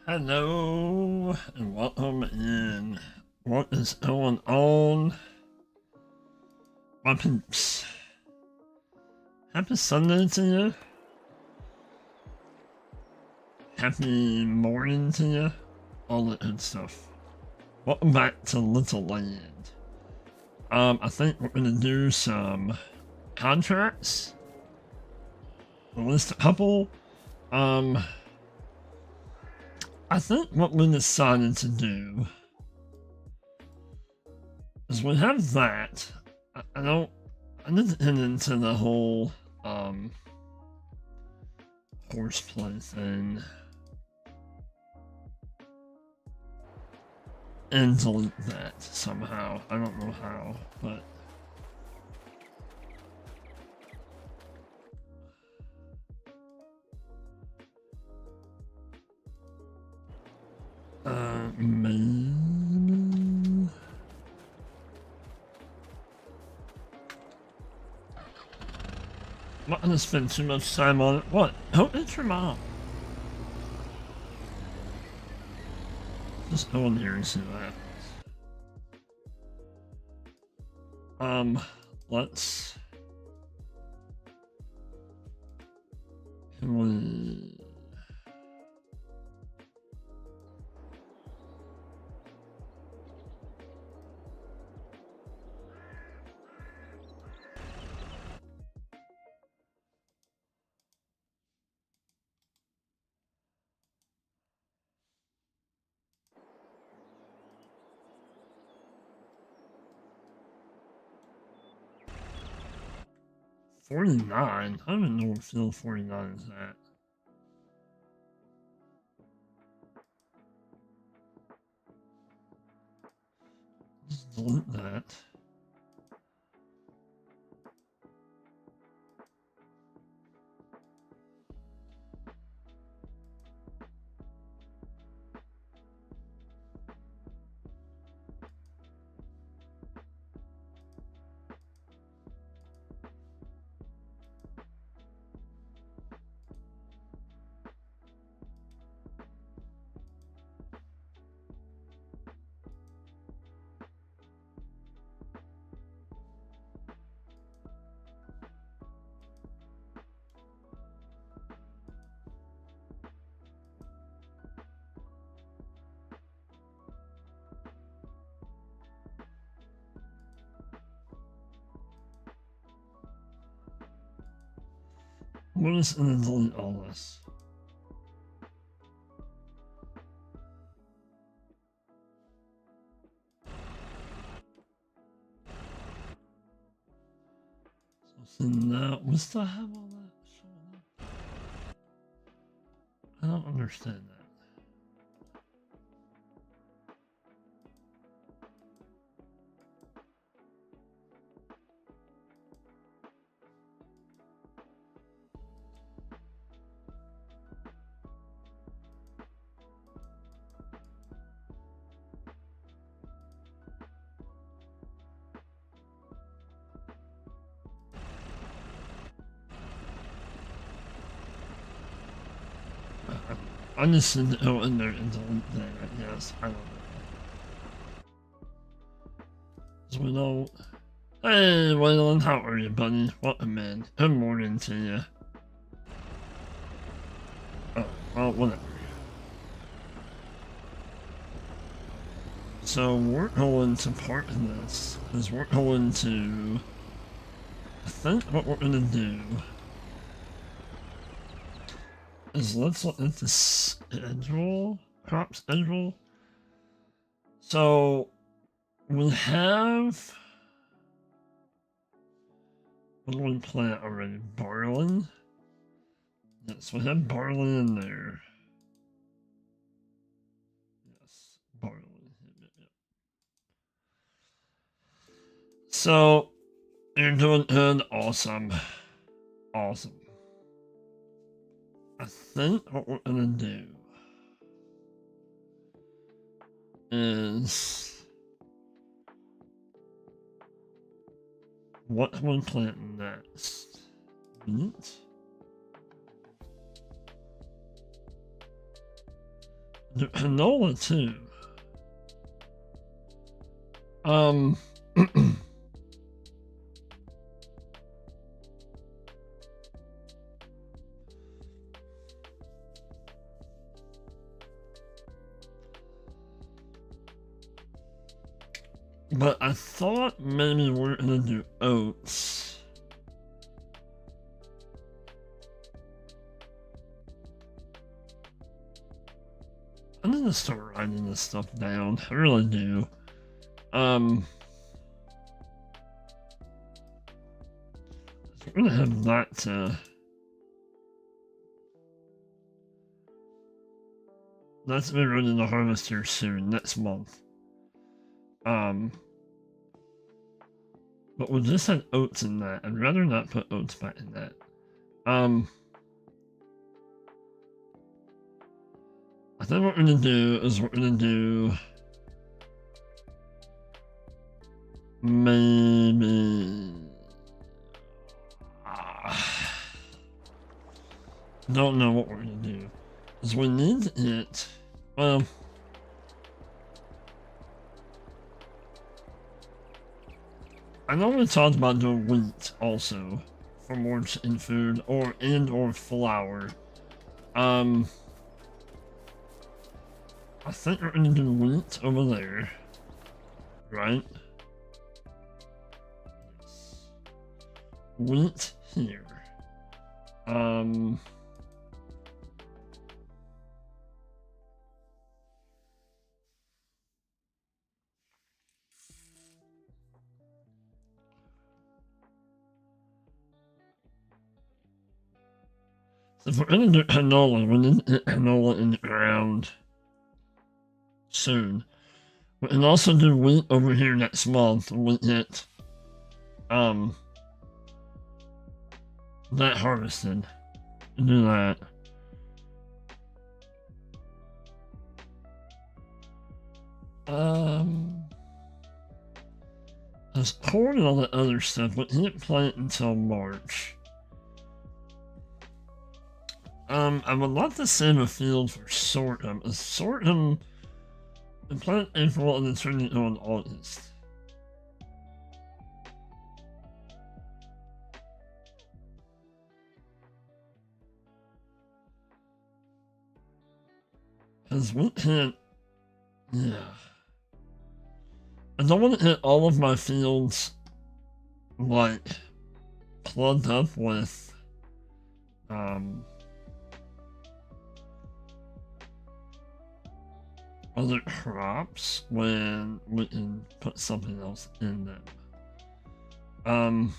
Hello and welcome in. What is going on, my peeps? Happy Sunday to you. Happy morning to you. All that good stuff. Welcome back to Little Land. I think we're gonna do some contracts. At least a couple. I think what we decided to do is we have that. I didn't get into the whole horseplay thing and delete that somehow. I don't know how, but maybe. I'm not gonna spend too much time on it. What? Oh, it's your mom. Just go in here and see what happens. Let's. Can we? 49? I don't even know what field 49 is at. Just delete that. We're just gonna delete all this. So now, we still have all that showing up. I don't understand that. I'm just going to go in there and delete that, I guess. I don't know. So we don't. Hey, Waylon, how are you, buddy? Welcome in. Good morning to you. Oh, well, whatever. So we're going to part in this, is we're going to. I think what we're gonna do is let's look at the schedule, crop schedule. So we have. What do we plant already? Barley? Yes, we have barley in there. Yes, barley. Yep. So, you're doing good. Awesome. Awesome. I think what we're gonna do is. What can we plant next? Wheat? Canola too. But I thought maybe we're gonna do oats. I need to start writing this stuff down. I really do. We're gonna have that that's be ready to harvest here soon, next month. But we just had oats in that. I'd rather not put oats back in that. I think what we're gonna do is we're gonna do maybe don't know what we're gonna do. Because we need it. Well, I know we talked about doing wheat also for more in food or flour. I think we're gonna do wheat over there, right? Yes. Wheat here. If we're gonna do canola, we need to get canola in the ground soon. We can also do wheat over here next month when we get that harvested. Do that. There's corn and all that other stuff, but can't plant until March. I would like to save a field for sorghum. A sorghum, the plant April and then turn it on August. Because we can't, yeah. I don't want to hit all of my fields, like, plugged up with, other crops when we can put something else in them.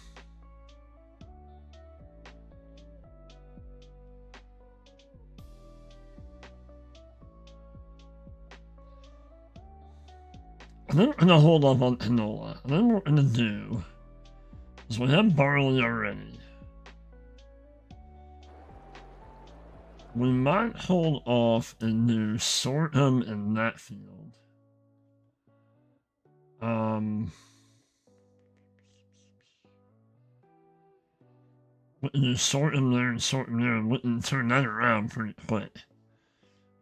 think we're gonna hold off on canola. I think what we're gonna do is we have barley already. We might hold off and do sorghum in that field. We can do sorghum there and sorghum there, and we can turn that around pretty quick.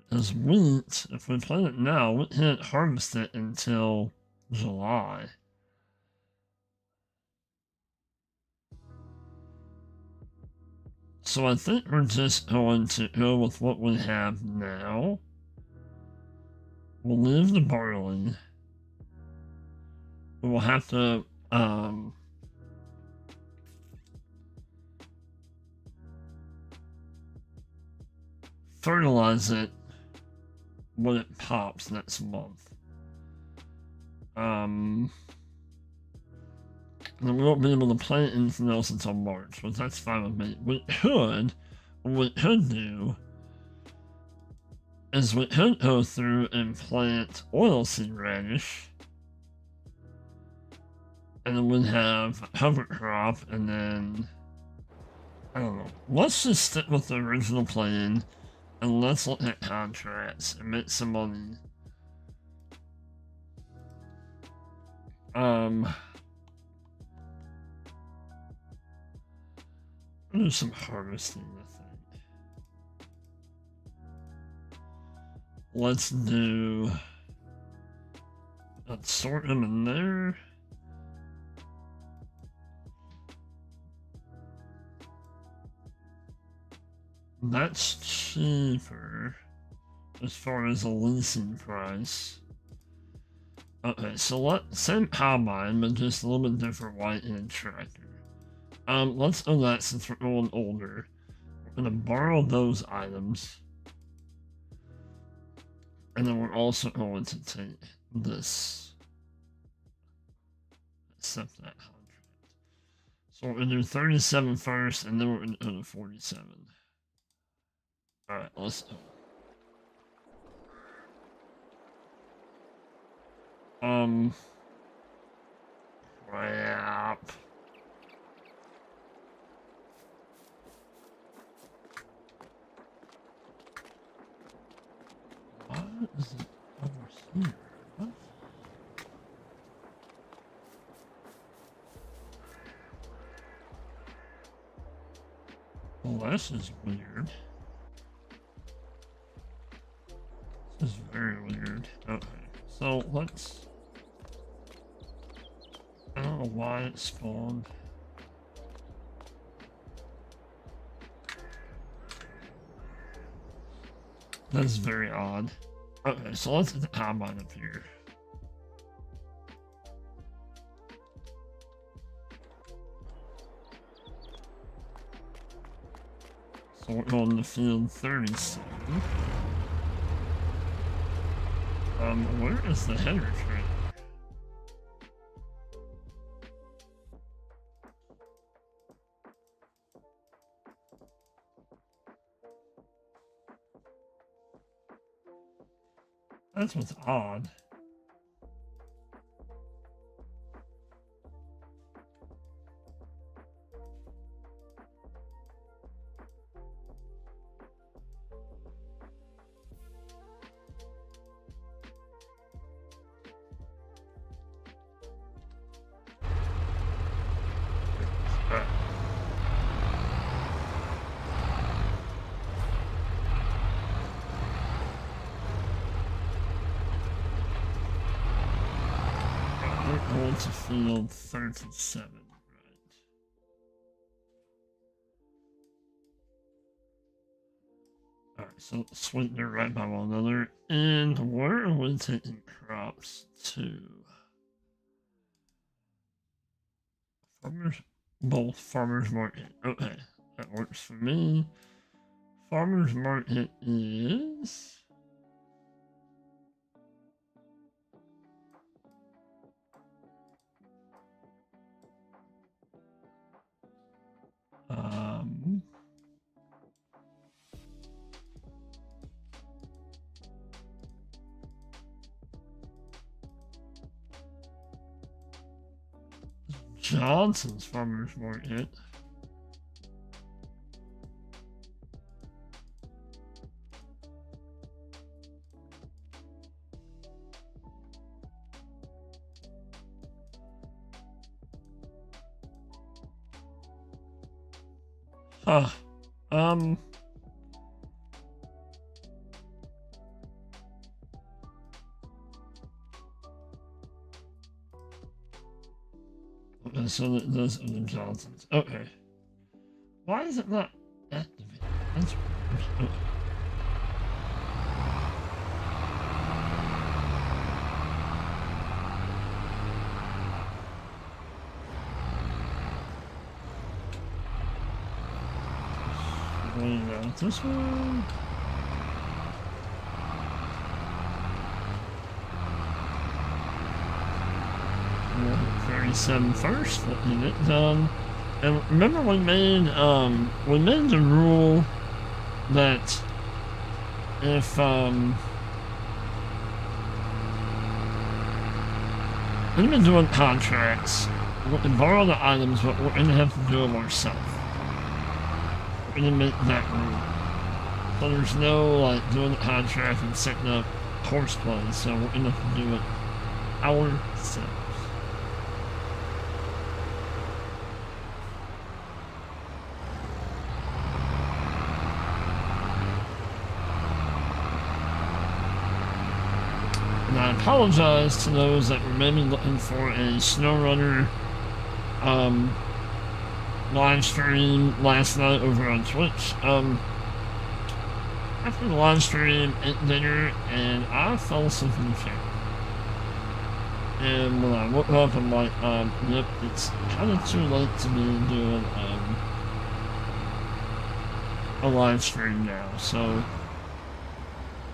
Because wheat, if we plant it now, we can't harvest it until July. So I think we're just going to go with what we have now. We'll leave the barley. We'll have to fertilize it when it pops next month. And we won't be able to plant anything else until March, but that's fine with me. What we could do is we could go through and plant oilseed radish, and then we'd have a cover crop, and then I don't know. Let's just stick with the original plan, and let's look at contracts and make some money. Do some harvesting, I think. Let's do let's sort them in there. That's cheaper as far as a leasing price. Okay, so same combine, but just a little bit different white end tractor. Let's do that since we're going older. We're gonna borrow those items. And then we're also going to take this. Accept that contract. So we're gonna do 37 first, and then we're gonna go to 47. Alright, let's go. Crap. What is it over here? What? Well, this is weird. This is very weird. Okay, so let's... I don't know why it spawned. That's very odd. Okay, so let's get the combine up here. So we're going to field 37. Where is the header trailer? That's what's odd. To field 37, right? Alright, so Sweetener right by one another. And where are we taking crops to? Both farmers market. Okay, that works for me. Farmers market is... Johnson's Farmers Market. Huh. Okay, so those are the Johnsons. Okay. Why is it not activated? That's weird. Okay. Going out this way. 37 first, looking it done. And remember we made the rule that if we've been doing contracts, we can borrow the items, but we're gonna have to do them ourselves. We're gonna make that rule. So there's no like doing the contract and setting up horseplay, so we're gonna have to do it ourselves. And I apologize to those that were maybe looking for a SnowRunner live stream last night over on Twitch. After the live stream, ate dinner, and I fell asleep in the chair. And when I woke up, I'm like, yep, it's kind of too late to be doing a live stream now, so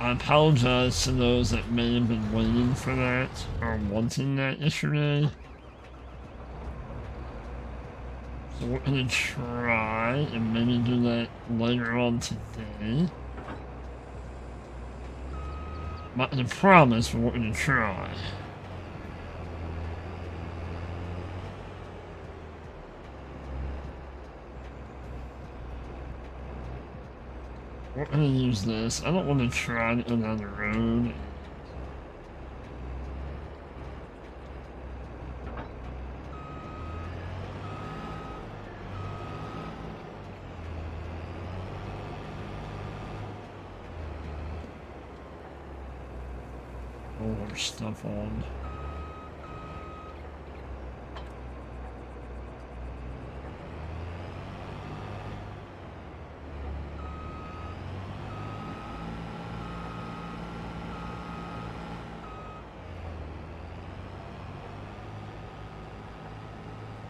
I apologize to those that may have been waiting for that or wanting that yesterday. So we're gonna try and maybe do that later on today. Not to promise, but we're gonna try. We're gonna use this. I don't want to try to go down the road. All our stuff on.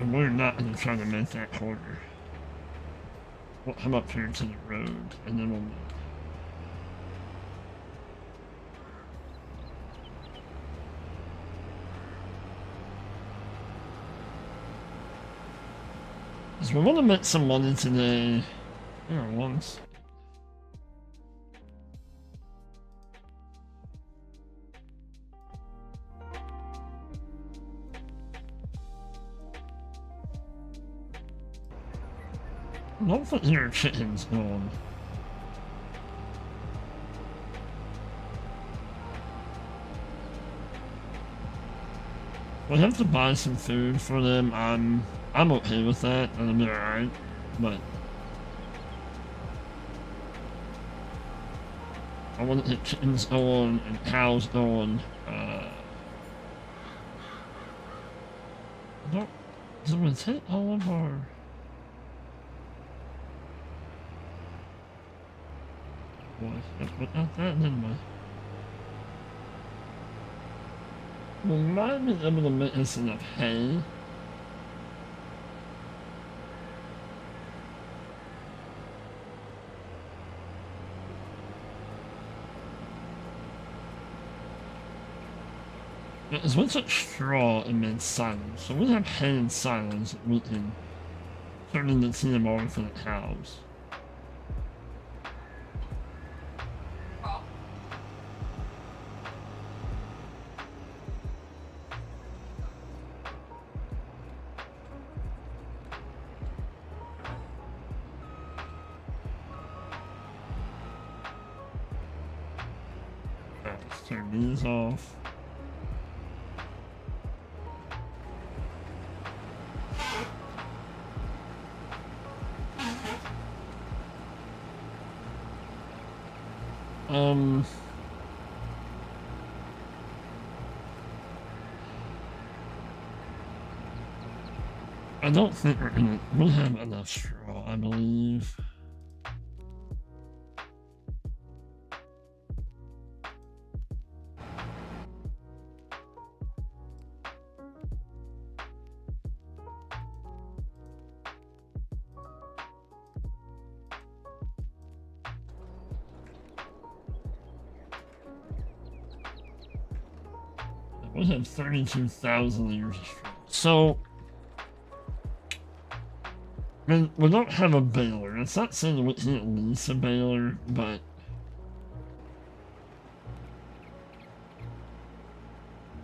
And we're not going to try to make that harder. We'll come up here to the road, and then we'll make. Because we want to make some money today. Here, once. Don't put your chickens on. We have to buy some food for them. I'm okay with that. That'll be alright. But I want to get chickens on and cows on. No, does it take all of our? But not that, didn't I? We might be able to make us enough hay. Because we took straw and made silage, so we have hay and silage that we can turn into TMR for the cows. Turn these off. I don't think we'll have enough straw, I believe. We have 32,000 liters of straw. So, I mean, we don't have a baler. It's not saying that we can't lease a baler, but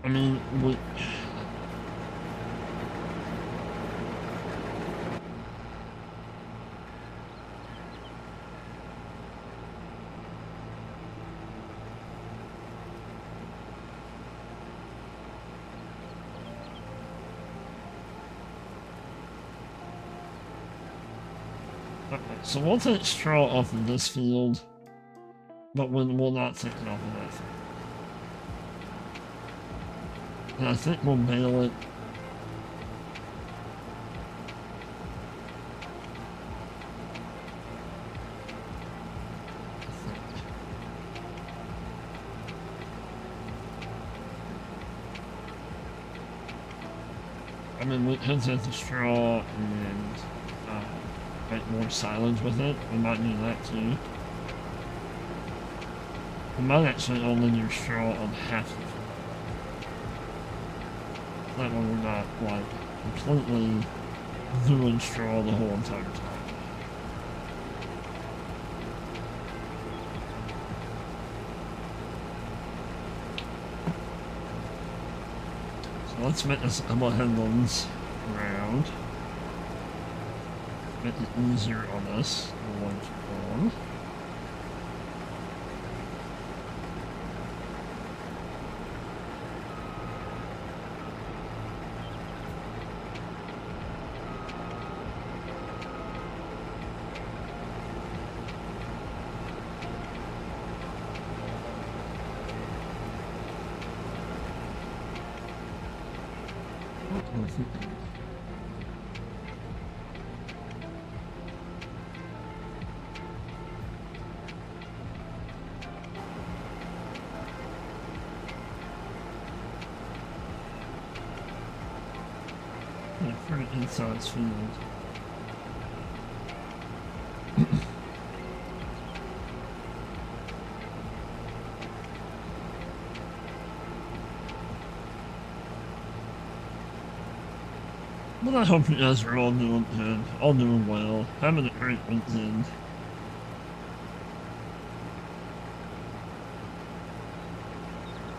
I mean, so we'll take straw off of this field, but we'll not take it off of that field. And I think we'll bale it. I mean, we could take the straw and make more silage with it. We might do that too. We might actually only do straw on half of it. That way we're not, like, completely doing straw the whole entire time. So let's make this couple headlands round. Make it easier on us. On. Yeah, pretty inside field. But I hope you guys are all doing good, all doing well, having a great weekend.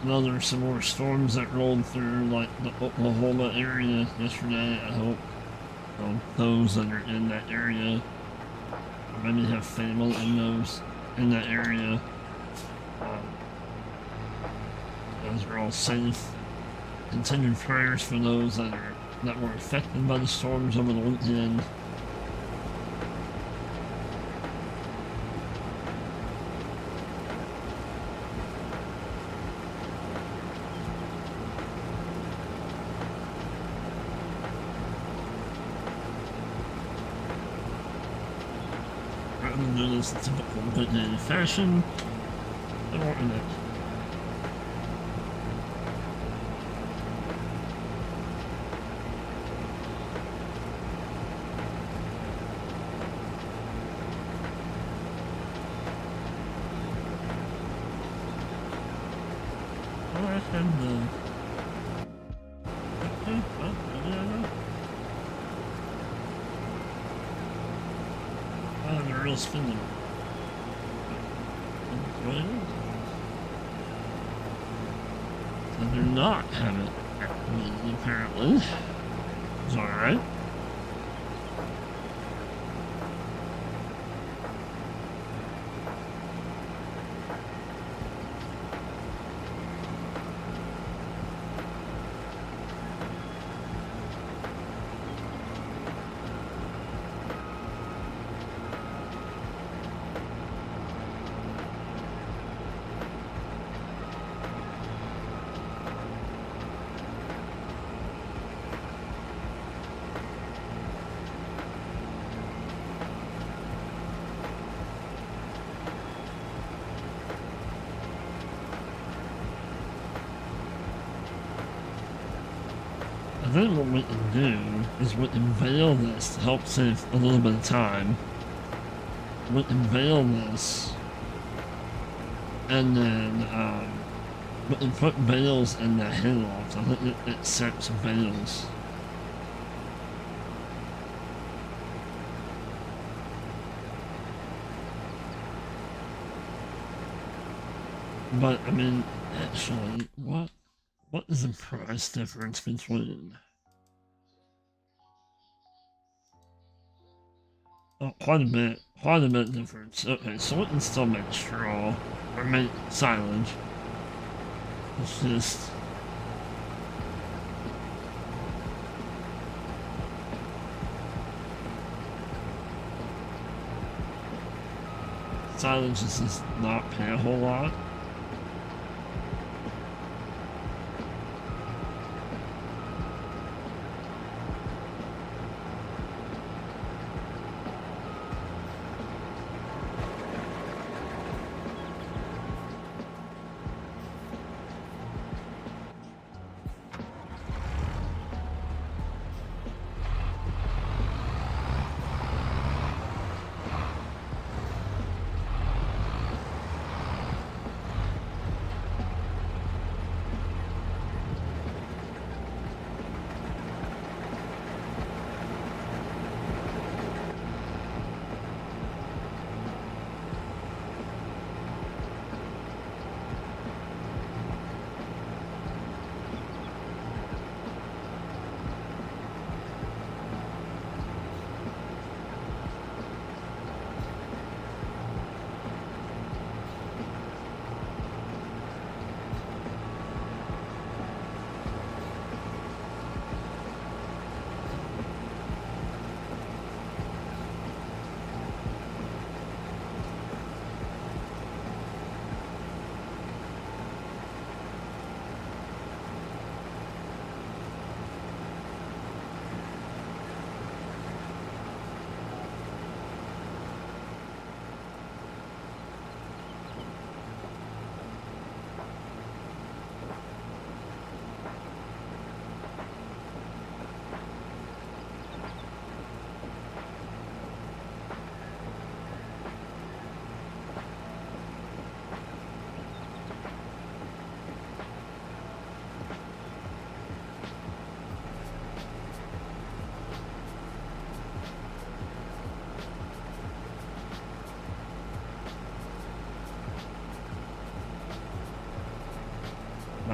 Now there's some more storms that rolled through, like the Oklahoma area yesterday. I hope those that are in that area, or maybe have family in that area, those are all safe. Continued prayers for those that were affected by the storms over the weekend. I'm gonna do this in typical good fashion. I don't want it. They're real spinning. I do not have it activated, apparently. It's alright. think what we can do is we can veil this to help save a little bit of time. We can veil this, and then we can put bales in the hayloft. I think it sets bales. But I mean, actually, what is the price difference between? Oh, quite a bit difference. Okay, so we can still make straw or make silage. It's just silage is just not pay a whole lot.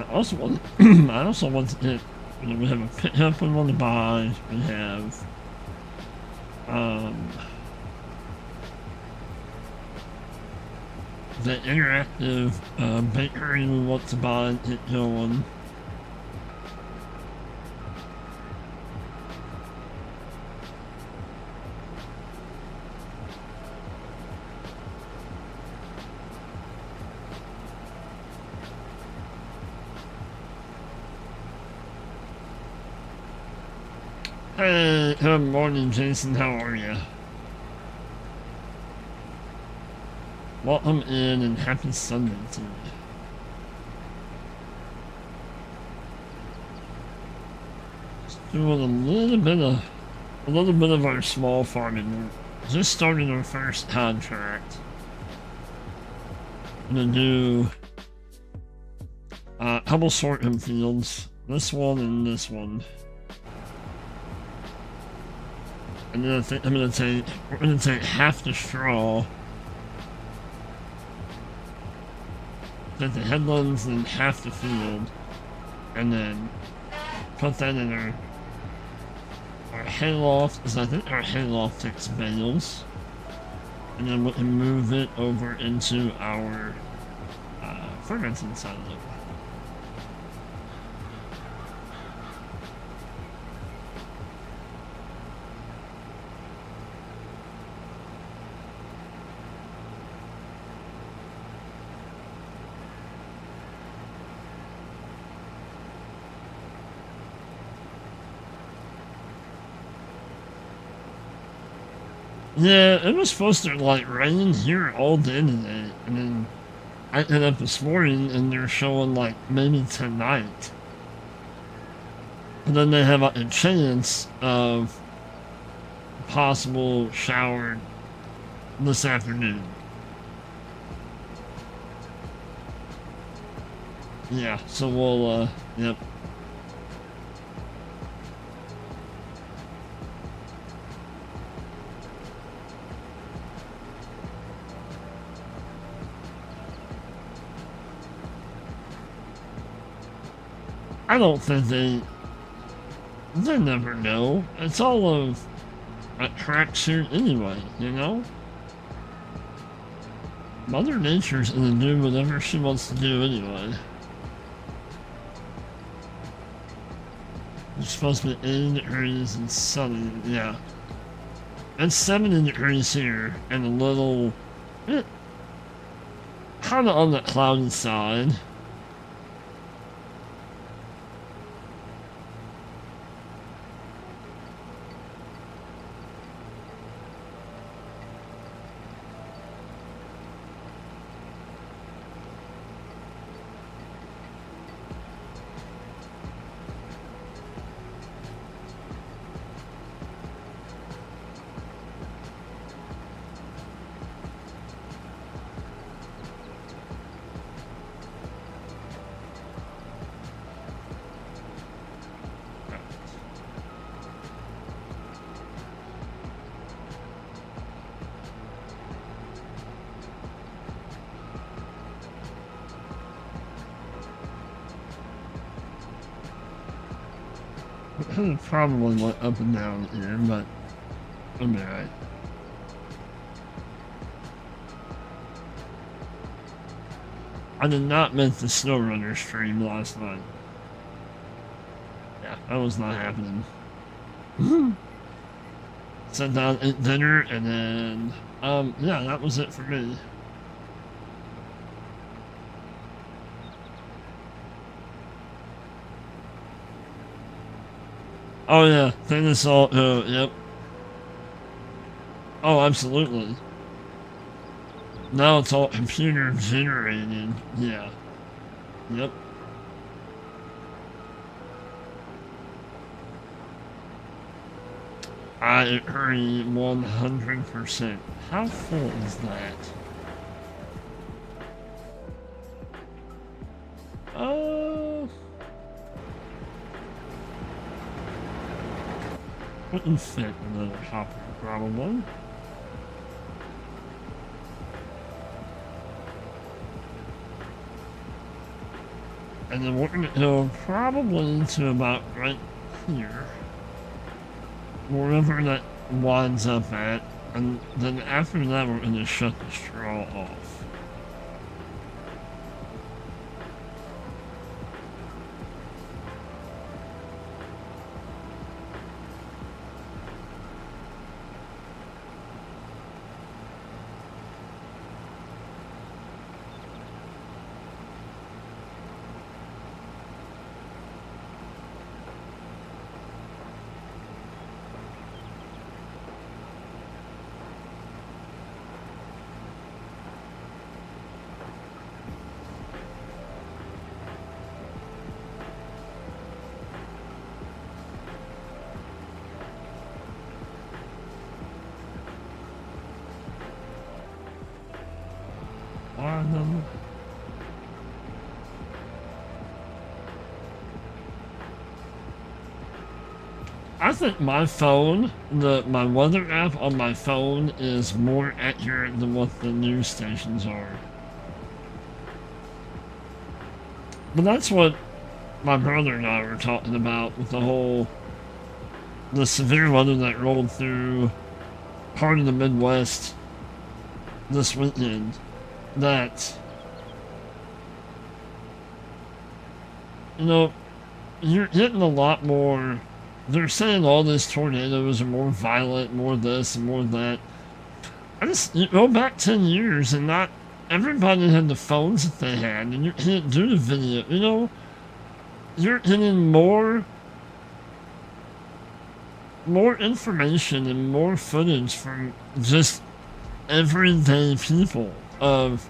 I also want to get, we have a pickup we want to buy, we have, the interactive, bakery we want to buy and get going. Hey, good morning, Jason. How are you? Welcome in and happy Sunday to you. Just doing a little bit of our small farming. We're just starting our first contract. I'm gonna do a couple sorghum fields. This one and this one. And then I think we're gonna take half the straw, take the headlands and half the field, and then put that in our hayloft, because I think our hayloft takes bales, and then we can move it over into our fermenting side of it. Yeah, it was supposed to like rain here all day today, and then I ended up this morning and they're showing like maybe tonight. But then they have a chance of possible shower this afternoon. Yeah, so we'll, yep. I don't think they never know. It's all of a tracksuit anyway, you know? Mother Nature's gonna do whatever she wants to do anyway. It's supposed to be 80 degrees and sunny, yeah. It's 70 degrees here and a little bit kinda on the cloudy side. Probably went up and down here, but I'll be alright. I did not miss the SnowRunner stream last night. Yeah, that was not happening. Sat down, ate dinner, and then, yeah, that was it for me. Oh yeah, then it's all, yep. Oh, absolutely. Now it's all computer generated, yeah. Yep. I agree 100%. How full is that? Wouldn't fit another hopper, probably. And then we're gonna go probably to about right here. Wherever that winds up at. And then after that we're gonna shut the straw off. I think my phone, my weather app on my phone is more accurate than what the news stations are. But that's what my brother and I were talking about with the severe weather that rolled through part of the Midwest this weekend. That, you know, you're getting a lot more. They're saying all these tornadoes are more violent, more this and more that. You go back 10 years and not everybody had the phones that they had, and you can't do the video. You know, you're getting more information and more footage from just everyday people of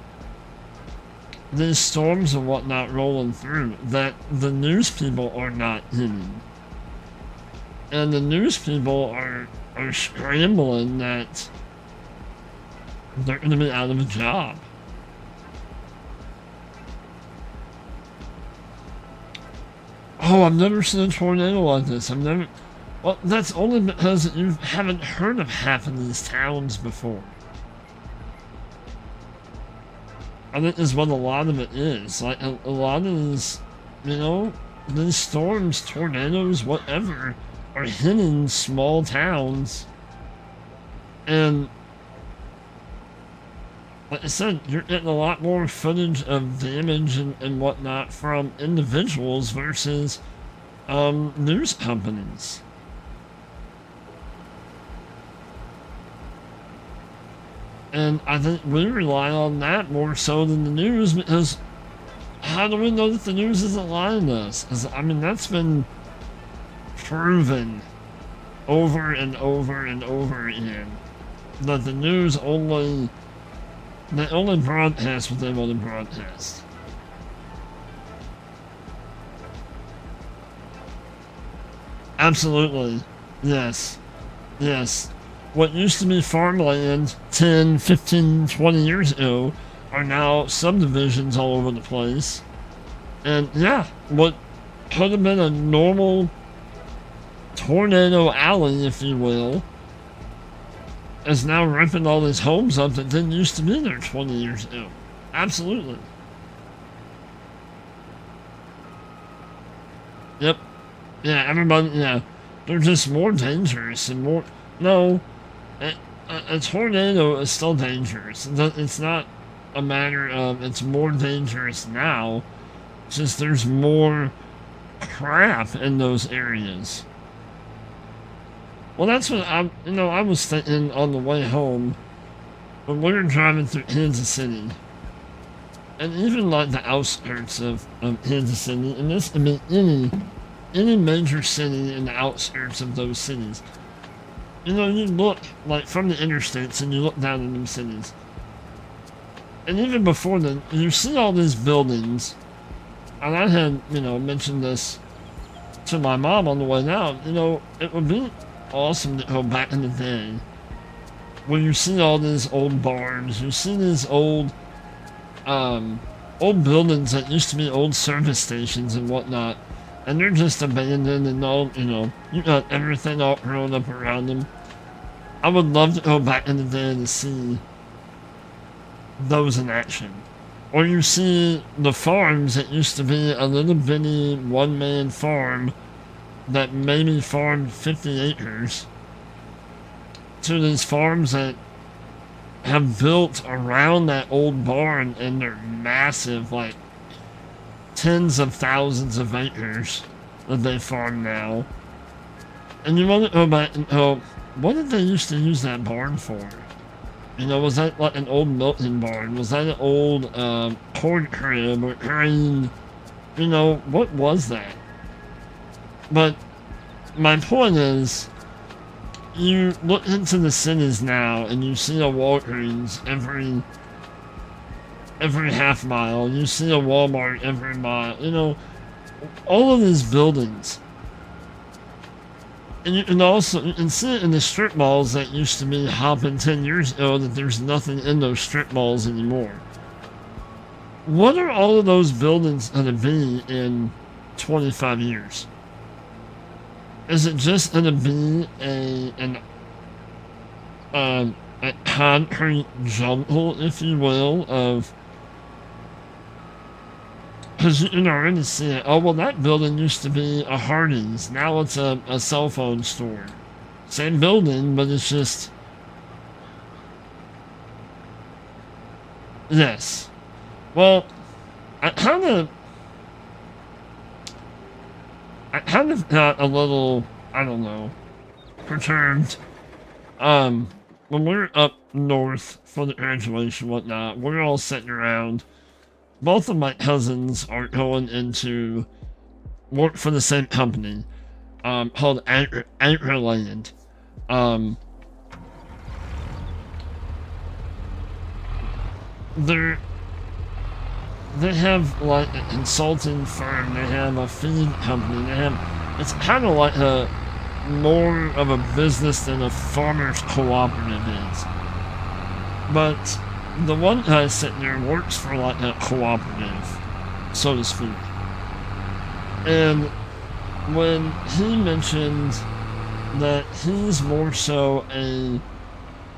these storms and whatnot rolling through that the news people are not getting. and the news people are scrambling that they're going to be out of a job. Oh, I've never seen a tornado like this. I've never... Well, that's only because you haven't heard of half of these towns before. I think is what a lot of it is. Like, a lot of these, you know, these storms, tornadoes, whatever, are hitting small towns. And, like I said, you're getting a lot more footage of damage and whatnot from individuals versus news companies. And I think we rely on that more so than the news, because how do we know that the news isn't lying to us? 'Cause, I mean, that's been proven over and over and over again. That the news only broadcast what they want to broadcast. Absolutely. Yes. Yes. What used to be farmland 10, 15, 20 years ago are now subdivisions all over the place. And yeah, what could have been a normal tornado alley, if you will, is now ripping all these homes up that didn't used to be there 20 years ago. Absolutely. Yep. Yeah, everybody, yeah. They're just more dangerous and more... No, a tornado is still dangerous. It's not a matter of it's more dangerous now. It's just there's more crap in those areas. Well, that's what I was thinking on the way home when we were driving through Kansas City. And even like the outskirts of Kansas City, and this, I mean, any major city in the outskirts of those cities. You know, you look, like, from the interstates and you look down in them cities. And even before then, you see all these buildings. And I had, you know, mentioned this to my mom on the way down. You know, it would be awesome to go back in the day when you see all these old barns, you see these old buildings that used to be old service stations and whatnot. And they're just abandoned and all, you know, you got everything all grown up around them. I would love to go back in the day to see those in action. Or you see the farms that used to be a little bitty one-man farm that maybe farmed 50 acres to these farms that have built around that old barn, and they're massive, like tens of thousands of acres that they farm now. And you want to go back and go, what did they used to use that barn for? You know, was that like an old milking barn? Was that an old corn crib or grain? You know, what was that? But my point is, you look into the cities now and you see a Walgreens every half mile. You see a Walmart every mile. You know, all of these buildings. And you can see it in the strip malls that used to be hopping 10 years ago, that there's nothing in those strip malls anymore. What are all of those buildings going to be in 25 years? Is it just going to be a concrete jungle, if you will, of... Because you can already see it. Oh, well, that building used to be a Hardee's. Now it's a cell phone store. Same building, but it's just... Yes. Well, I kind of got a little, I don't know, perturbed. When we were up north for the graduation and whatnot, we were all sitting around. Both of my cousins are going into work for the same company, called Anchorland. They have like a consulting firm, they have a feed company, it's kind of like more of a business than a farmer's cooperative is. But the one guy sitting there works for like a cooperative, so to speak. And when he mentioned that he's more so a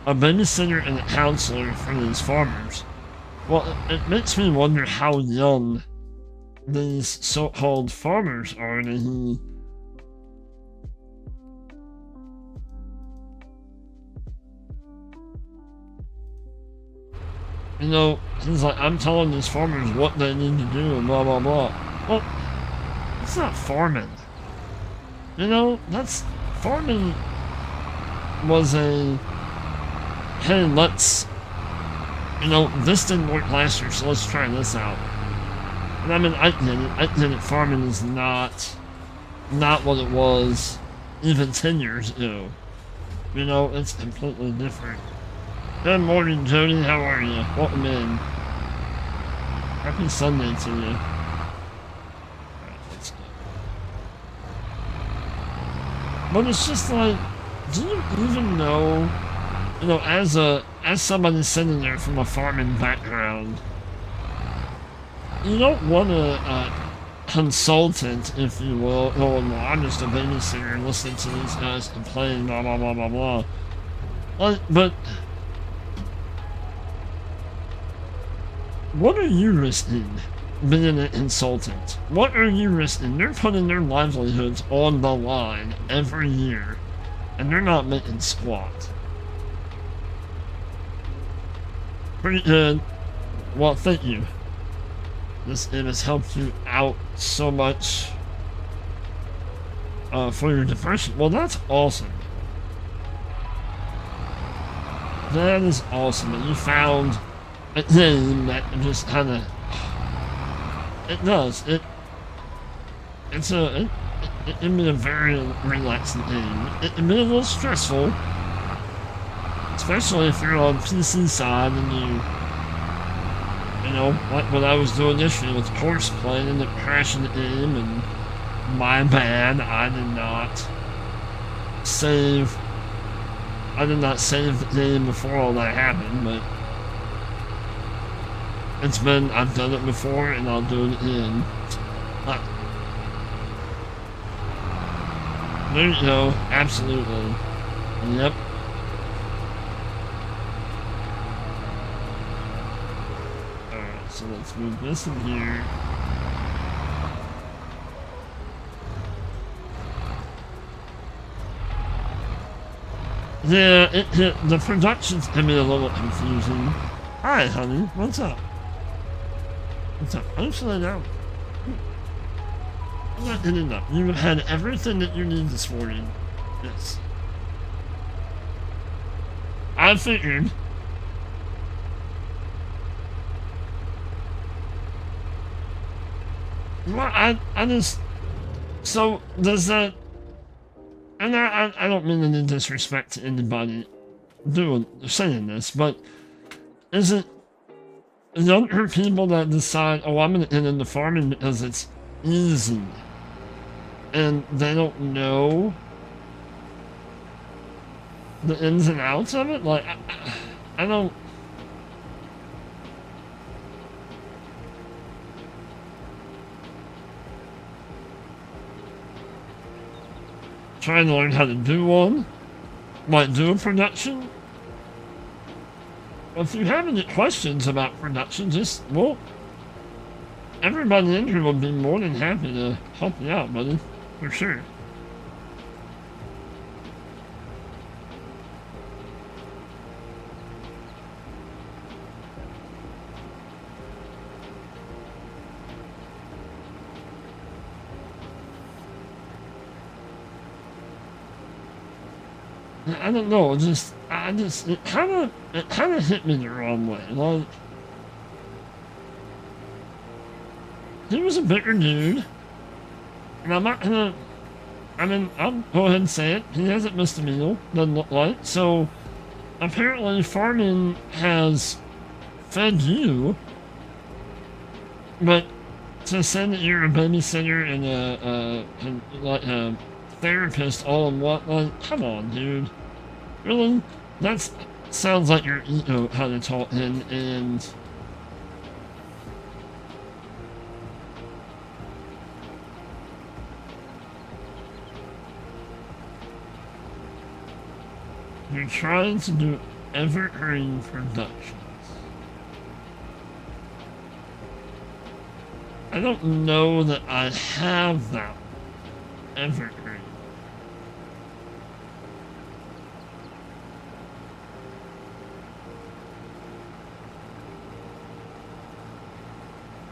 babysitter and a counselor for these farmers, well, it makes me wonder how young these so-called farmers are that he you know, he's like, I'm telling these farmers what they need to do and blah blah blah. Well, it's not farming. You know, that's farming was a hey, let's you know, this didn't work last year, so let's try this out. And I mean, I get it. Farming is not what it was even 10 years ago. You know, it's completely different. Good morning, Jody. How are you? Welcome in. Happy Sunday to you. Alright, let's go. But it's just like, do you even know, you know, as somebody sitting there from a farming background, you don't want a consultant, if you will, going, well, I'm just a babysitter and listening to these guys complain, blah, blah, blah, blah, blah. Like, but what are you risking being a consultant? What are you risking? They're putting their livelihoods on the line every year, and they're not making squat. Pretty good. Well, thank you. It has helped you out so much for your depression. Well, that's awesome. That is awesome. And you found a game that just kind of... It does. It can be a very relaxing game. It can be a little stressful. Especially if you're on PC side and you know, like what I was doing yesterday with course playing and it crashing the game, and my bad, I did not save the game before all that happened, but I've done it before and I'll do it again. There you go, absolutely. Yep. So let's move this in here. Yeah, the productions can be a little confusing. Hi, honey. What's up? What's up? I'm slowing down. I'm not getting up. You had everything that you need this morning. Yes. I figured. Well, I just... So, does that... And I don't mean any disrespect to anybody saying this, but is it younger people that decide, oh, I'm going to get into farming because it's easy, and they don't know the ins and outs of it? Like, I don't... Trying to learn how to do one, like do a production. If you have any questions about production, just, well, everybody in here would be more than happy to help you out, buddy, for sure. I don't know, it kind of hit me the wrong way. Like, he was a bigger dude, and I'm not gonna, I mean, I'll go ahead and say it, he hasn't missed a meal, doesn't look like, so apparently farming has fed you, but to say that you're a babysitter and therapist all in one. Like, come on, dude. Really? That sounds like your ego kind of talking, and you're trying to do Evergreen Productions. I don't know that I have that Evergreen.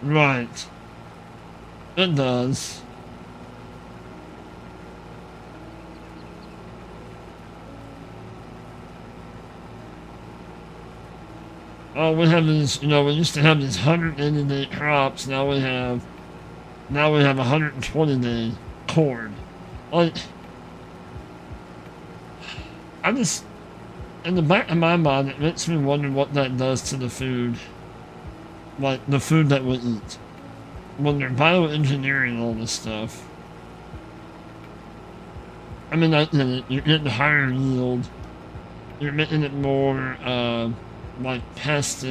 Right. It does. Oh, we have these, we used to have these 180-day crops, now we have 120-day corn. Like, I just, in the back of my mind, it makes me wonder what that does to the food. Like, the food that we eat. When they're bioengineering all this stuff. I mean, you're getting higher yield. You're making it more, like pest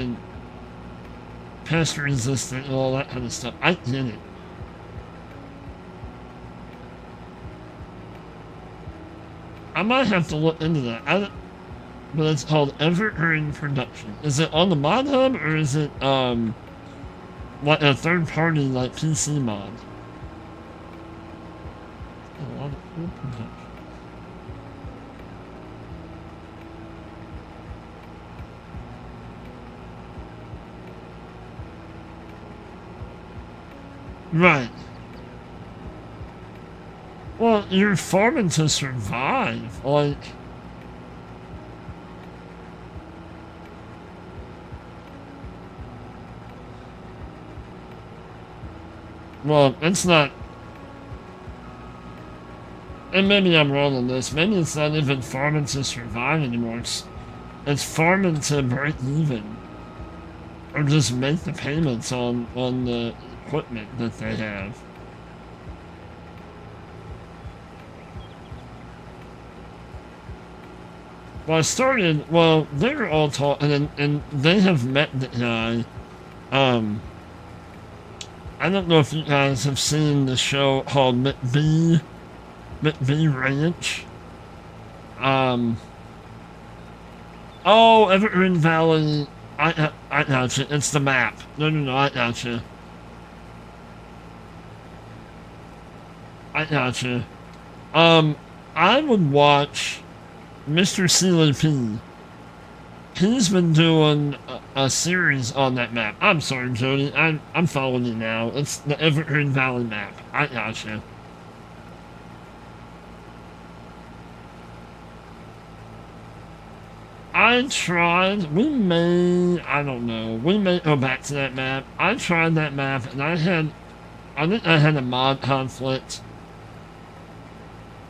resistant and all that kind of stuff. I get it. I might have to look into that. But it's called Evergreen Production. Is it on the Mod Hub or is it like a third party like PC mod? A lot of cool production. Right. Well, you're farming to survive. Like, well, it's not. And maybe I'm wrong on this. Maybe it's not even farming to survive anymore. It's farming to break even. Or just make the payments on the equipment that they have. Well, they were all talking, and they have met the guy. I don't know if you guys have seen the show called McBee Ranch. Oh, Evergreen Valley. I got you. It's the map. No, I got you. I got you. I would watch Mr. CLP. He's been doing a series on that map. I'm sorry, Jody. I'm following you now. It's the Evergreen Valley map. I got you. I tried. I don't know. We may go back to that map. I tried that map, and I think I had a mod conflict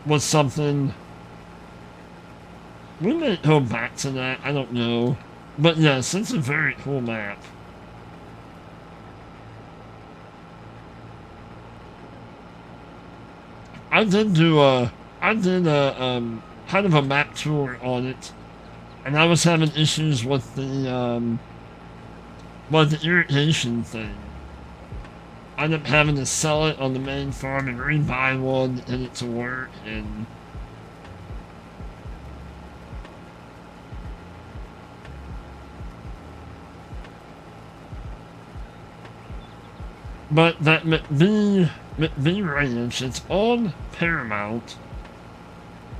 with something. We may go back to that. I don't know. But yes, it's a very cool map. I did kind of a map tour on it, and I was having issues with the irrigation thing. I ended up having to sell it on the main farm and rebuy one to get it to work, and but that McBee Ranch, it's on Paramount.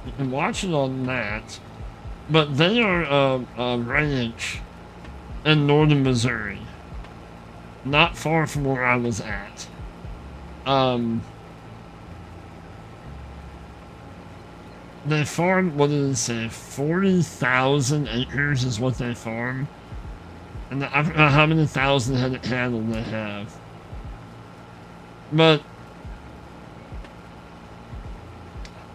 You can watch it on that. But they are a ranch in northern Missouri. Not far from where I was at. They farm, what did it say? 40,000 acres is what they farm. And I don't know how many thousand head of cattle they have. But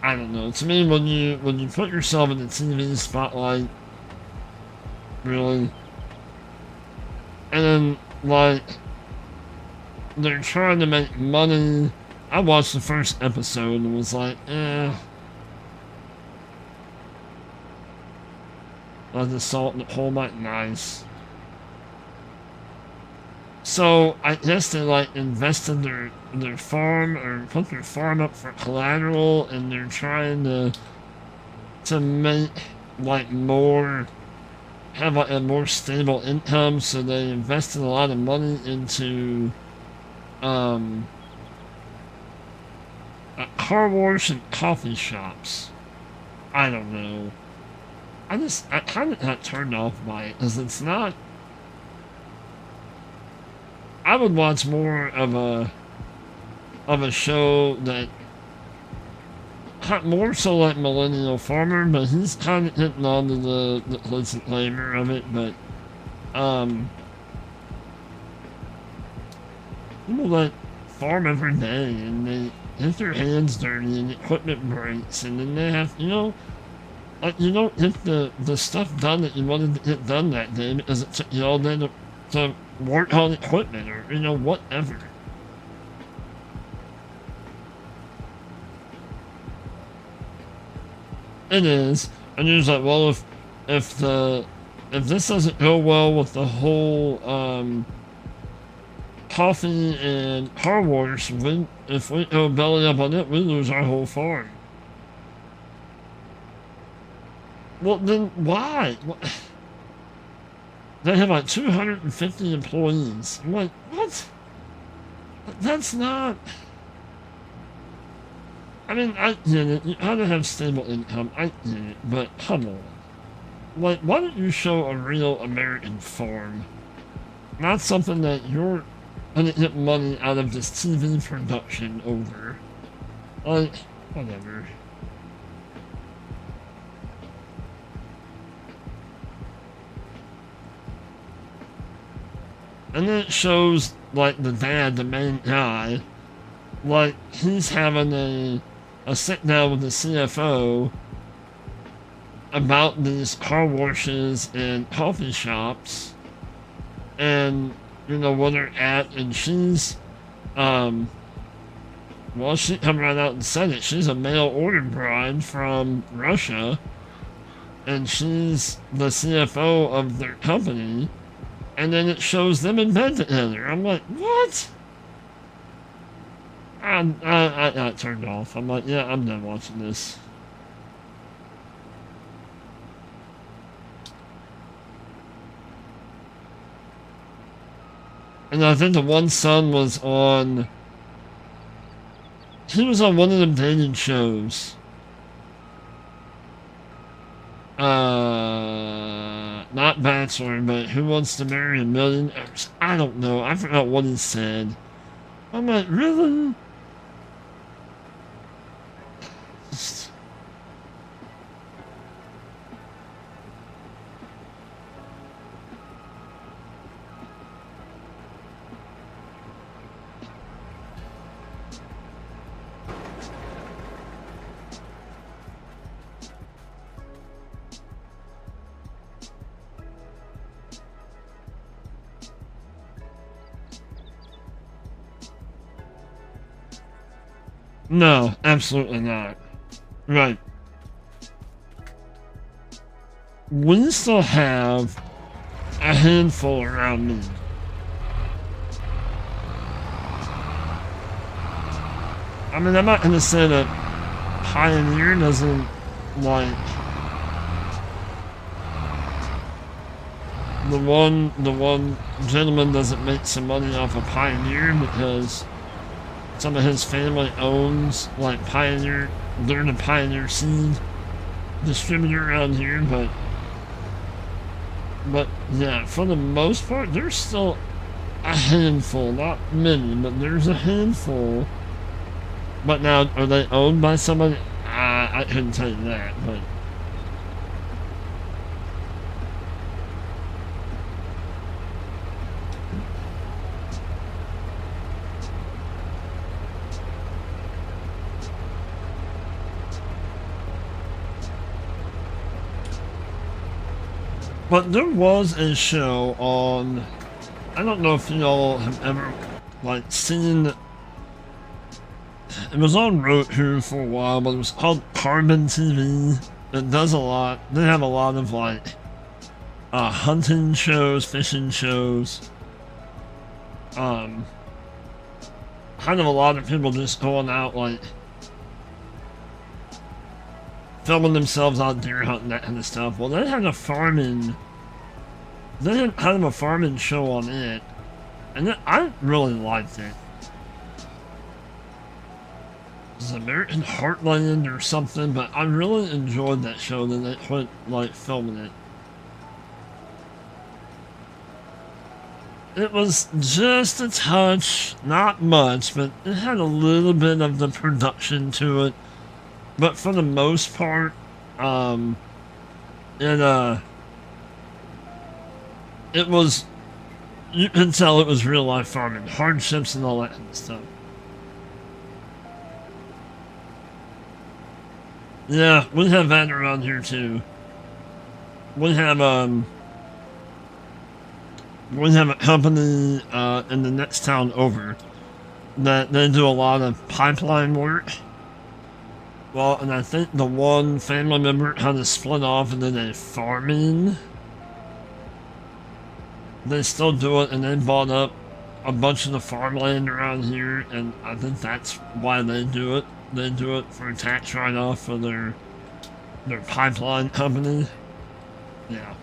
I don't know. To me, when you put yourself in the TV spotlight, really, and then like they're trying to make money I watched the first episode and was like, eh. I just saw it in the whole night, nice. So I guess they like invest in their farm or put their farm up for collateral, and they're trying to make like more, have like a more stable income. So they invested a lot of money into car wash and coffee shops. I don't know. I kind of got turned off by it because it's not. I would watch more of a show that more so like Millennial Farmer, but he's kind of hitting on to the disclaimer of it. But people that farm every day and they get their hands dirty and equipment breaks, and then they have, like, you don't get the stuff done that you wanted to get done that day because it took you all day to work on equipment or, whatever. It is. And you're just like, well, if this doesn't go well with the whole coffee and car wash, if we go belly up on it, we lose our whole farm. Well, then why? They have like 250 employees. I'm like, what? That's not. I mean, I get it. You gotta have stable income. I get it. But come on. Like, why don't you show a real American farm? Not something that you're gonna get money out of this TV production over. Like, whatever. And then it shows, like, the dad, the main guy, like, he's having a sit down with the CFO about these car washes and coffee shops, and, where they're at, and she's, well, she come right out and said it. She's a mail-order bride from Russia, and she's the CFO of their company. And then it shows them in bed together. I'm like, what? I got turned off. I'm like, yeah, I'm done watching this. And I think the one son was on. He was on one of them dating shows. Not Bachelor, but Who Wants to Marry a Millionaire? I don't know. I forgot what he said. I'm like, really? No, absolutely not. Right. We still have a handful around me. I mean, I'm not going to say that Pioneer doesn't, like, the one gentleman doesn't make some money off of Pioneer because some of his family owns, like, Pioneer. They're the Pioneer seed distributor around here, but yeah, for the most part, there's still a handful, not many, but there's a handful. But now, are they owned by somebody? I couldn't tell you that, but. But there was a show on, I don't know if y'all have ever, like, seen It was on Roku for a while, but it was called Carbon TV. It does a lot. They have a lot of like hunting shows, fishing shows. Kind of a lot of people just going out like filming themselves out deer hunting, that kind of stuff. Well, they had a farming. They had kind of a farming show on it, and I really liked it. It was American Heartland or something, but I really enjoyed that show. Then they quit like filming it. It was just a touch, not much, but it had a little bit of the production to it. But for the most part, it was, you can tell it was real life farming, hardships and all that kind of stuff. Yeah, we have that around here too. We have a company in the next town over that they do a lot of pipeline work. Well, and I think the one family member had to split off and then they farming. They still do it, and they bought up a bunch of the farmland around here, and I think that's why they do it. They do it for a tax write-off for their pipeline company. Yeah.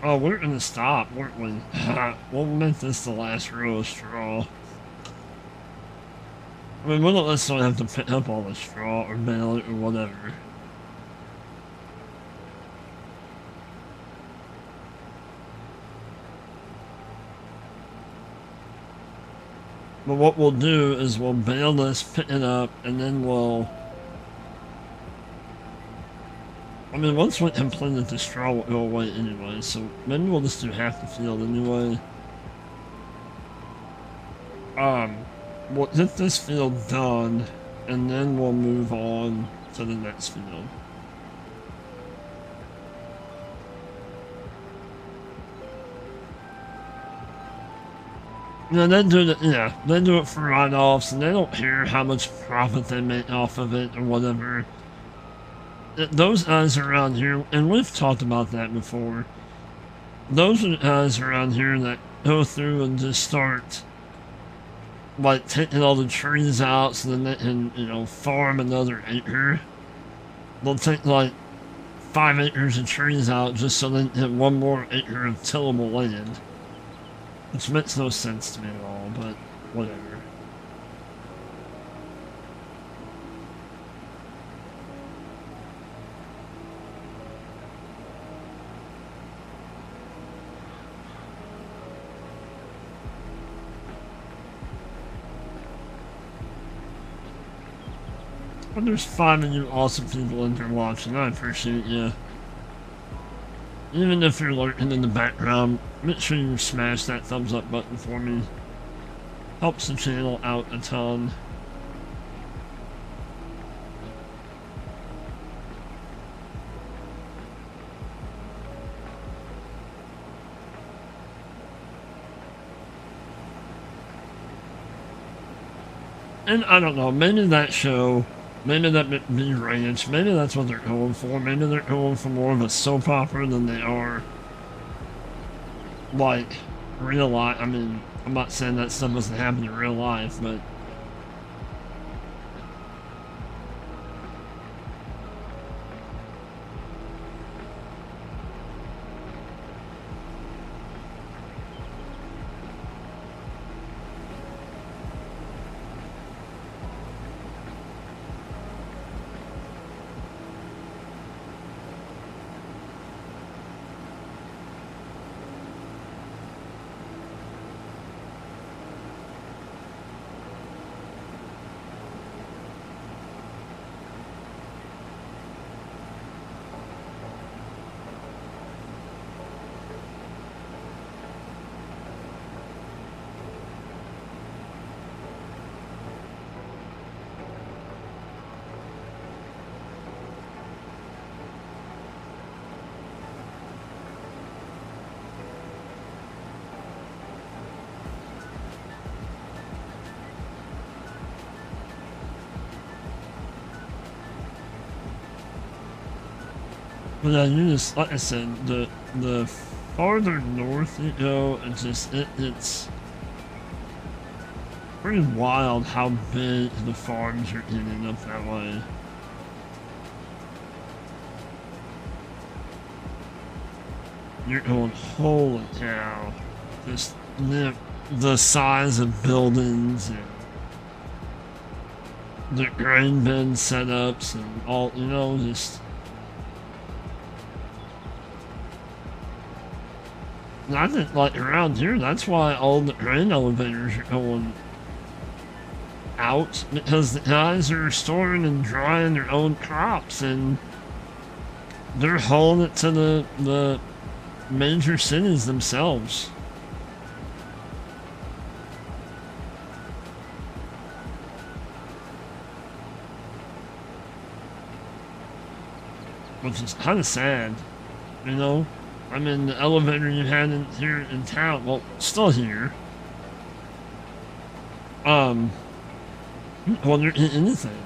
Oh, we're gonna stop, weren't we? We'll make this the last row of straw. I mean, we don't necessarily have to pick up all the straw or bale it or whatever. But what we'll do is we'll bale this, pick it up, and then we'll... I mean, once we complete it, the straw will go away anyway, so maybe we'll just do half the field anyway. We'll get this field done, and then we'll move on to the next field. Yeah, they do it for write-offs, and they don't care how much profit they make off of it or whatever. Those guys around here, and we've talked about that before, those are the guys around here that go through and just start like taking all the trees out so then they can, you know, farm another acre. They'll take like 5 acres of trees out just so they can get 1 more acre of tillable land. Which makes no sense to me at all, but whatever. But there's 5 of you awesome people in here watching. I appreciate you. Even if you're lurking in the background, make sure you smash that thumbs up button for me. Helps the channel out a ton. And I don't know, maybe that show, maybe that be ranch, maybe that's what they're going for. Maybe they're going for more of a soap opera than they are like real life. I mean, I'm not saying that stuff doesn't happen in real life, but But yeah, you just, like I said, the farther north you go, it's pretty wild how big the farms are getting up that way. You're going, holy cow. Just the size of buildings and the grain bin setups and all, you know, just. And I think, like, around here, that's why all the grain elevators are going out, because the guys are storing and drying their own crops, and they're hauling it to the major cities themselves. Which is kind of sad, you know? I mean, the elevator you had here in town, well, still here. Well, there ain't anything.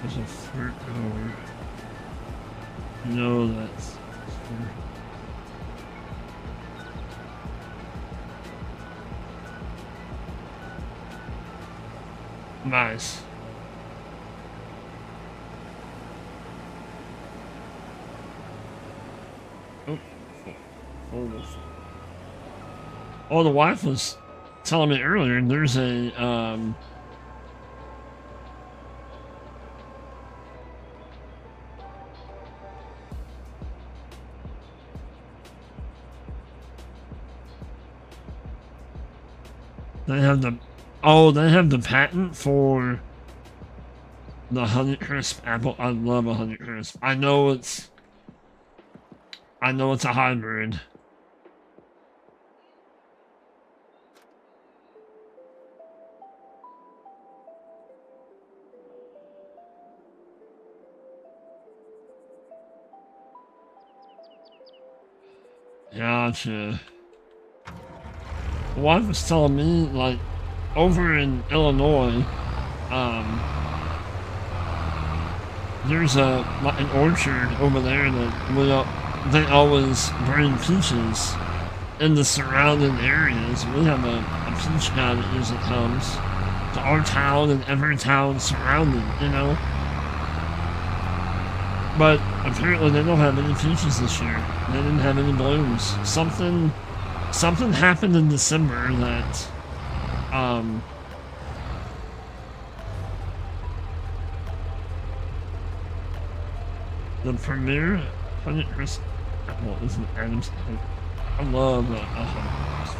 There's a fruit over. No, that's. Nice. Oh, oh, the wife was telling me earlier there's a they have the patent for the Honeycrisp apple. I love a Honeycrisp. I know it's a hybrid. Gotcha. The wife was telling me, like, over in Illinois, there's an orchard over there that they always bring peaches in the surrounding areas. We have a peach guy that usually comes to our town and every town surrounding, you know. But apparently they don't have any peaches this year. They didn't have any blooms. Something happened in December that the premier Honeycrisp apple is an Adam's apple. I love Honeycrisp.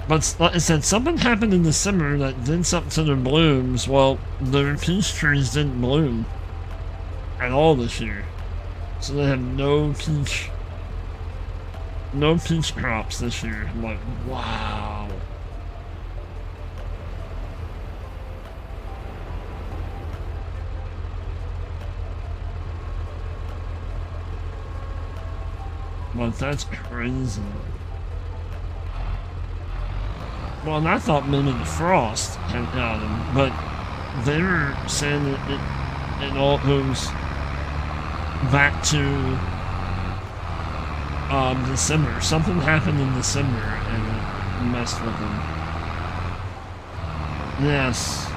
But like I said, something happened in December that did something to their blooms. Well, their peach trees didn't bloom at all this year. So they have no peach crops this year. I'm like, wow. Well, that's crazy. Well, and I thought maybe the frost had got them, but they were saying that it all goes back to December. Something happened in December and it messed with them. Yes.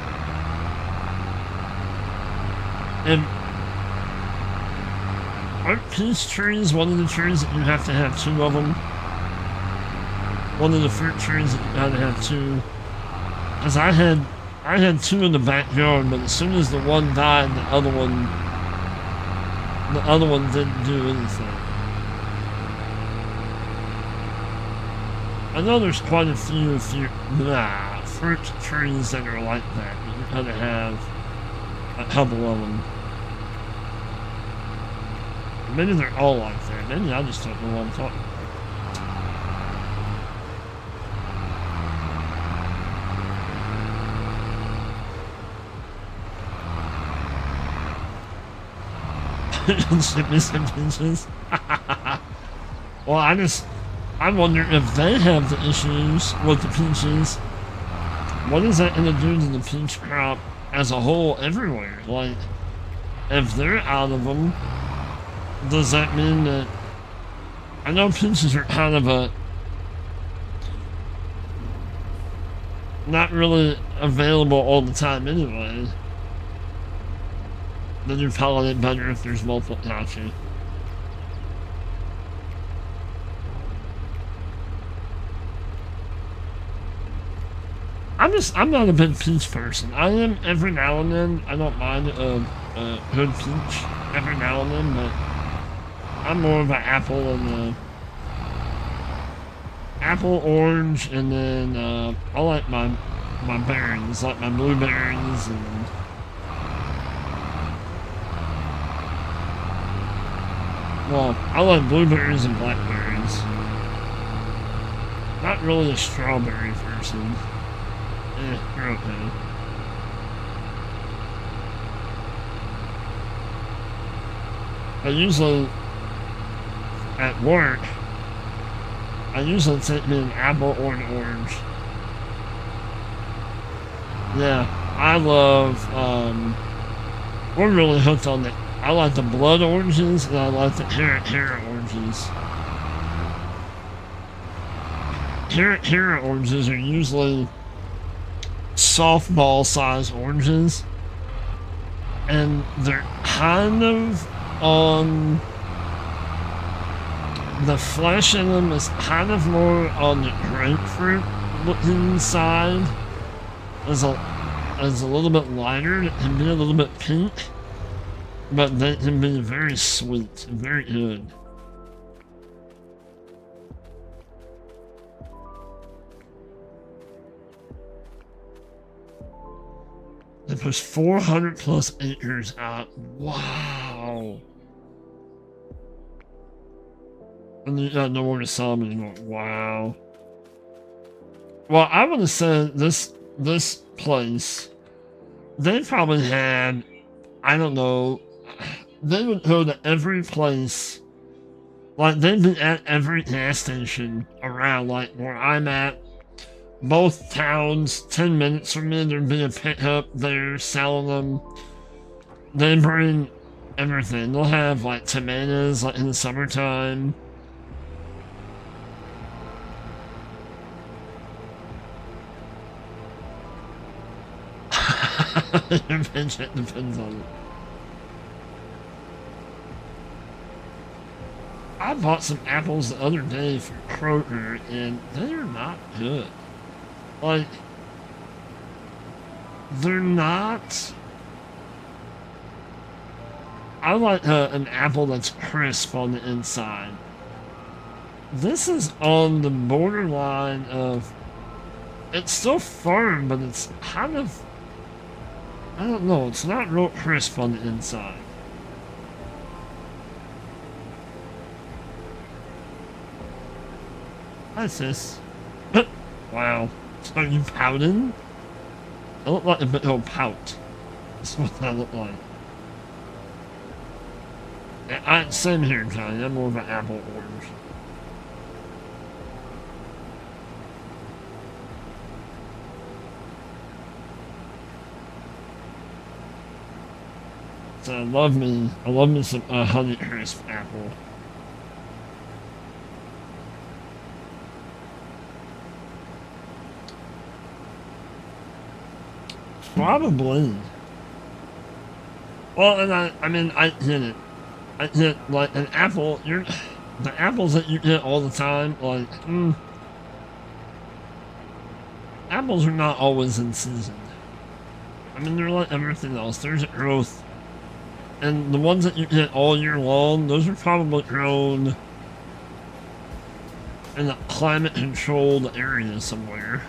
And aren't peach trees one of the trees that you have to have two of them? One of the fruit trees that you gotta have two. Because I had two in the backyard, but as soon as the one died, the other one didn't do anything. I know there's quite a few fruit trees that are like that. You gotta have a couple of them. Maybe they're all like that. Maybe I just don't know what I'm talking about. Ship me some peaches. Well, I wonder if they have the issues with the peaches. What is that going to do to the peach crop as a whole everywhere? Like, if they're out of them, does that mean that... I know peaches are kind of a... not really available all the time anyway. Then you pollinate better if there's multiple gotcha. I'm not a big peach person. I am every now and then. I don't mind a good peach every now and then, but I'm more of an apple and apple, orange, and then I like my berries, like my blueberries and well, I like blueberries and blackberries. Not really a strawberry person. You're okay. I usually, at work, take me an apple or an orange. Yeah, I love, we're really hooked on the, I like the blood oranges and I like the carrot oranges. Carrot oranges are usually softball size oranges, and they're kind of on the flesh in them is kind of more on the grapefruit looking side, is a little bit lighter. It can be a little bit pink, but they can be very sweet and very good. They push 400 plus acres out. Wow. And you got nowhere to sell them anymore. Wow. Well, I would have said this place, they probably had, I don't know, they would go to every place. Like, they'd be at every gas station around, like where I'm at. Both towns, 10 minutes from me, there'd be a pickup there selling them. They bring everything. They'll have like tomatoes like in the summertime. Your budget depends on it. I bought some apples the other day from Kroger and they are not good. Like, they're not... I like an apple that's crisp on the inside. This is on the borderline of... It's still firm, but it's kind of... I don't know, it's not real crisp on the inside. Hi, sis. Wow. So you pouting? I look like a bit of a pout. That's what I look like. Same here, Johnny. I'm more of an apple orange. So I love me some Honey Crisp apple. Probably. Well, and I mean, I get it. I get, like, an apple, the apples that you get all the time, like, apples are not always in season. I mean, they're like everything else. There's growth. And the ones that you get all year long, those are probably grown in a climate-controlled area somewhere.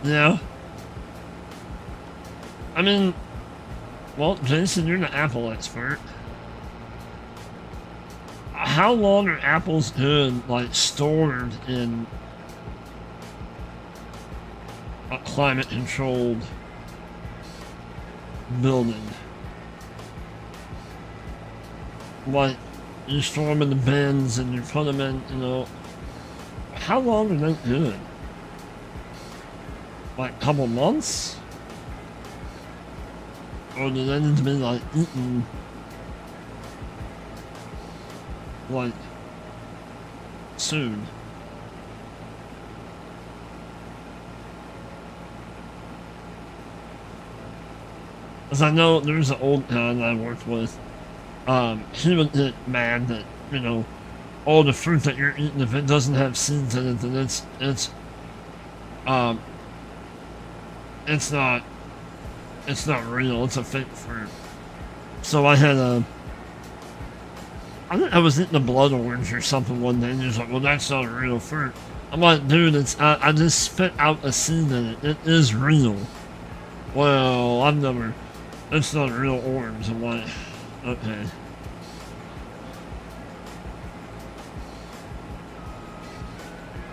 Yeah. I mean, well, Jason, you're the apple expert. How long are apples good, like, stored in a climate-controlled building. Like, you store them in the bins and you put them in, you know. How long are they good? Like a couple months? Or do they need to be like eaten like soon? As I know there's an old guy that I worked with. He would get mad that, you know, all the fruit that you're eating, if it doesn't have seeds in it, then um it's not real, it's a fake fruit. So I had I think I was eating a blood orange or something one day, and he was like, well, that's not a real fruit. I'm like, dude, I just spit out a seed in it. It is real. Well, it's not a real orange. I'm like, okay.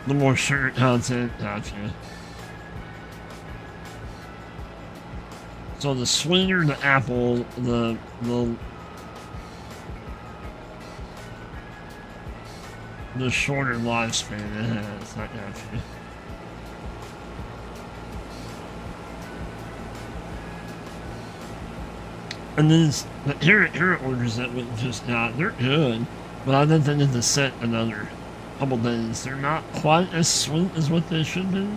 The more sugar content, gotcha. So the sweeter the apple, the shorter lifespan it has. I gotcha. And these here orders that we just got, they're good, but I think they need to set another couple days. They're not quite as sweet as what they should be.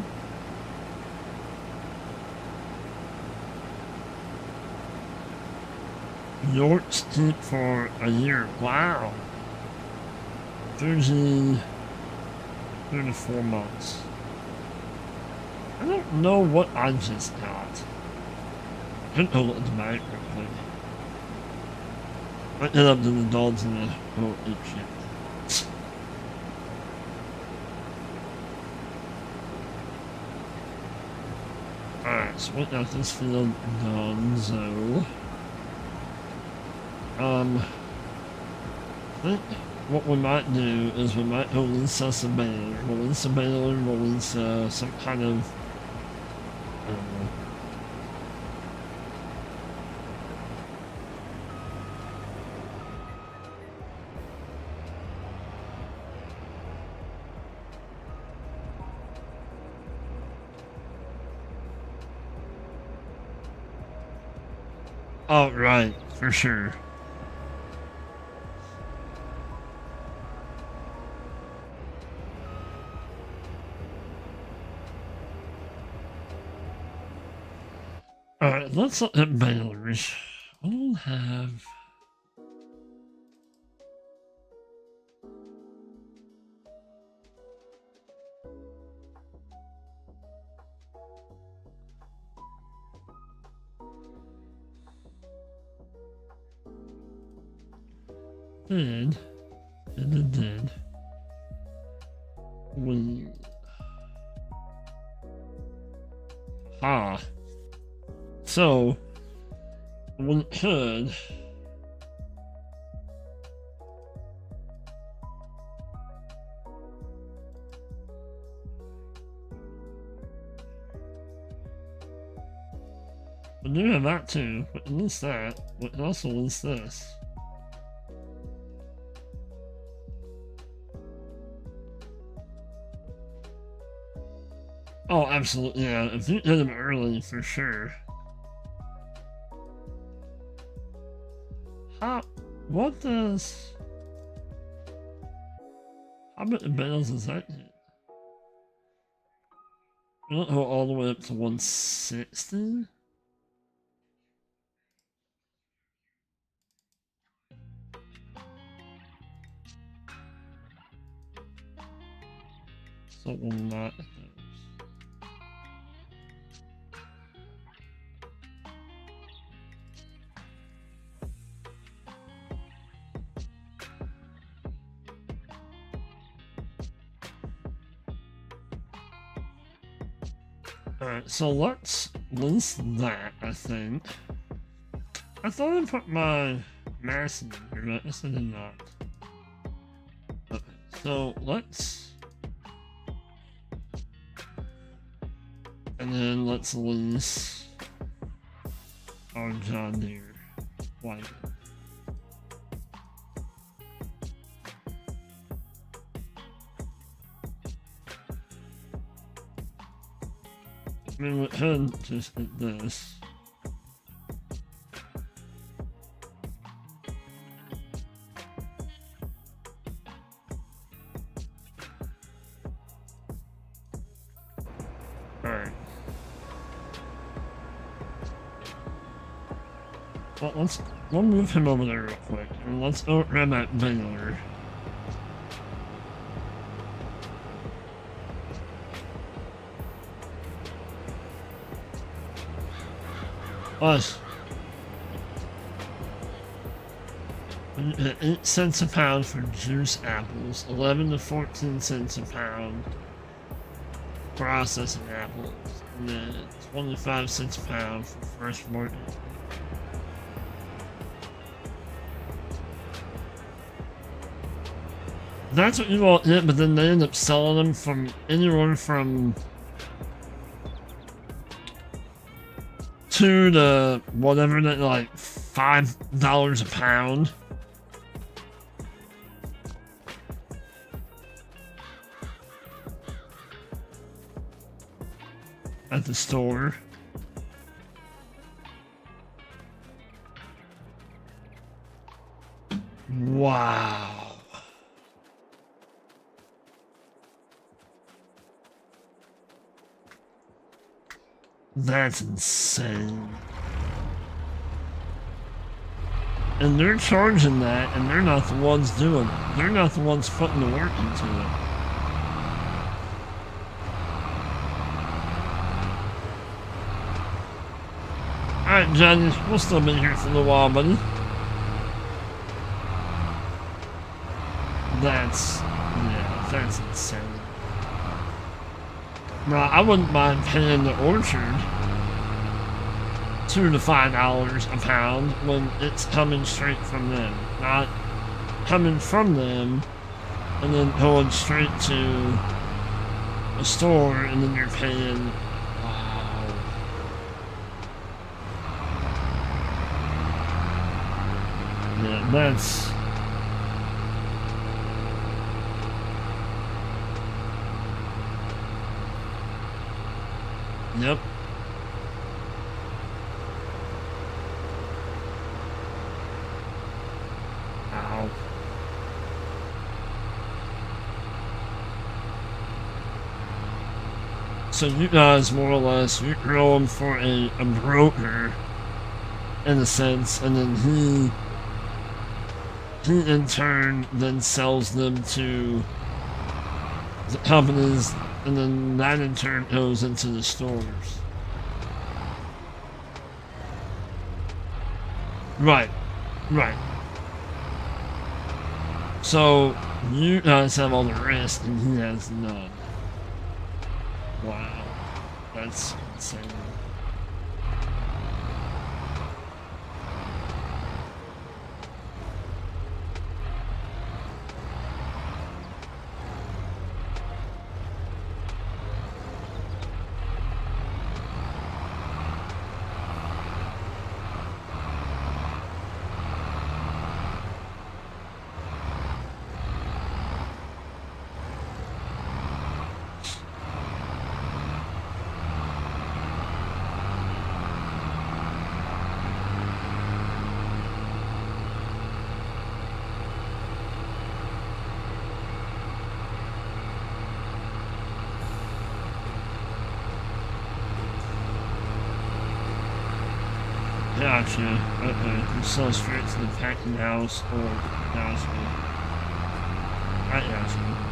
Yorks keep for a year. Wow. 34 months. I don't know what I just got. I couldn't hold it to my real quick. I ended up to the dogs in the eat shit. Alright, so what got this field done, so I think what we might do is we might release us a baler. Release a baler, release some kind of, I don't know. Oh, right, for sure. Alright, let's look at balers. I don't have... Did. We... Ah. So, we could... We do have that too, but at least that. We can also list this. Oh, absolutely, yeah. If you hit them early, for sure. What does... How many battles does that hit? We don't go all the way up to 160? So we'll not hit those. Alright, so let's list that, I think. I thought I put my mass in here, but I guess I did not. Okay, so let's... And then let's list our John Deere wagon. I mean, we could just get this. Alright. Well, we'll move him over there real quick. And let's go grab that baler. Us. 8 cents a pound for juice apples, 11 to 14 cents a pound processing apples, and then 25 cents a pound for fresh market. That's what you all get, but then they end up selling them from anywhere from $2 to whatever, like $5 a pound. At the store. Wow. That's insane. And they're charging that, and they're not the ones doing it. They're not the ones putting the work into it. Alright, Johnny, we'll still be here for a little while, buddy. That's insane. Now, I wouldn't mind paying the orchard $2 to $5 a pound when it's coming straight from them. Not coming from them and then going straight to a store and then you're paying. Wow. Yeah, that's. Yep. Ow. So you guys, more or less, you grow them for a broker, in a sense, and then he in turn then sells them to the companies. And then that in turn goes into the stores. Right. So, you guys have all the risk and he has none. Wow. That's insane. Gotcha. Okay. You sell straight to the packing house or gotcha. I gotcha.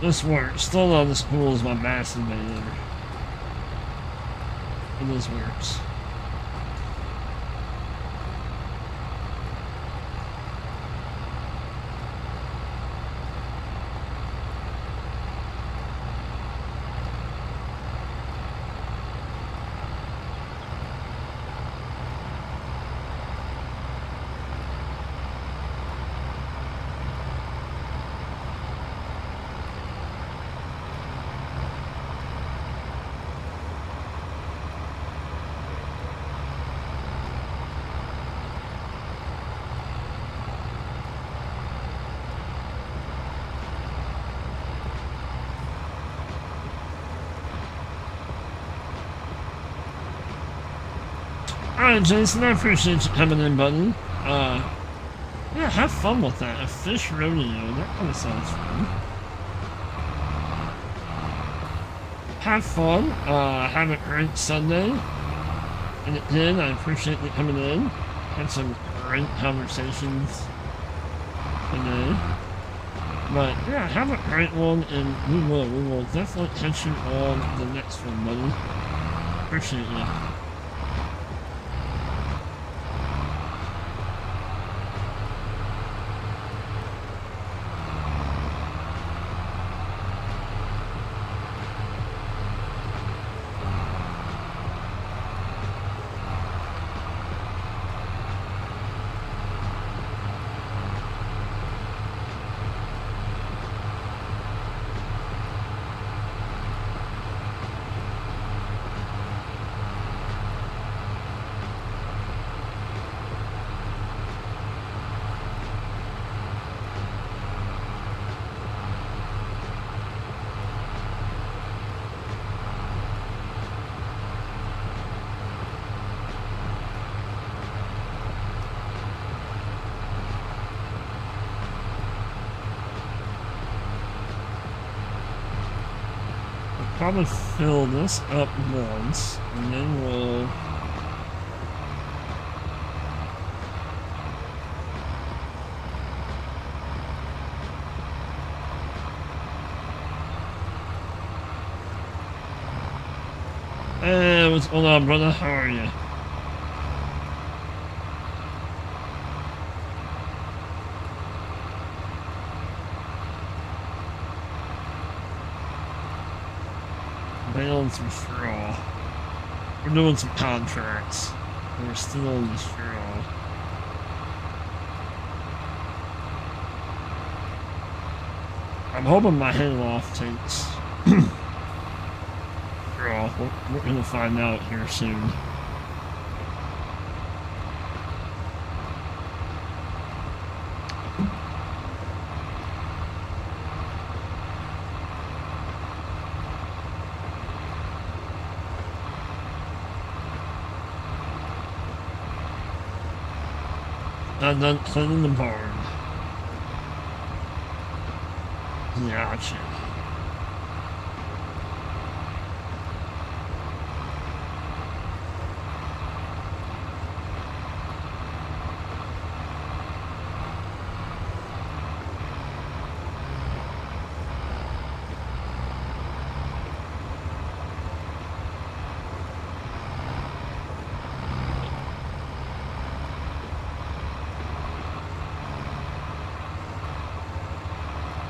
This works. Still not as cool as my masturbator. But this works. Alright, Jason, I appreciate you coming in, buddy. Yeah, have fun with that. A fish rodeo. That kind of sounds fun. Have fun. Have a great Sunday. And again, I appreciate you coming in. Had some great conversations today. But yeah, have a great one, and we will definitely catch you on the next one, buddy. Appreciate you. Probably fill this up once, and then we'll hey, what's going on, brother? How are you? Bailing some straw. We're doing some contracts. We're still in the straw. I'm hoping my hayloft takes straw. We're gonna find out here soon. And then cleaning the barn. Gotcha.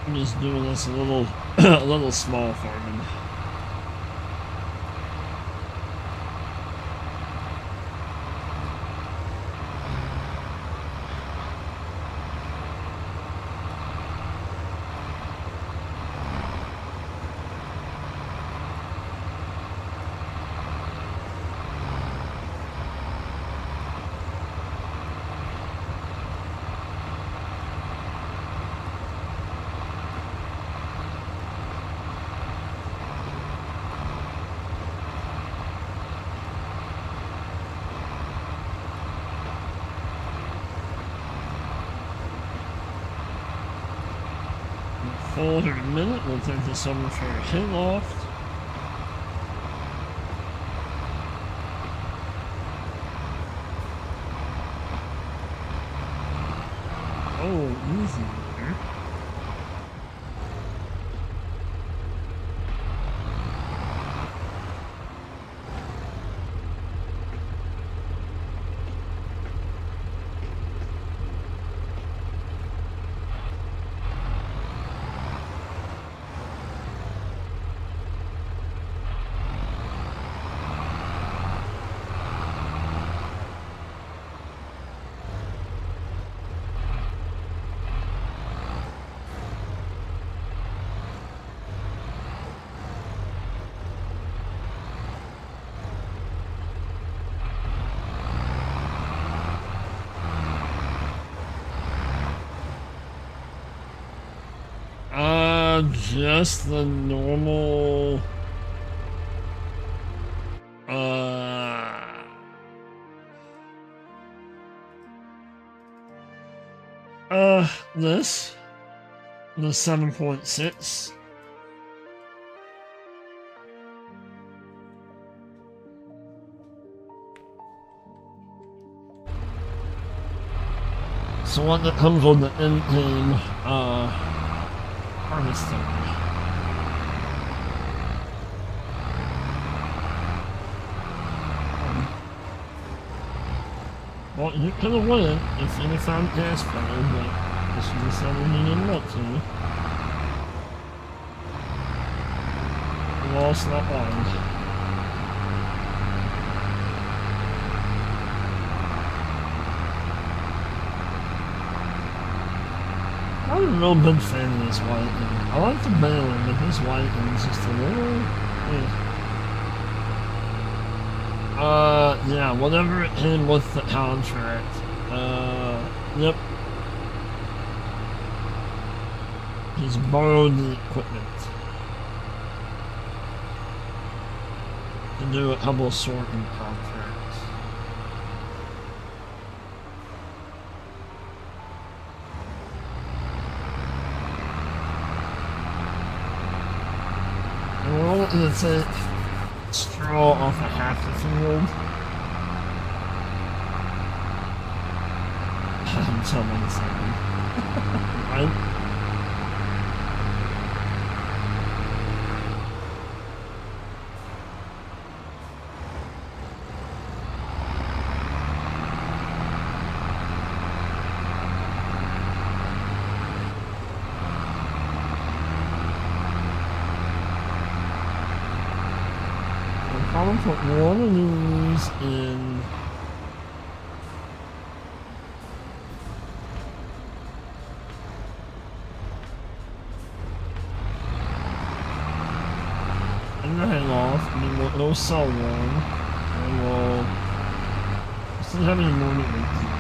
I'm just doing this a little, a little small farming. Full here in a minute, we'll take this over for a hayloft. Oh, easy there. Just the normal, this, the 7.6. So one that comes on the in-game, harvesting. Well, you could have won it if you'd have found gas better, but this is decided you didn't want to. Lost that one. I'm a real big fan of this white. I like the mailing, but this white is just a little. Yeah, whatever it came with the contract. Yep. He's borrowed the equipment to do a couple of sorting contracts. And we're only going to take straw off of half the field. Until 1 second. Right? I'll put one of these in. And the hang off, and then we'll sell one, and we'll see how many more that we keep.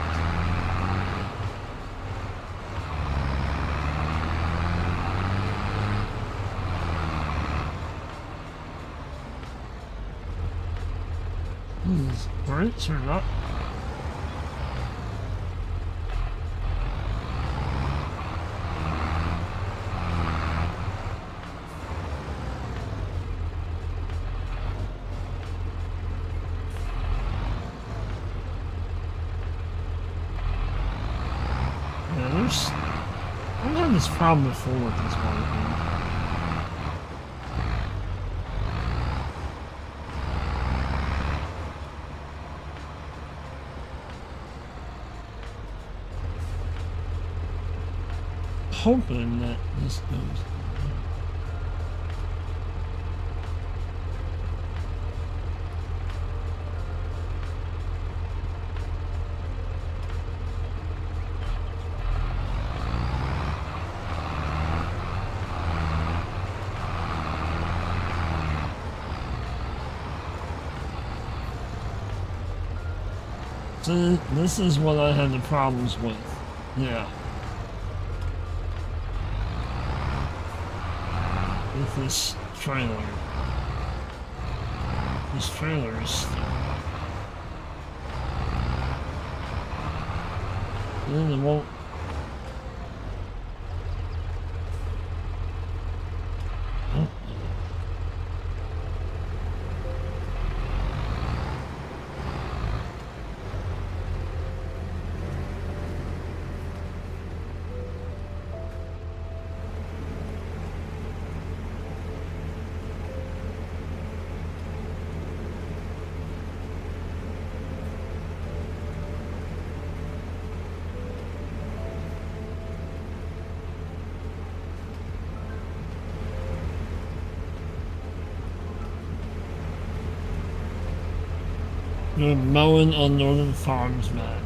These brakes are not. I've had this problem before with this one. Hoping that this goes. See, this is what I had the problems with. Yeah. With this trailer. This trailer is still. And then it won't. You're mowing on Northern Farms map.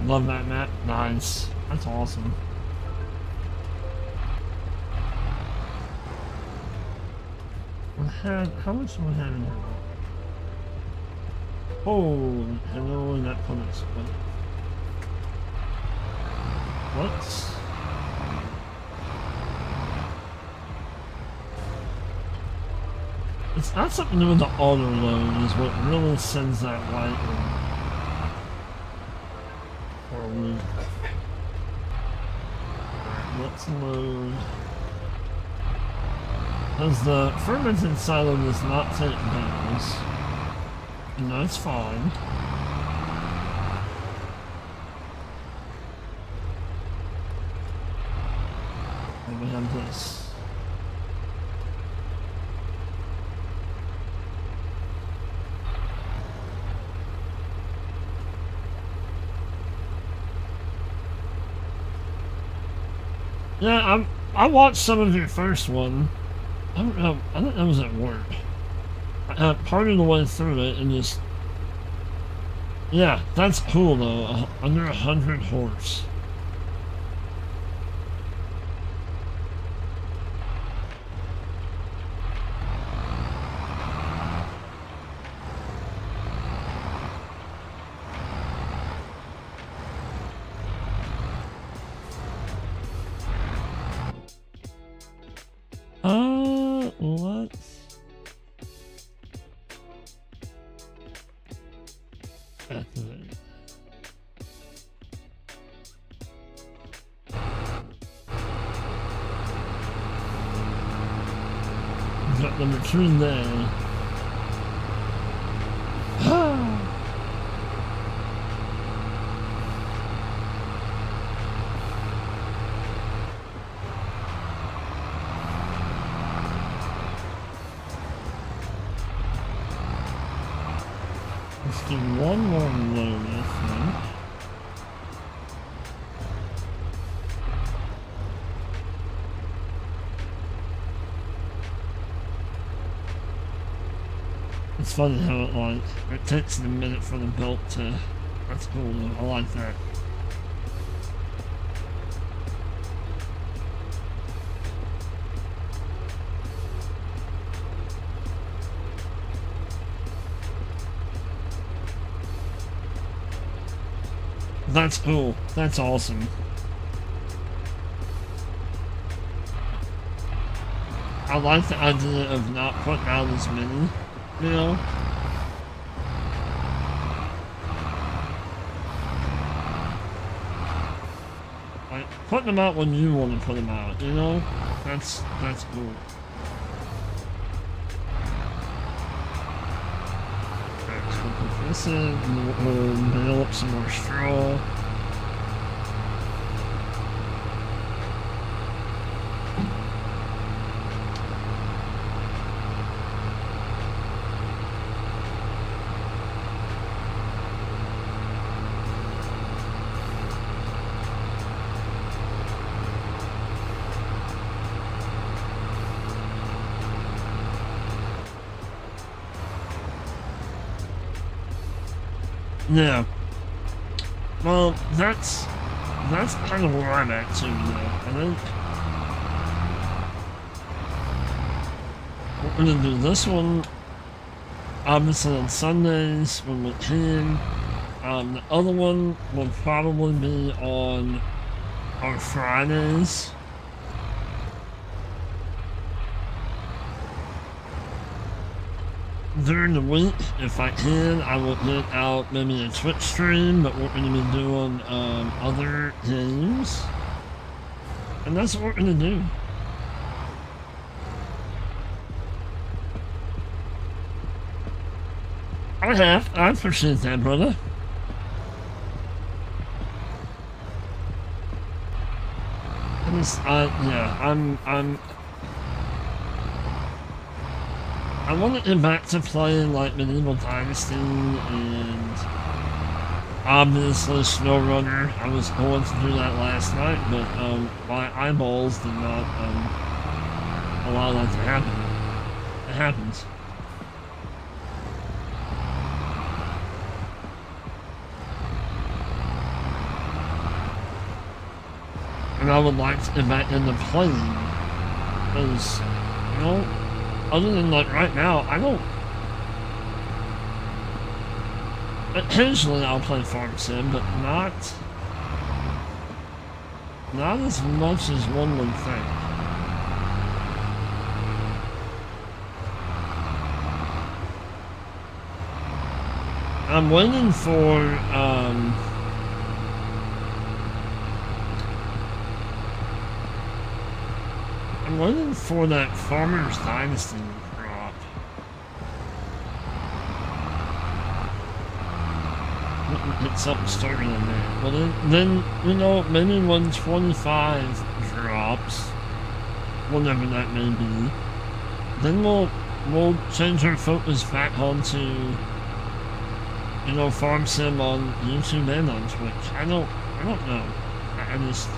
Love that map. Nice. That's awesome. How much do I have in here? Oh, hello, that put it split. What? It's not something to do with the auto load is what really sends that light for a loop. Alright, let's load. Because the fermented silo does not take bells. And that's fine. And we have this. Yeah, I watched some of your first one. I don't know. I think that was at work. Part of the way through it and just. Yeah, that's cool though. Under 100 horse. Let's activate. We've got number 2 there. Let's do one more load, I think. It's funny how it takes a minute for the belt to. That's cool though, I like that. That's cool. That's awesome. I like the idea of not putting out as many, you know? Like, putting them out when you want to put them out, you know? That's cool. Put this in, and we'll nail up some more straw. Yeah. Well, that's kind of where I'm at too, though. I think we're gonna do this one obviously on Sundays when we can. The other one will probably be on our Fridays. During the week, if I can, I will get out maybe a Twitch stream, but we're going to be doing other games. And that's what we're going to do. I appreciate that, brother. I want to get back to playing like Medieval Dynasty and obviously SnowRunner. I was going to do that last night, but my eyeballs did not allow that to happen. It happens. And I would like to get back into playing, because, you know, other than like right now, I don't. Occasionally I'll play Farm Sim, but not as much as one would think. I'm waiting for, I'm waiting for that Farmer's Dynasty drop. Get something started on that. But then, you know, maybe when 25 drops, whatever that may be, then we'll change our focus back onto, you know, Farm Sim on YouTube and on Twitch. I don't know. I just...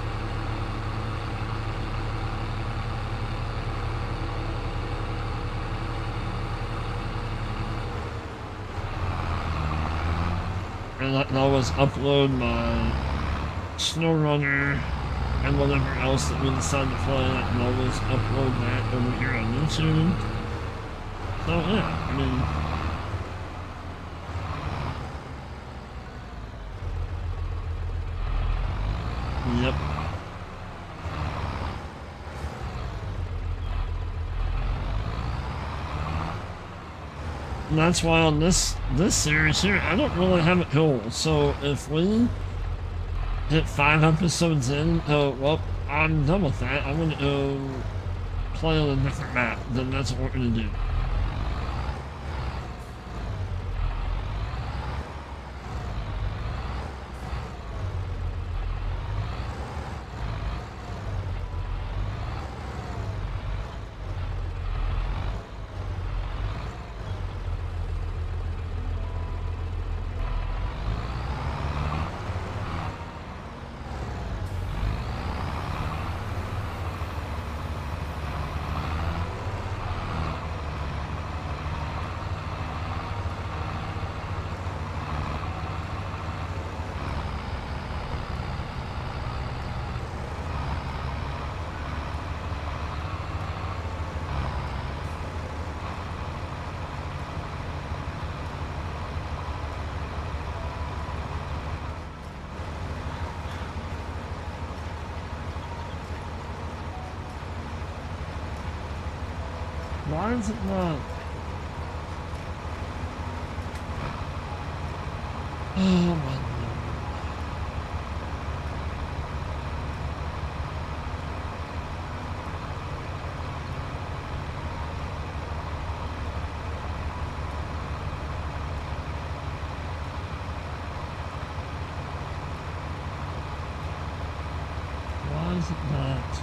And I can always upload my SnowRunner and whatever else that we decide to play. I can always upload that over here on YouTube. So yeah, I mean... Yep. And that's why on this series here, I don't really have it goal. So if we hit 5 episodes in, well, I'm done with that. I'm gonna go play on a different map. Then that's what we're gonna do. Why is it not? Oh my God. Why is it not?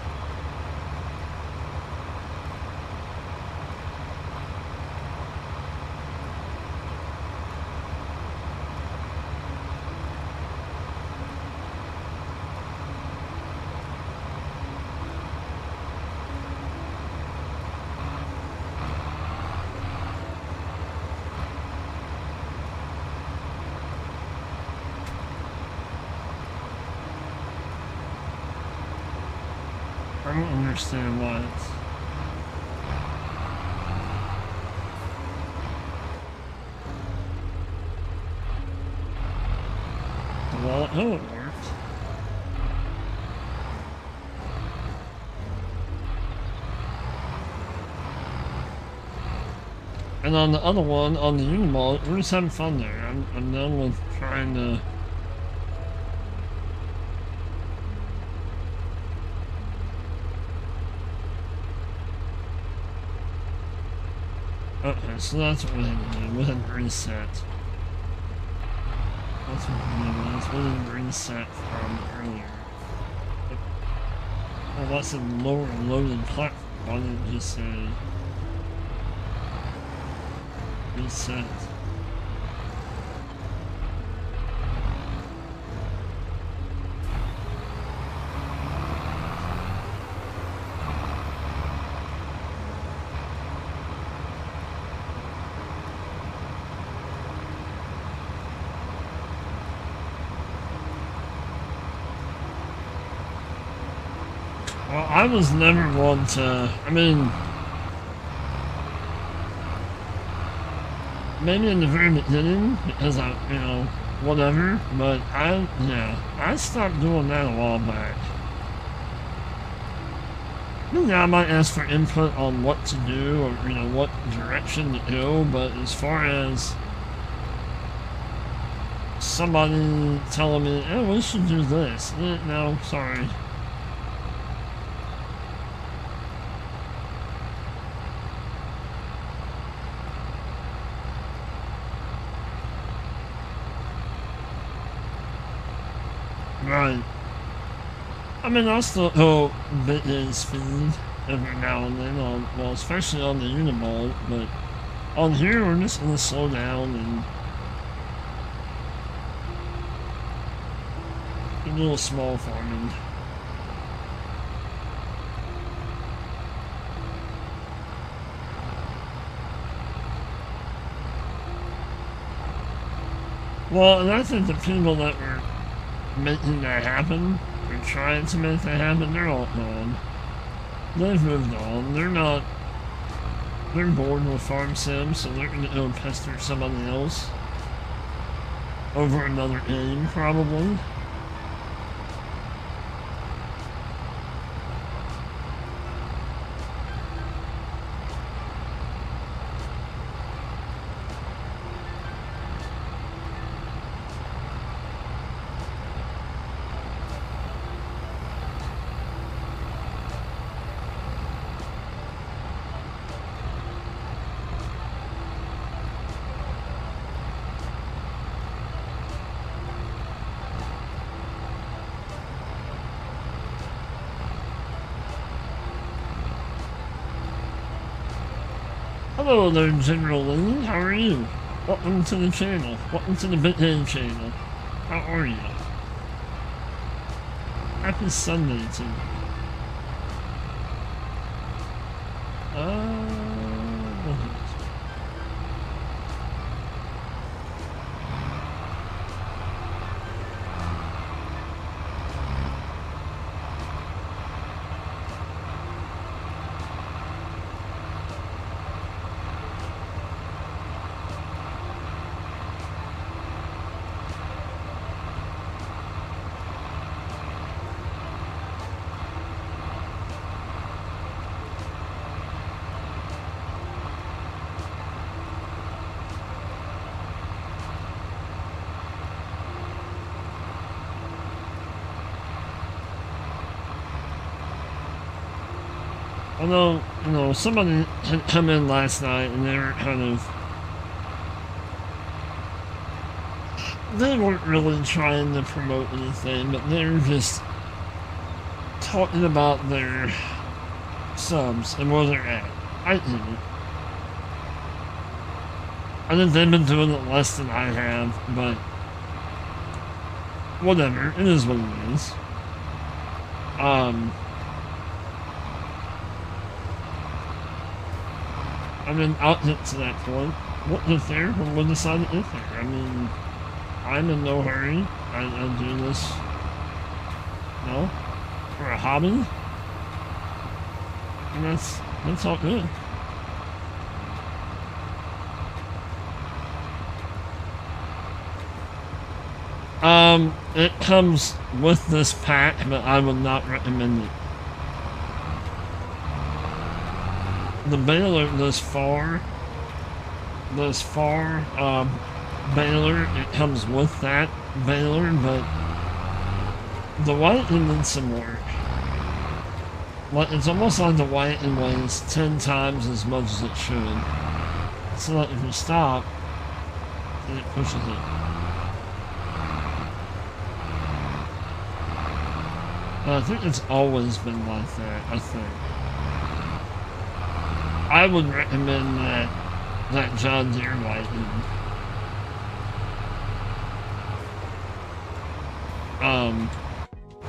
I don't understand why it's... Well, oh, it worked. And on the other one, on the Unimall, we're just having fun there. I'm done with trying to... Okay, so that's what we had to do. We had to reset. That's what we did. We didn't reset from earlier. Oh, that's a lower loaded platform. Why didn't it just say reset? Well, I was never one to, I mean, maybe in the very beginning, because I, you know, whatever, but I stopped doing that a while back. Yeah, I might ask for input on what to do, or, you know, what direction to go, but as far as somebody telling me, oh, we should do this. No, sorry. Right. I mean, I still go bit speed every now and then, well, especially on the Unimall, but on here, we're just gonna slow down and do a little small farming. Well, and I think the people that were making that happen, or trying to make that happen, they're all gone. They've moved on. They're bored with farm sims, so they're gonna go pester somebody else over another game, probably. Hello there, General Lee. How are you? Welcome to the channel. Welcome to the BitGame channel. How are you? Happy Sunday to you. Although, you know, somebody had come in last night and they were kind of... They weren't really trying to promote anything, but they were just talking about their subs and where they're at. I get it. I think they've been doing it less than I have, but whatever, it is what it is. I mean, I'll get to that point. We'll get there when we decide to get there. I mean, I'm in no hurry. I do this, you know, for a hobby. And that's all good. It comes with this pack, but I would not recommend it. The baler this far, baler, it comes with that baler, but the whitening needs some work. Like, it's almost like the whitening weighs 10 times as much as it should. So that if you stop, then it pushes it. But I think it's always been like that, I think. I would recommend that John Deere whitening.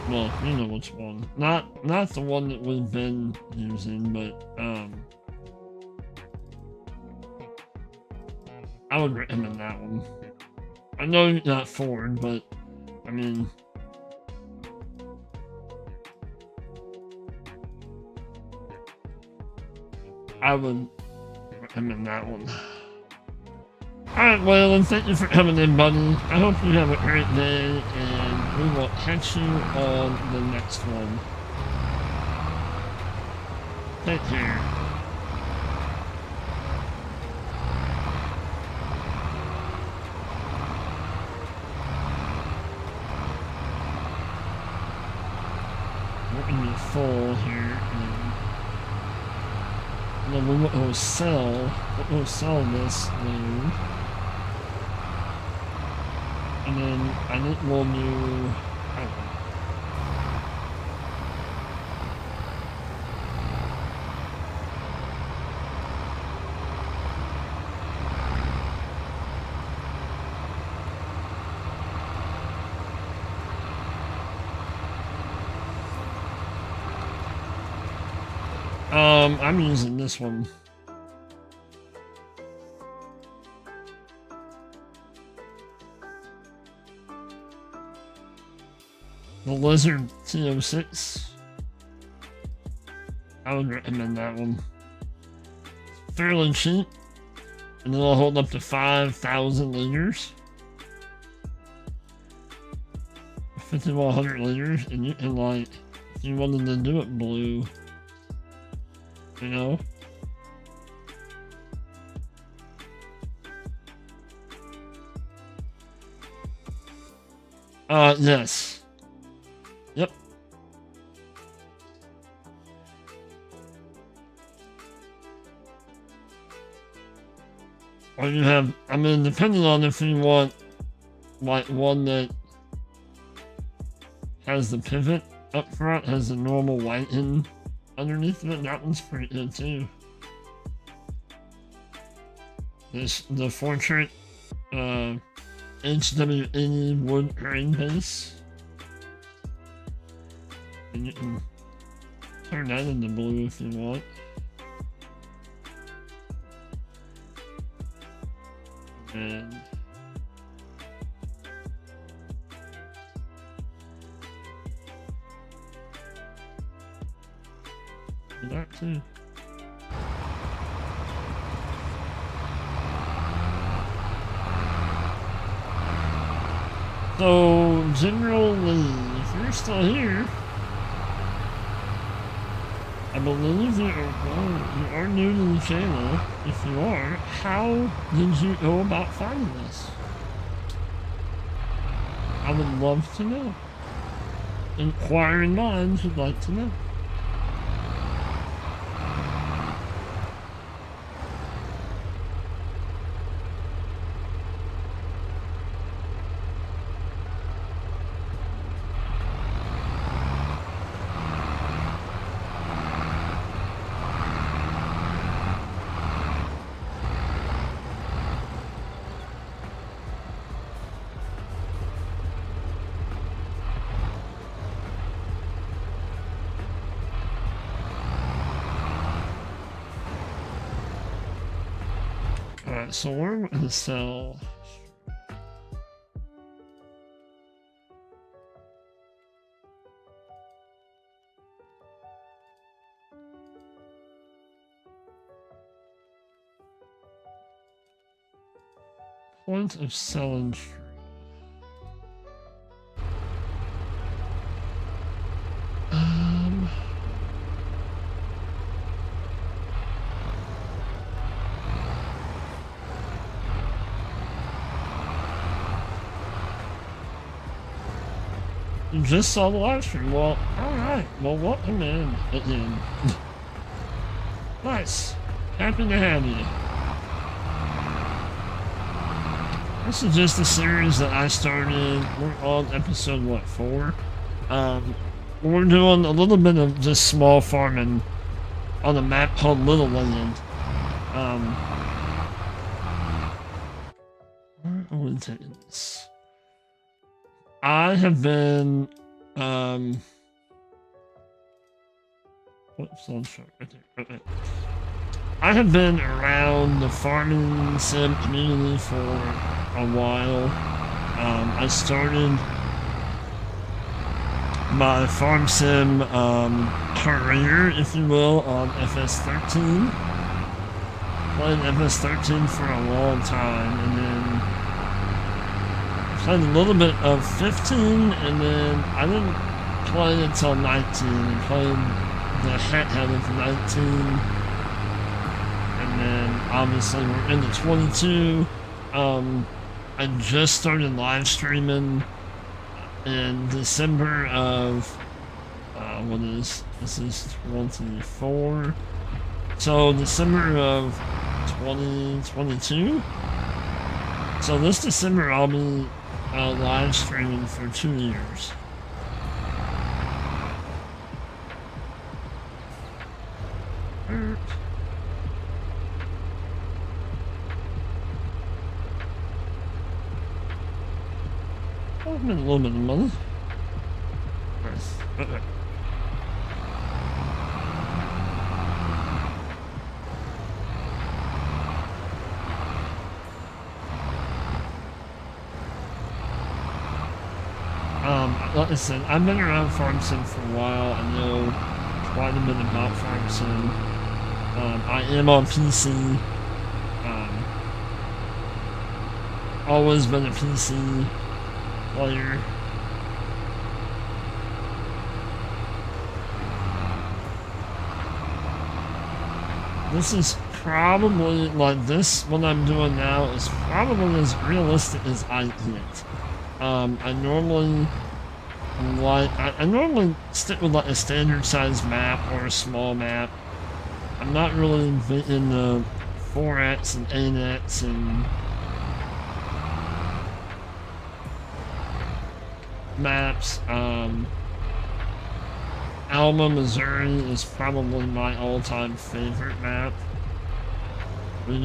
Well, you know which one. Not the one that we've been using, but I would recommend that one. I know you're not Ford, but I mean, I would recommend that one. Alright, well, and thank you for coming in, buddy. I hope you have a great day, and we will catch you on the next one. Take care. full here. And then we'll sell this load. And then I think we'll do, I'm using this one. The Lizard TO6. I would recommend that one. Fairly cheap, and it'll hold up to 5,000 liters. 5,100 liters, and you can, like, if you wanted to do it blue, you know? Yes. Yep. Or you have, I mean, depending on if you want, like, one that has the pivot up front, has the normal lighting underneath of it, that one's pretty good too. The Fortrait HW80 wood grain base. And you can turn that into blue if you want. And that too. So, General Lee, if you're still here, I believe you are new to the channel. If you are, how did you go about finding this? I would love to know. Inquiring minds would like to know. Alright, so we're going to sell point of selling tree. You just saw the live stream. Well, alright. Well, welcome in again. Nice. Happy to have you. This is just a series that I started. We're on episode, what, 4? We're doing a little bit of just small farming on a map called Little Land. Where are we taking this? I have been, whoops, right there. I have been around the farming sim community for a while. I started my farm sim career, if you will, on FS13. Played FS13 for a long time, and then played a little bit of 15, and then I didn't play until 19. I played the heck out of 19, and then obviously we're into 22. I just started live streaming in December of what is this? Is 24. So December of 2022. So this December I'll be live streaming for 2 years. I've made a little bit of money. Nice. Like I said, I've been around farm sim for a while. I know quite a bit about farm sim. I am on PC. Always been a PC player. This is probably, like this, what I'm doing now is probably as realistic as I get. I normally stick with like a standard size map or a small map. I'm not really in the 4x and 8x and maps. Alma, Missouri is probably my all-time favorite map. We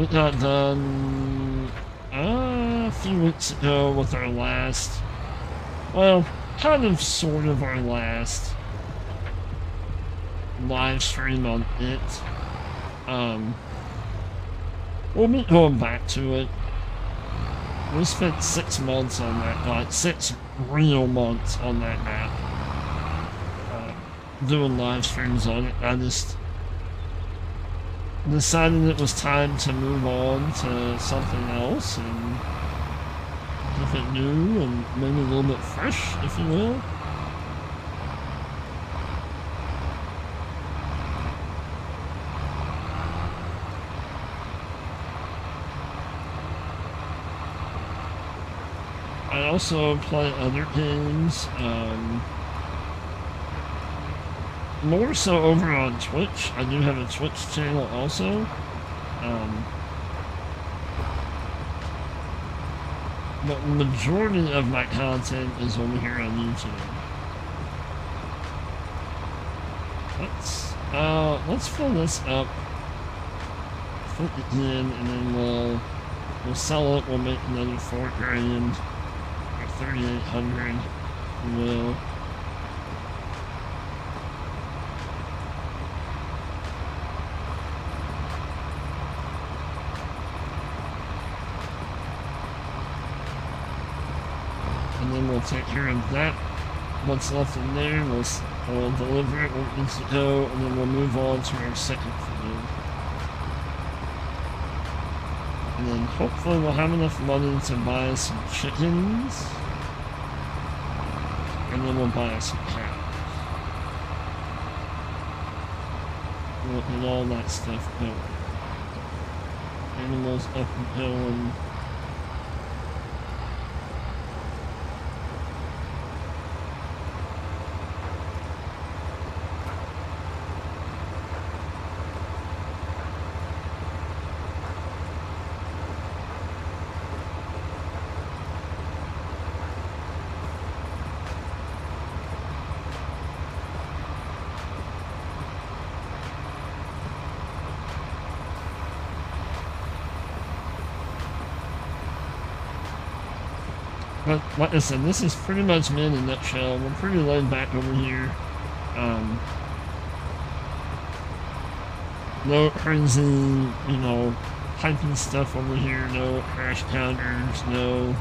got done a few weeks ago with our last, well, kind of sort of our last live stream on it. We'll be going back to it. We spent 6 months on that, like 6 real months on that map. Doing live streams on it. I just decided it was time to move on to something else and something new and maybe a little bit fresh, if you will. I also play other games. More so over on Twitch. I do have a Twitch channel also. But the majority of my content is over here on YouTube. Let's fill this up. Put it in, and then we'll sell it. We'll make another $4 grand or 3,800. We'll. And then we'll take care of that. What's left in there, we'll deliver it where it needs to go, and then we'll move on to our second video. And then hopefully we'll have enough money to buy some chickens. And then we'll buy some cows. We'll get all that stuff going. Animals up and going. But like I said, this is pretty much me in a nutshell. We're pretty laid back over here. No crazy, hyping stuff over here. No crash counters. No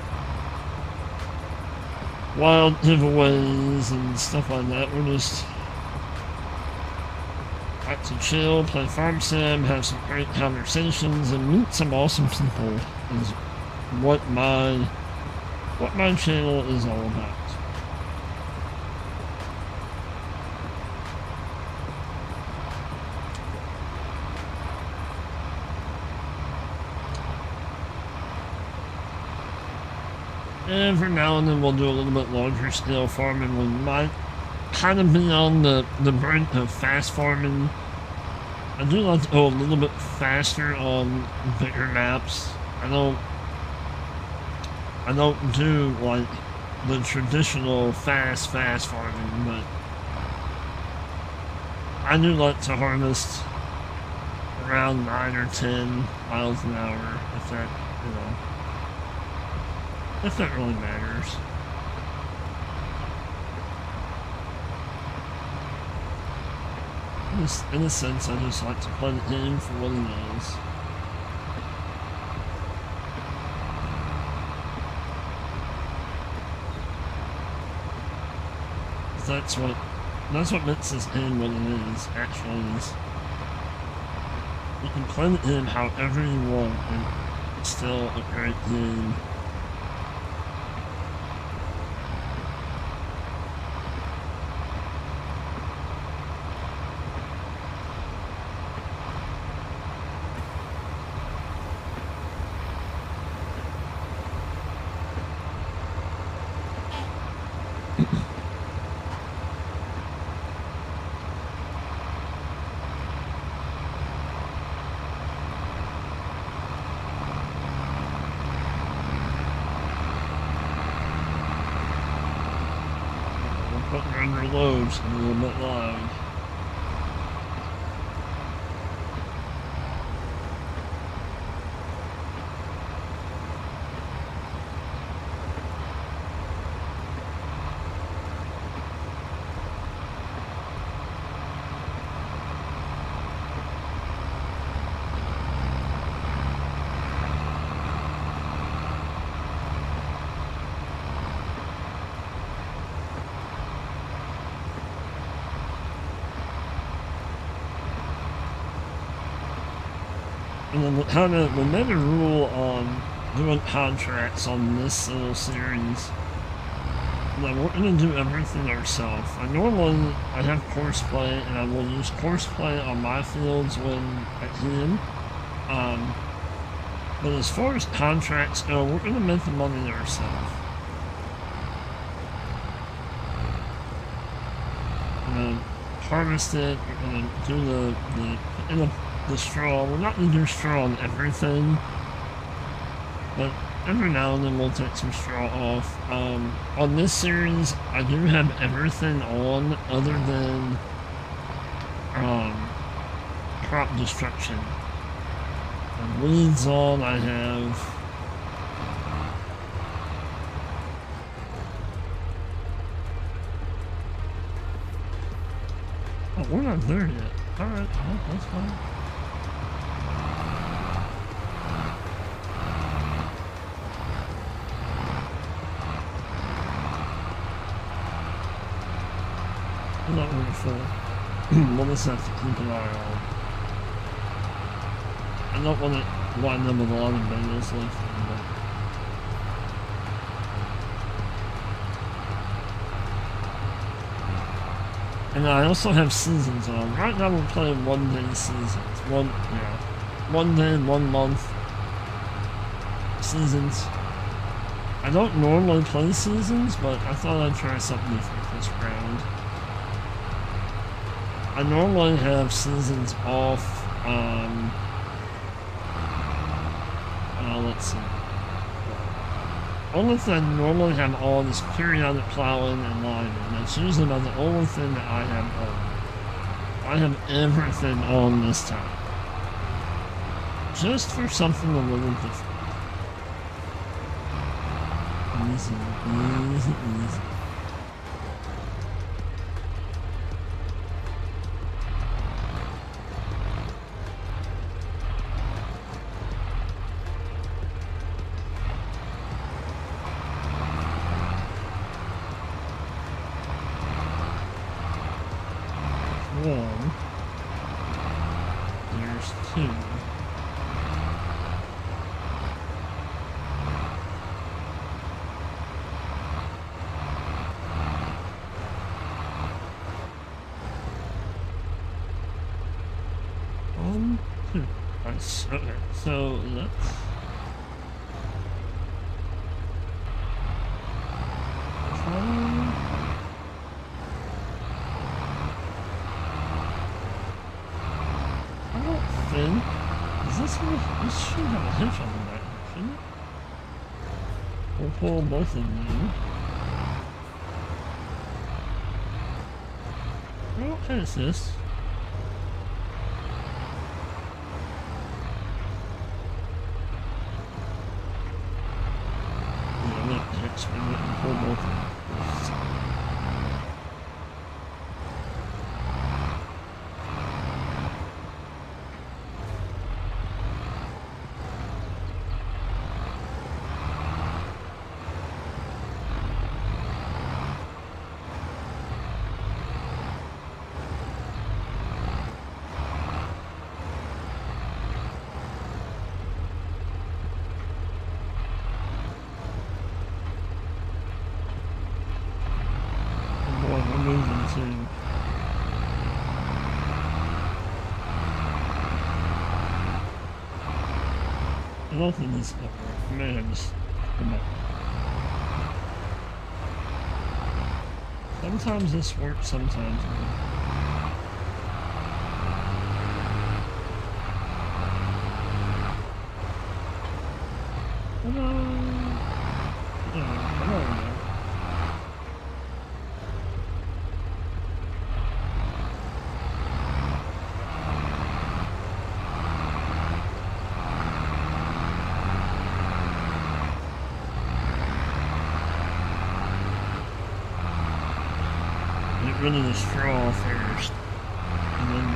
wild giveaways and stuff like that. We're just like to chill, play farm sim, have some great conversations, and meet some awesome people. Is what my channel is all about. Every now and then we'll do a little bit larger scale farming. We might kind of be on the brink of fast farming. I do like to go a little bit faster on bigger maps. I don't do like the traditional fast farming, but I do like to harvest around 9 or 10 miles an hour, if that, if that really matters. In a sense, I just like to play the game for what it is. That's what makes this game what it is, actually, is you can play the game however you want, and it's still a great game. Under loads a little bit loud. And then the meta rule on doing contracts on this little series, like we're gonna do everything ourselves. Normally I have course play, and I will use course play on my fields when I can. But as far as contracts go, we're gonna make the money ourselves. We're gonna harvest it. We're gonna do the straw. We're not going to do straw on everything, but every now and then we'll take some straw off. On this series, I do have everything on other than crop destruction. And weeds on, I have. Oh, we're not there yet. Alright, well, that's fine. I'm not really full. We'll just have to keep an eye on. I don't want to wind up with a lot of bangles left. And I also have seasons on. Right now we're playing 1 day seasons. One day, 1 month seasons. I don't normally play seasons, but I thought I'd try something different this round. I normally have seasons off, let's see. Only thing I normally have on is periodic plowing and lining. That's usually about the only thing that I have on. I have everything on this time. Just for something a little different. Easy, easy, easy. There's 2. One, 2. Nice. Okay, so let's try. This should have a hitch on the back, shouldn't it? We'll pull both of you. Oh, what is this? Yeah, that hitch. We didn't pull both of them. Nothing is ever. Man, just come on. Sometimes this works, sometimes not. Come on. Yeah, come on now. Rid of the straw first, and then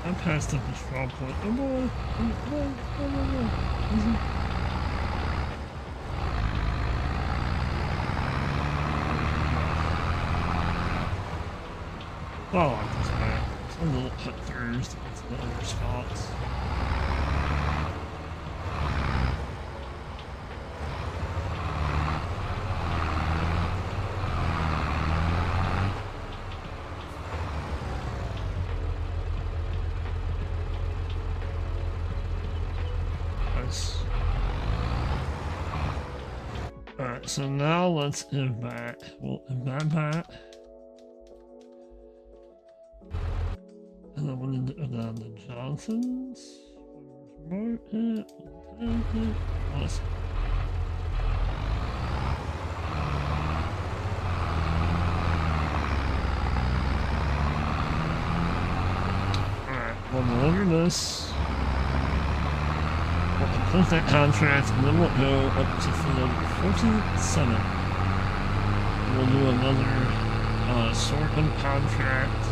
I passed up the straw point. Oh boy! Oh. Easy. Oh, I like this map. Some little cut throughs to get to the other spots. Alright, so now let's give back. We'll give that back. And then we need to go down to Johnson's. Market. Let's Alright, we'll deliver this. We'll complete that contract, and then we'll go up to field 47. We'll do another sorting contract.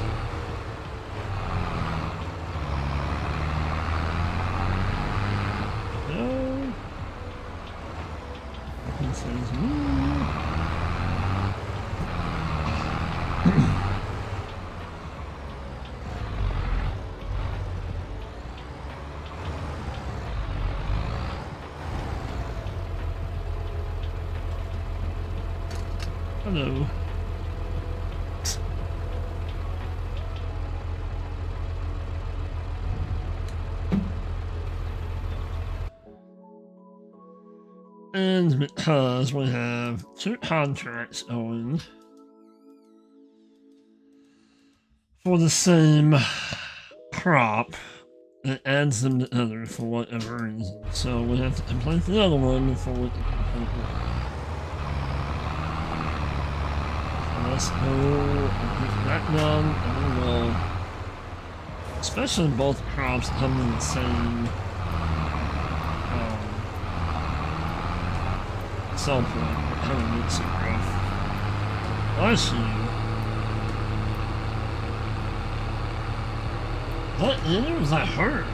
No. He says, hello. And because we have 2 contracts owing for the same crop, it adds them together for whatever reason. So we have to complete the other one before we can complete one. Let's go and get that done, and then we'll, especially both crops come in the same sell point, it kind of makes it rough. Bless you. What? Was that hurt?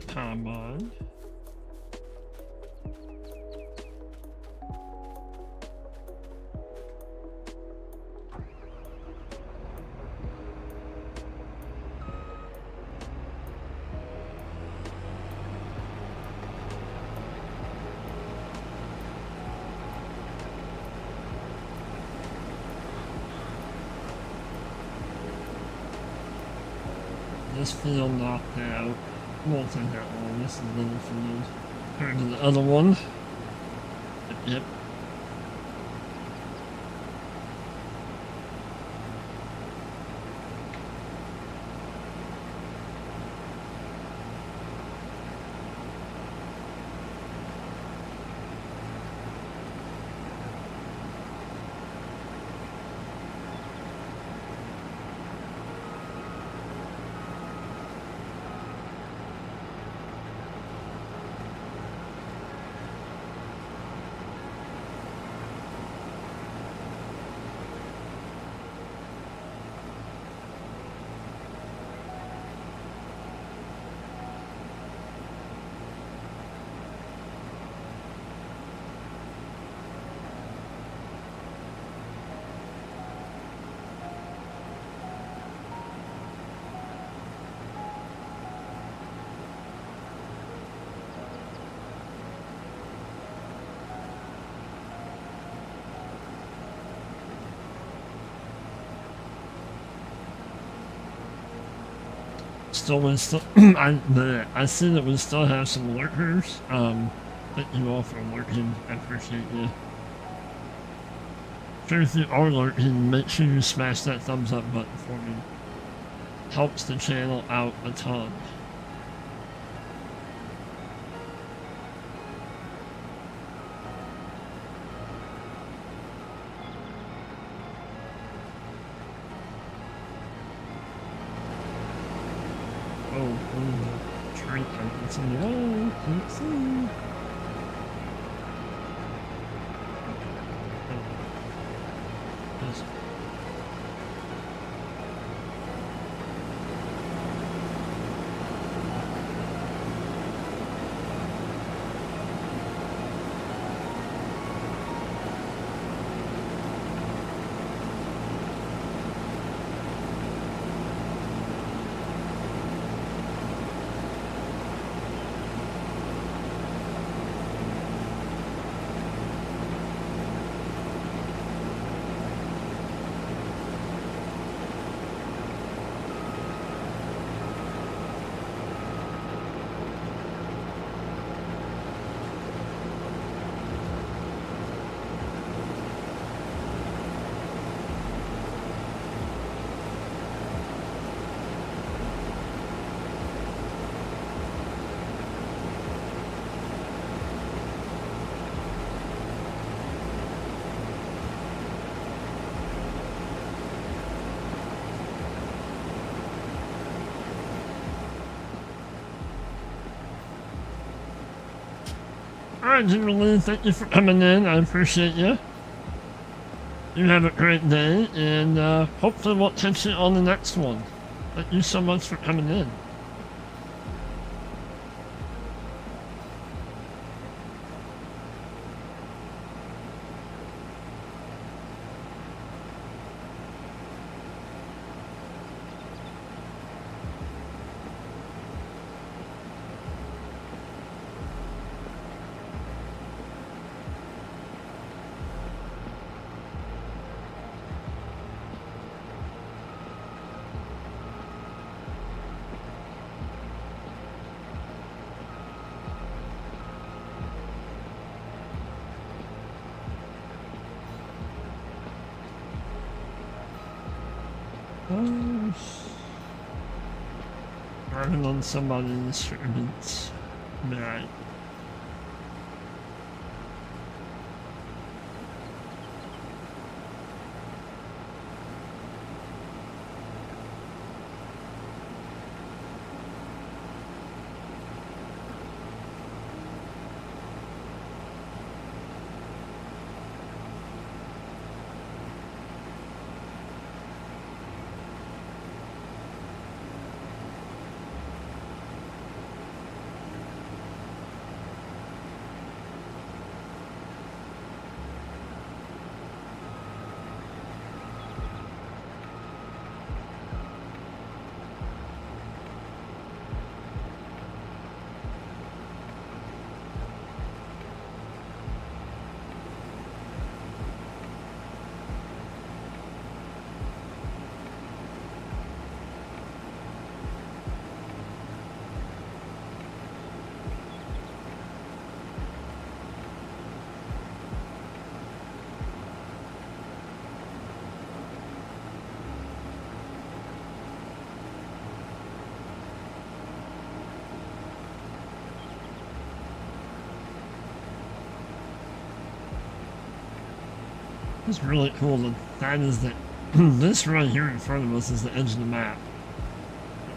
combine. This field knocked out. Won't take that long. This is a little field compared to the other one. Yep. I see that we still have some lurkers. Thank you all for lurking. I appreciate you. Sure, if you are lurking, make sure you smash that thumbs up button for me. Helps the channel out a ton. Can't see. Alright, Jimmy, thank you for coming in. I appreciate you. You have a great day, and hopefully we'll catch you on the next one. Thank you so much for coming in. Driving on somebody's servants. Right. It's really cool that is the this right here in front of us is the edge of the map.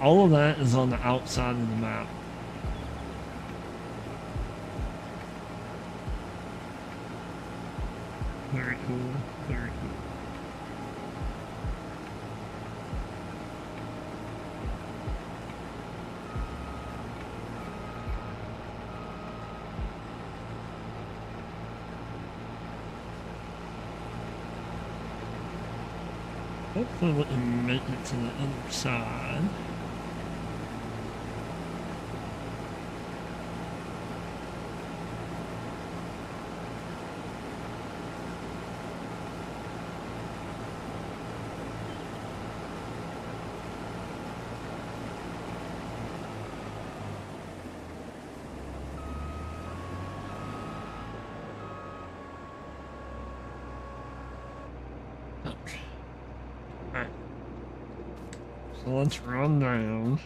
All of that is on the outside of the map. Very cool, very cool. Hopefully we can make it to the other side. Alright. So let's run down.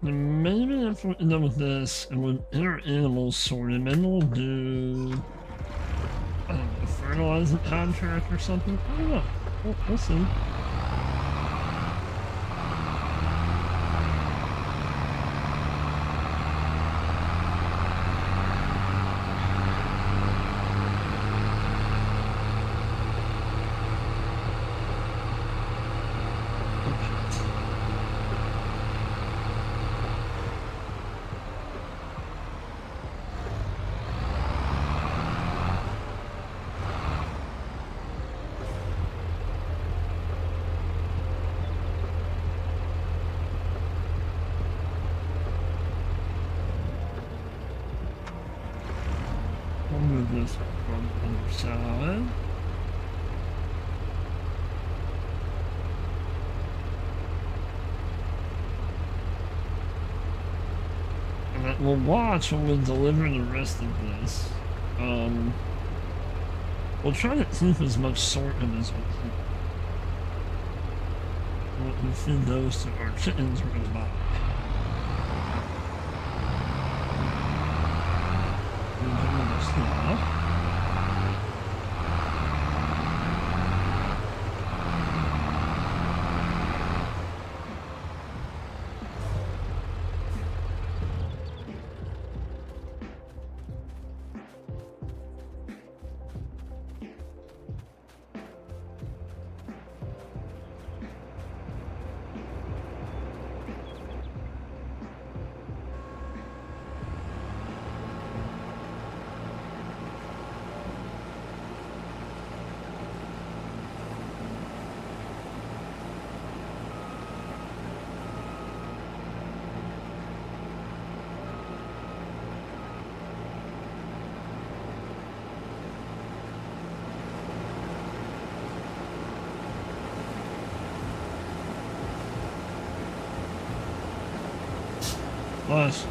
And maybe if we're done with this and with inner animals sorted, maybe we'll do a fertilizer contract or something. I don't know. We'll see. We'll move this from the other side. And then we'll watch when we deliver the rest of this. We'll try to keep as much sorted as we can. We'll feed those to our chickens we're gonna buy. Stuff. Plus,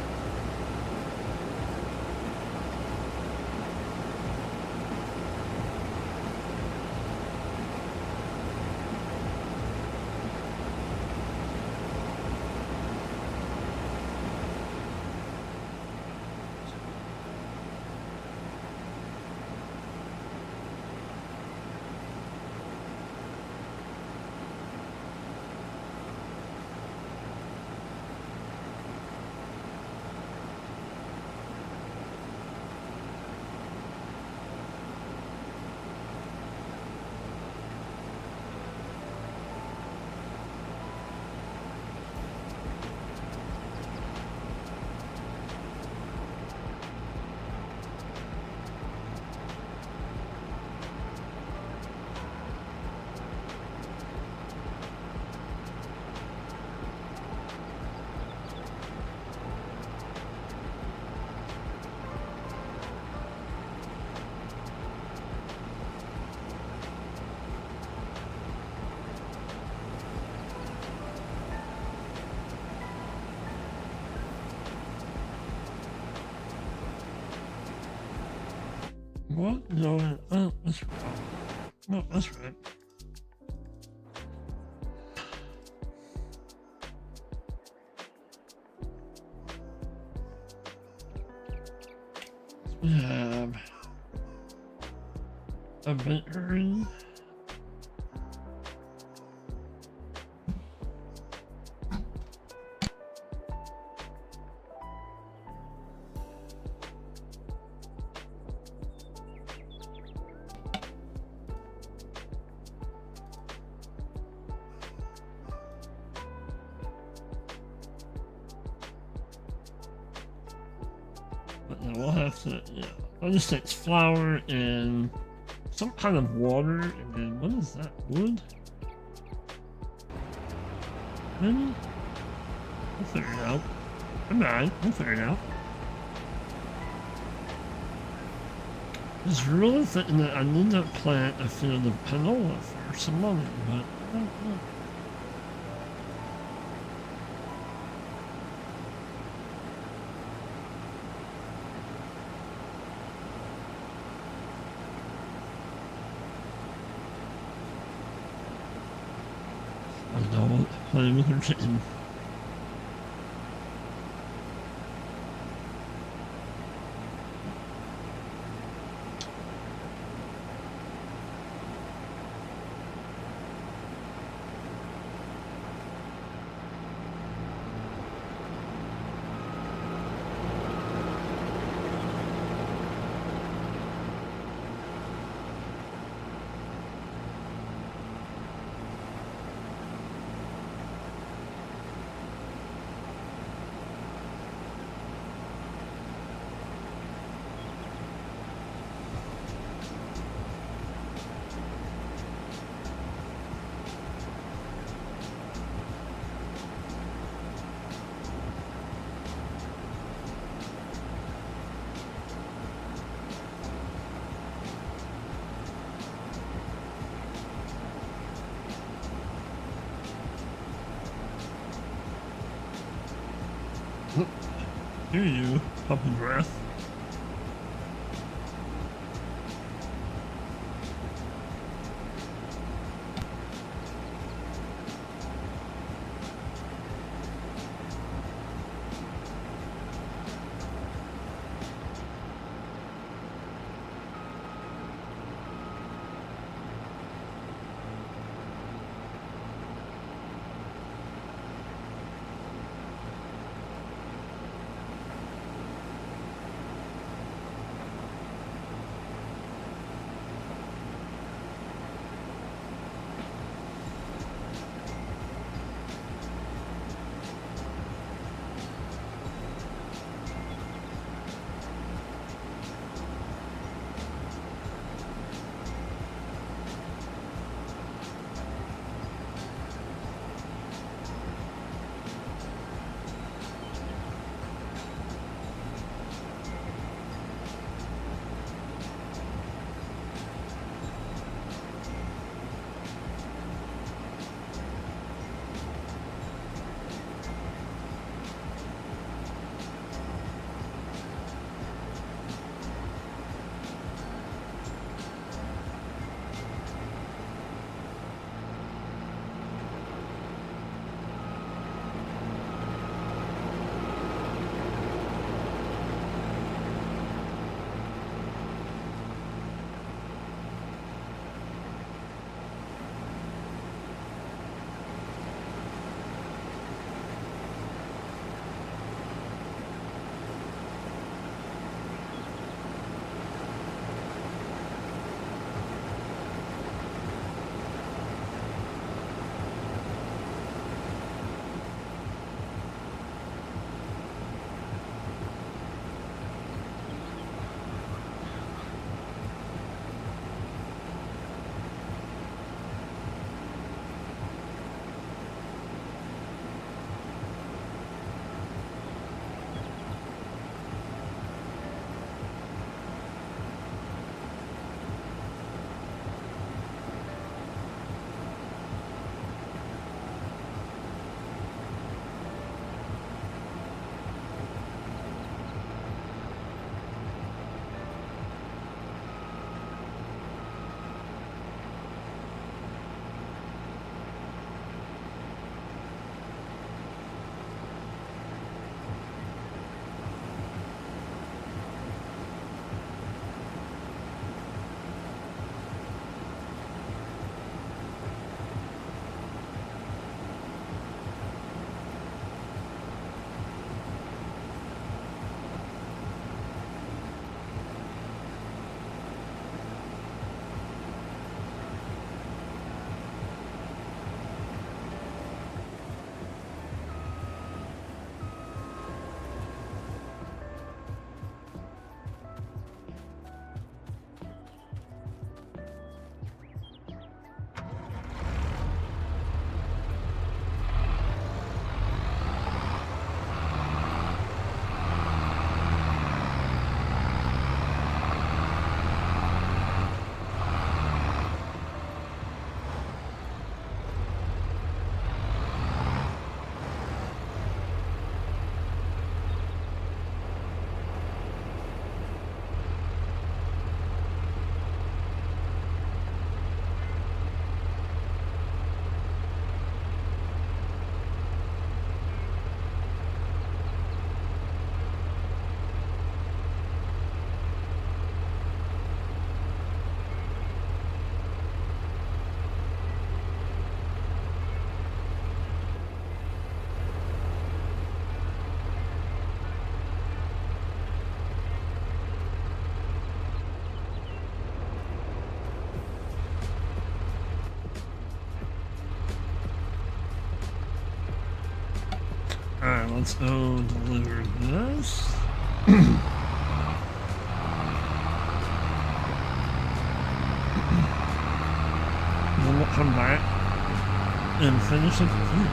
What? No, that's right. No, that's right. We have a bakery. But yeah, we'll have to, yeah. I'll just say it's flour and some kind of water, and then what is that? Wood? Maybe? We'll figure it out. Alright, we'll figure it out. I was really thinking that I need to plant a field of canola for some money, but I don't know. I don't play with her chicken. Hear you, pumping breath. let's go deliver this. Then we'll come back and finish up the food.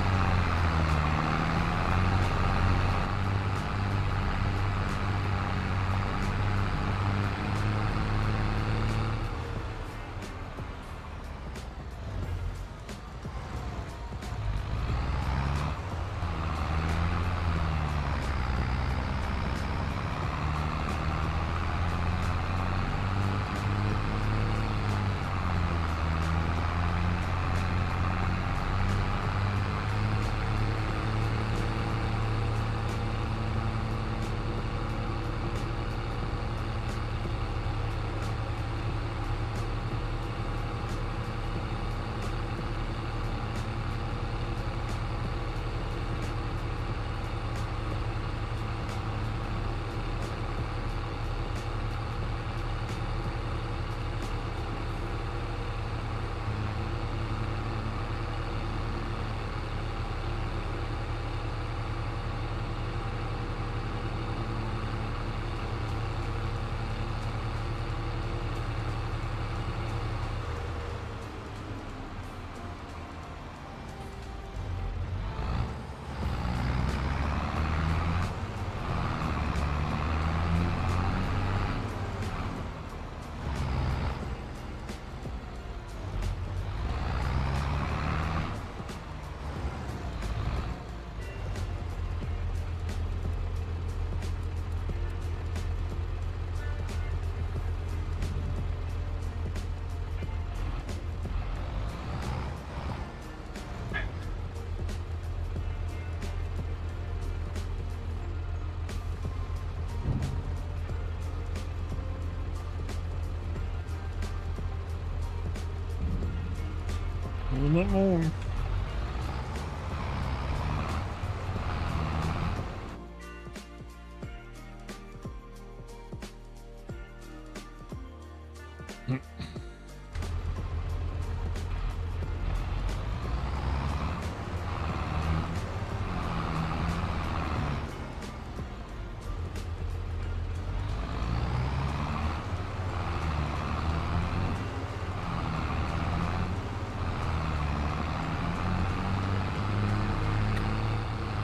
A little bit more.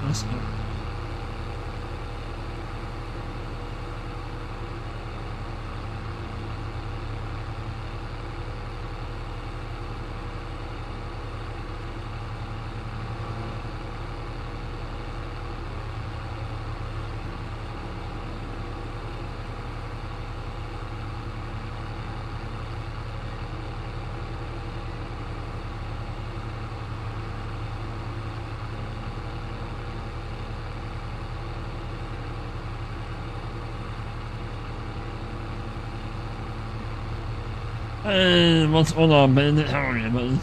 Let's go. Hey, what's going on, Bandit? How are you, buddy?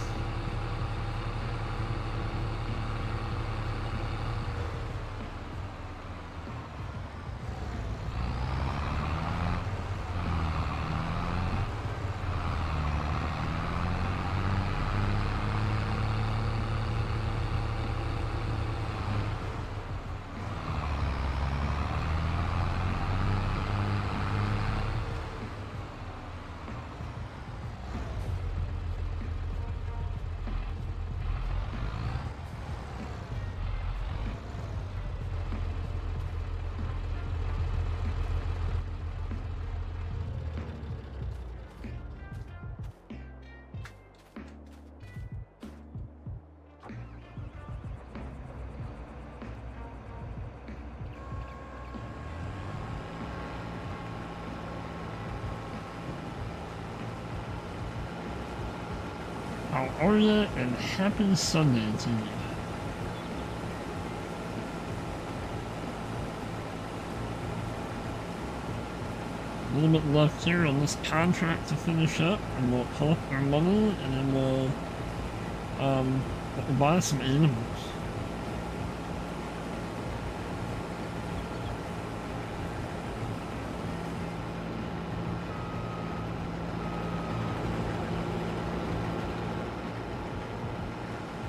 How are you? And happy Sunday to you. A little bit left here on this contract to finish up, and we'll collect our money, and then we'll buy some animals.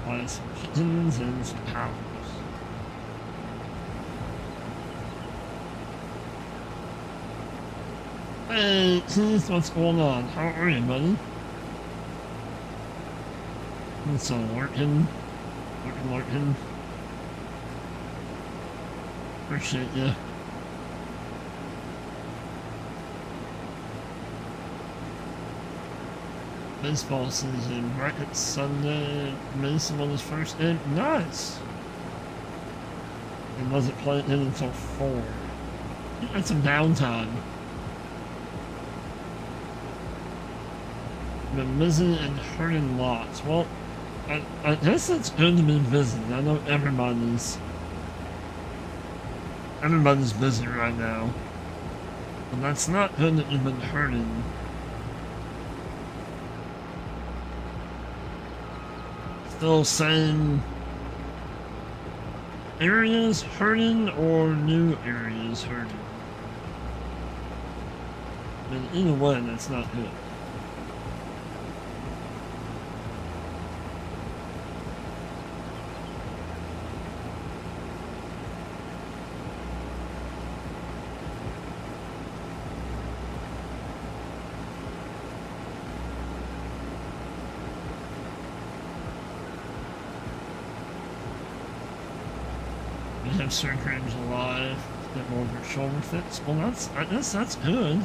Buy some chickens and some cows. Hey, Keith, what's going on? How are you, buddy? It's lurking. Lurking. Appreciate you. Baseball season. Bracket Sunday. Mason on his first game. Nice! He wasn't playing in until 4. He had some downtime. Been busy and hurting lots. Well, I guess it's good to be busy. I know everybody's busy right now. But that's not good that you've been hurting. Still same areas hurting or new areas hurting? I mean, either way, that's not good. We have surgery in July, get more of your shoulder fix. Well, I guess that's good.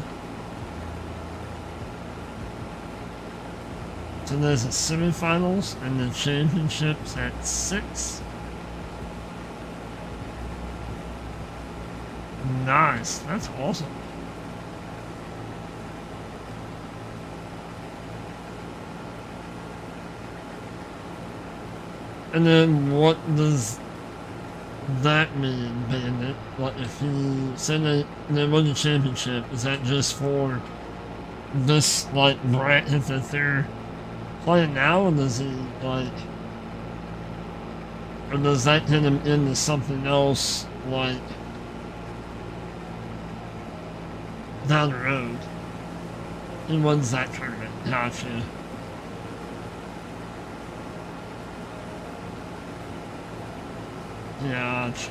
So there's the semifinals and the championships at 6. Nice, that's awesome. And then what does that mean, Bandit? Like, if you say they won the championship, is that just for this, like, bracket that they're playing now, or does he, like, or does that get him into something else, like, down the road? He wins that tournament. Gotcha. Gotcha.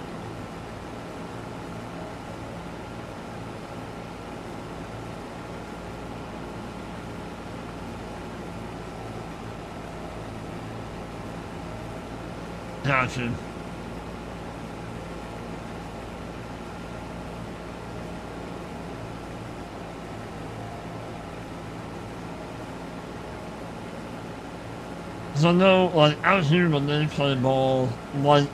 Gotcha. So I know, like, out here when they play ball, like,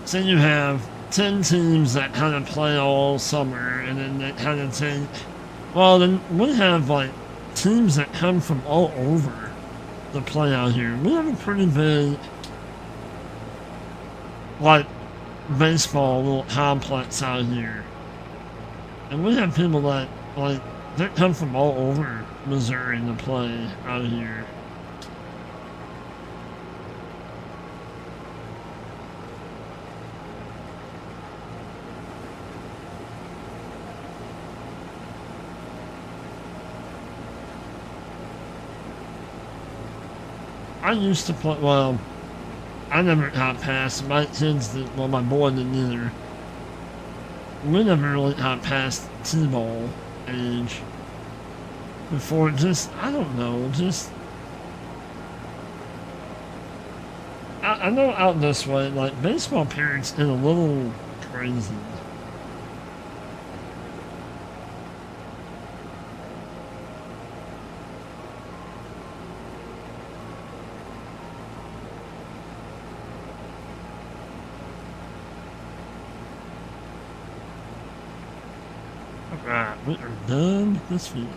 say you have 10 teams that kind of play all summer, and then they kind of take, well, then we have, like, teams that come from all over to play out here. We have a pretty big, like, baseball little complex out here. And we have people that, like, that come from all over Missouri to play out here. I used to play, well, I never got past, my kids did, well, my boy didn't either. We never really got past T-ball age. Before, just, I don't know, just, I know out this way, like, baseball parents get a little crazy. Alright, we are done with this video.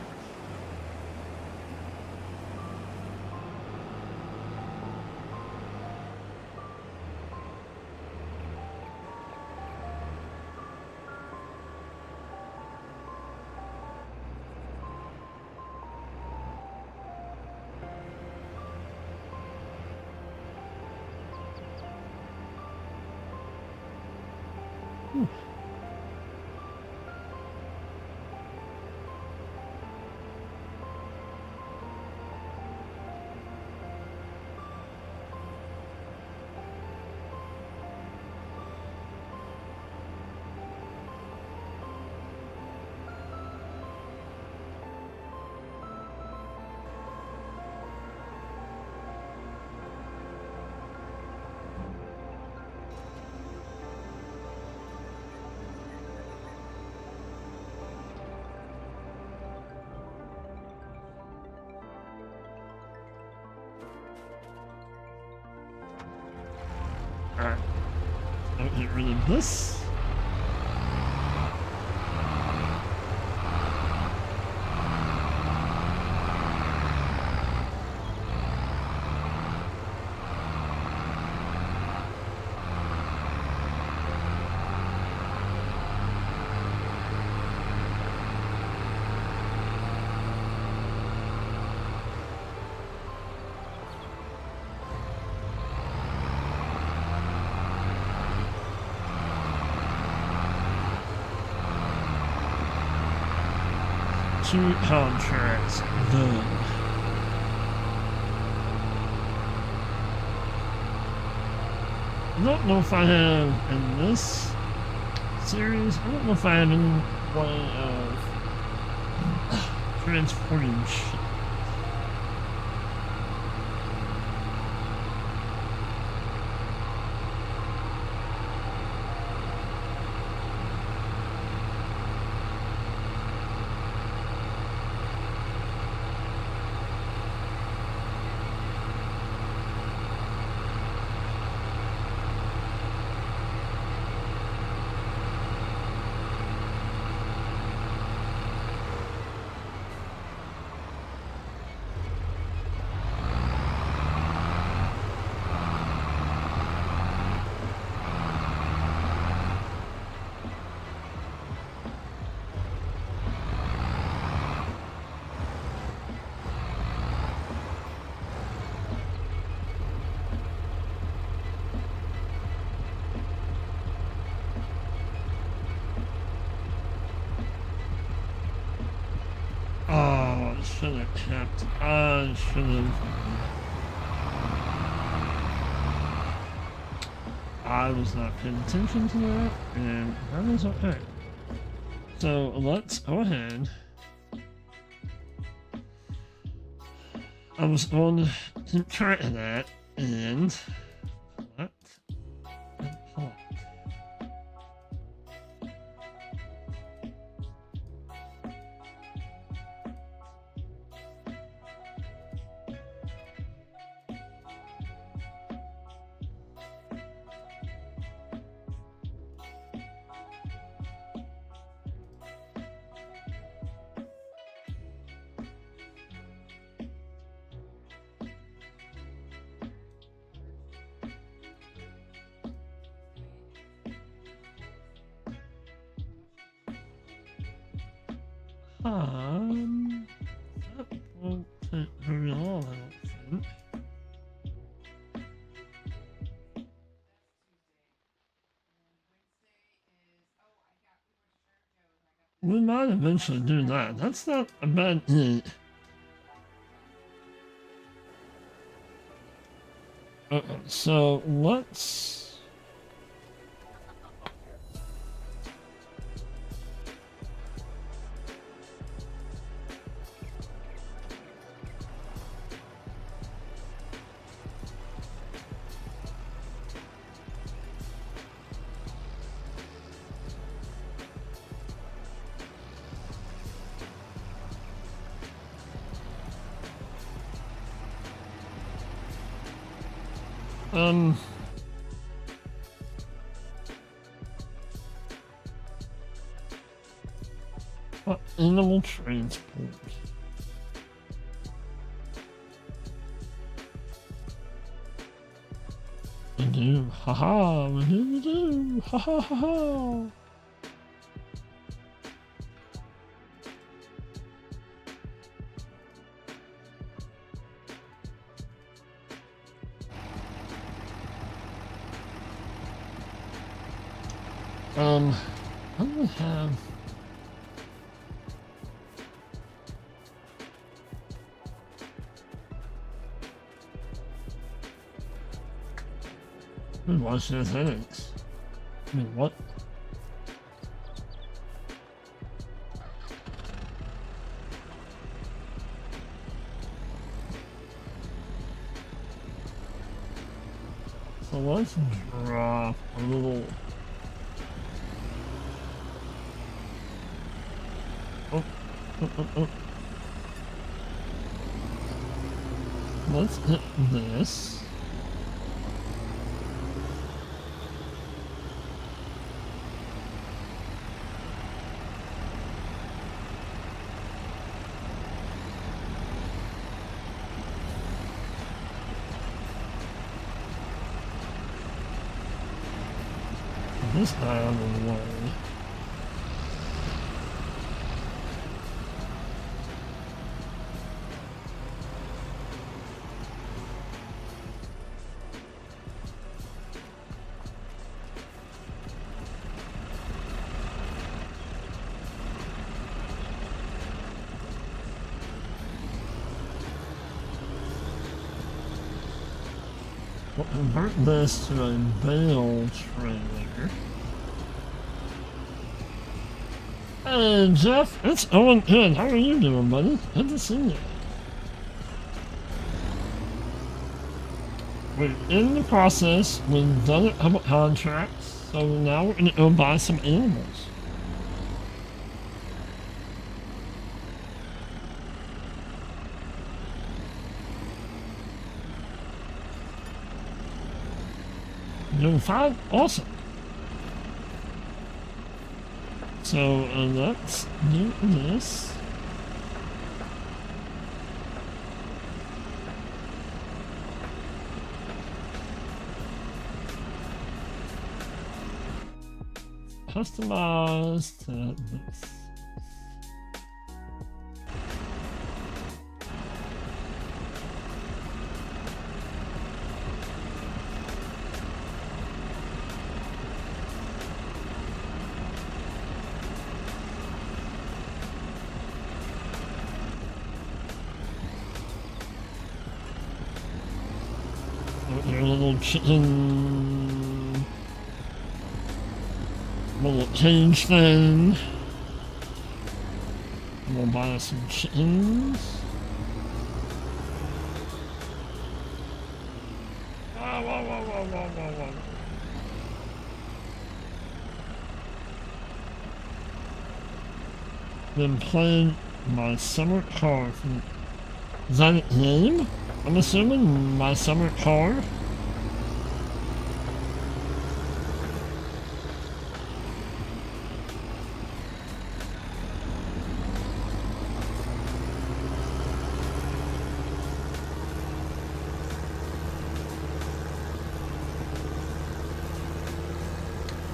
Alright. I'll get rid of this. Two contracts done. I don't know if I have in this series, I don't know if I have any way of transporting shit. Should have kept. I should have. I was not paying attention to that, and that is okay. So let's go ahead. I was on to keep track of that, and collect and collect. That won't take very long, I don't think. We might eventually do that. That's not a bad thing. Okay, so let's... Animal transport. We do, haha, we do, ha ha ha ha. What do we have? Watch those headaches. I mean, what? So let's drop a little. Oh. Let's hit this. this guy out of the way. We'll convert this to a bale trailer. Hey Jeff, it's Owen Good. How are you doing, buddy? Good to see you. We're in the process. We've done a couple contracts, so now we're gonna go buy some animals. Doing fine? Awesome. So let's do this. Customize to this. Your little chicken, little cage thing. We'll buy us some chickens. Whoa, whoa, whoa, whoa, whoa, whoa, whoa. Been playing my summer car. Is that a game? I'm assuming my summer car.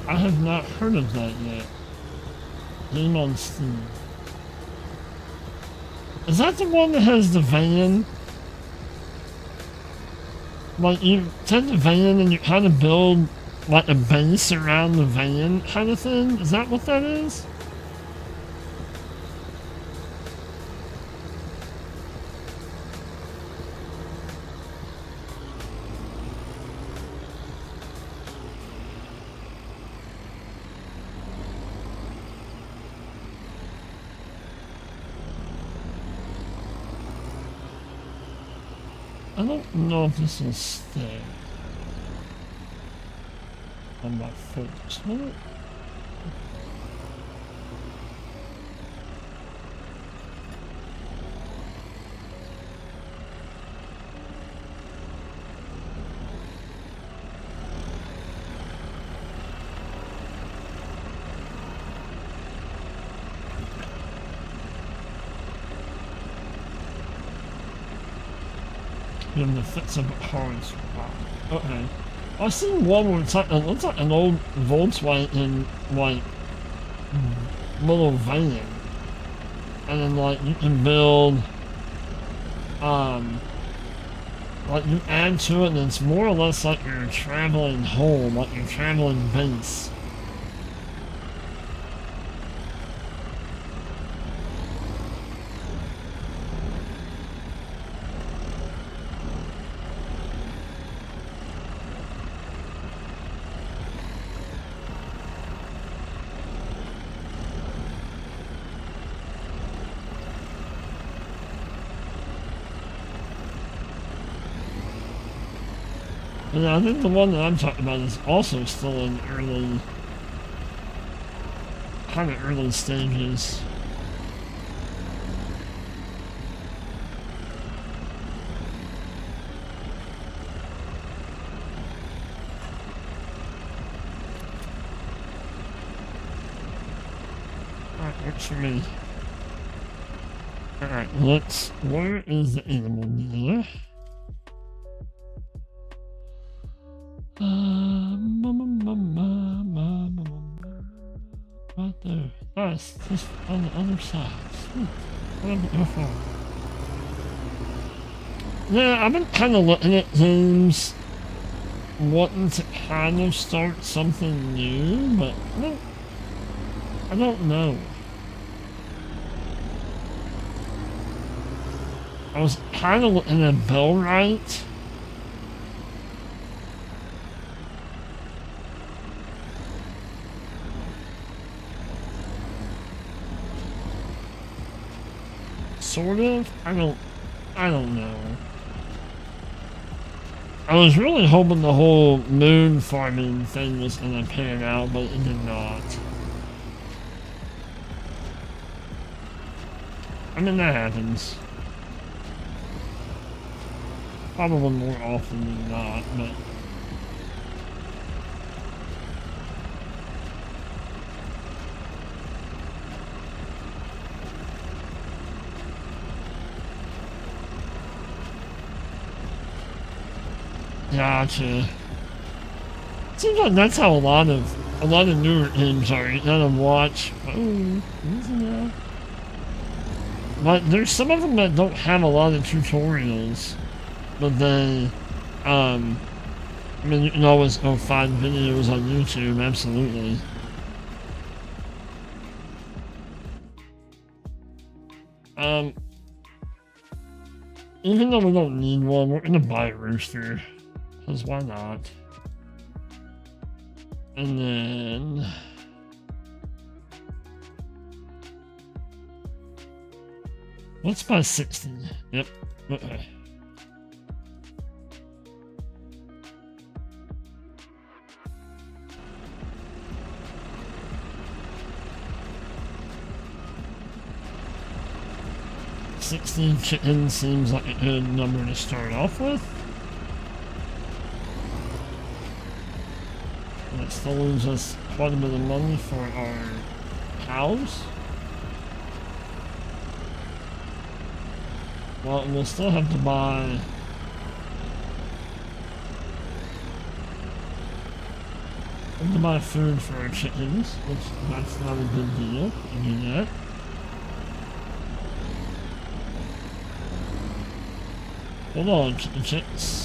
I have not heard of that yet. Game on Steam. Is that the one that has the van? Like, you take the van and you kind of build, like, a base around the van kind of thing? Is that what that is? I don't know if this will stay on my focus. Will it? In the fits of horns. Wow. Okay. I've seen one where it's like, it looks like an old Volkswagen, like, little van. And then, like, you can build, like, you add to it and it's more or less like you're traveling home, like you're traveling base. Yeah, I think the one that I'm talking about is also still in early, kind of early stages. Alright, what's for me? Alright, where is the animal dealer? it's just on the other side. Wonderful. Yeah, I've been kind of looking at games wanting to kind of start something new, but I don't know. I was kind of looking at Bellwright. Sort of? I don't know. I was really hoping the whole moon farming thing was gonna pan out, but it did not. I mean, that happens. Probably more often than not, but... Gotcha. Seems like that's how a lot of newer games are. You gotta watch. Oh, yeah. But there's some of them that don't have a lot of tutorials, but they, I mean, you can always go find videos on YouTube. Absolutely. Even though we don't need one, we're gonna buy a rooster. Because why not? And then... let's buy 60. Yep. Okay. $16 chickens seems like a good number to start off with. That still leaves us quite a bit of money for our cows. Well, we'll still have to buy... food for our chickens, which that's not a good deal to do that. Hold on, chicks.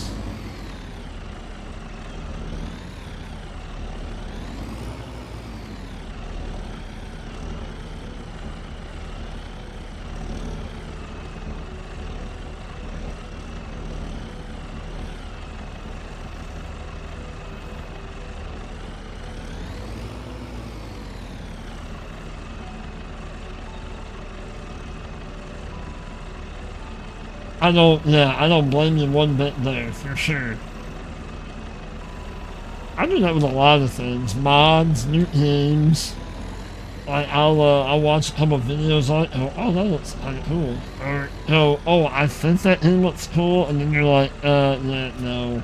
I don't blame you one bit there, for sure. I do that with a lot of things. Mods, new games. Like, I'll watch a couple of videos on it, oh, that looks kind of cool. Or, oh, I think that game looks cool, and then you're like, yeah, no.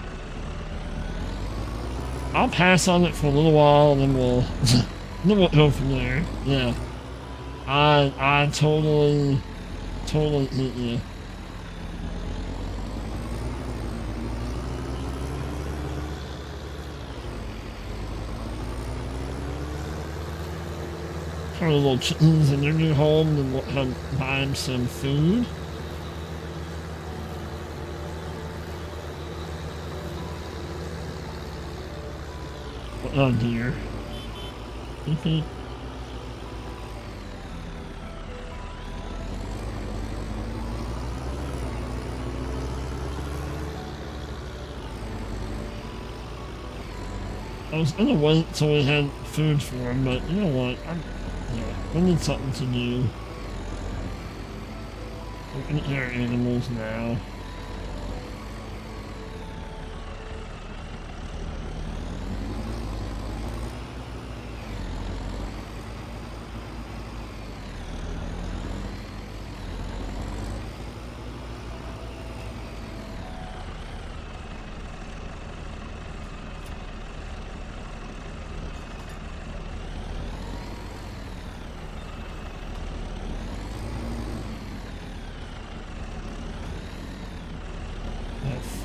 I'll pass on it for a little while, and then we'll go from there. Yeah. I totally get you. For little chickens in their new home, and we'll buy them some food. Oh dear. I was gonna wait till we had food for them, but you know what? We need something to do. We can eat our animals now.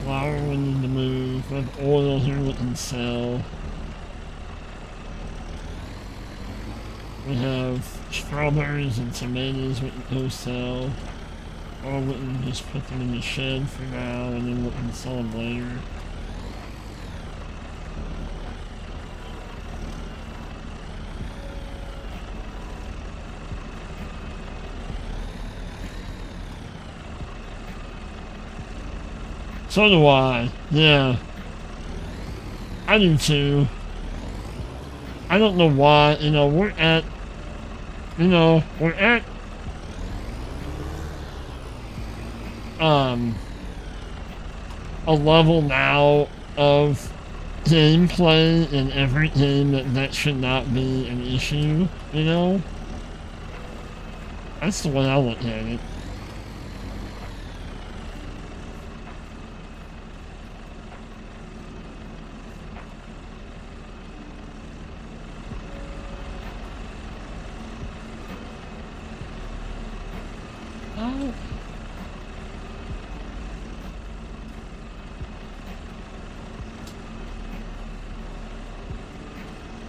Flour we need to move. We have oil here we can sell. we have strawberries and tomatoes we can go sell. Or we can just put them in the shed for now and then we can sell them later. So do I. Yeah. I do too. I don't know why. We're at a level now of gameplay in every game that should not be an issue, That's the way I look at it.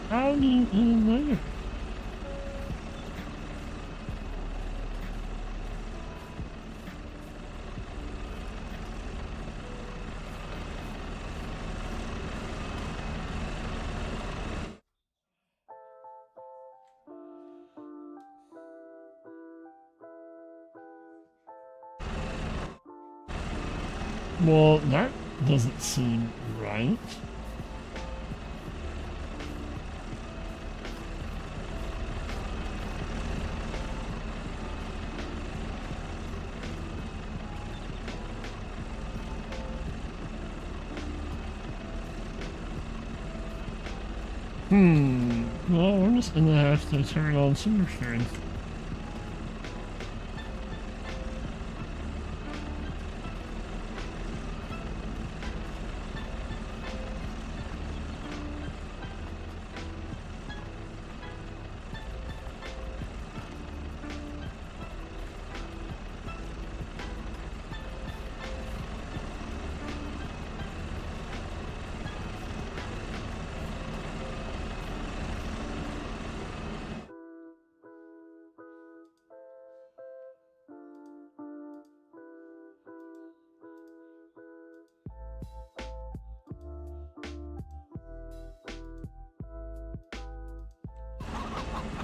How do you get in there? Well, that doesn't seem right. Well, we're just gonna have to turn on super strength.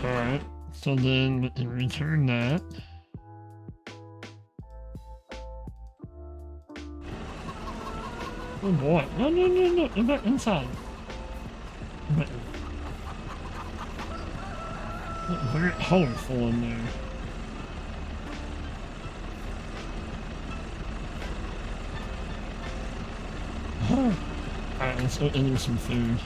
Alright, so then we can return that. Oh boy, no, get back inside. Very colorful in there. Alright, let's go eat some food.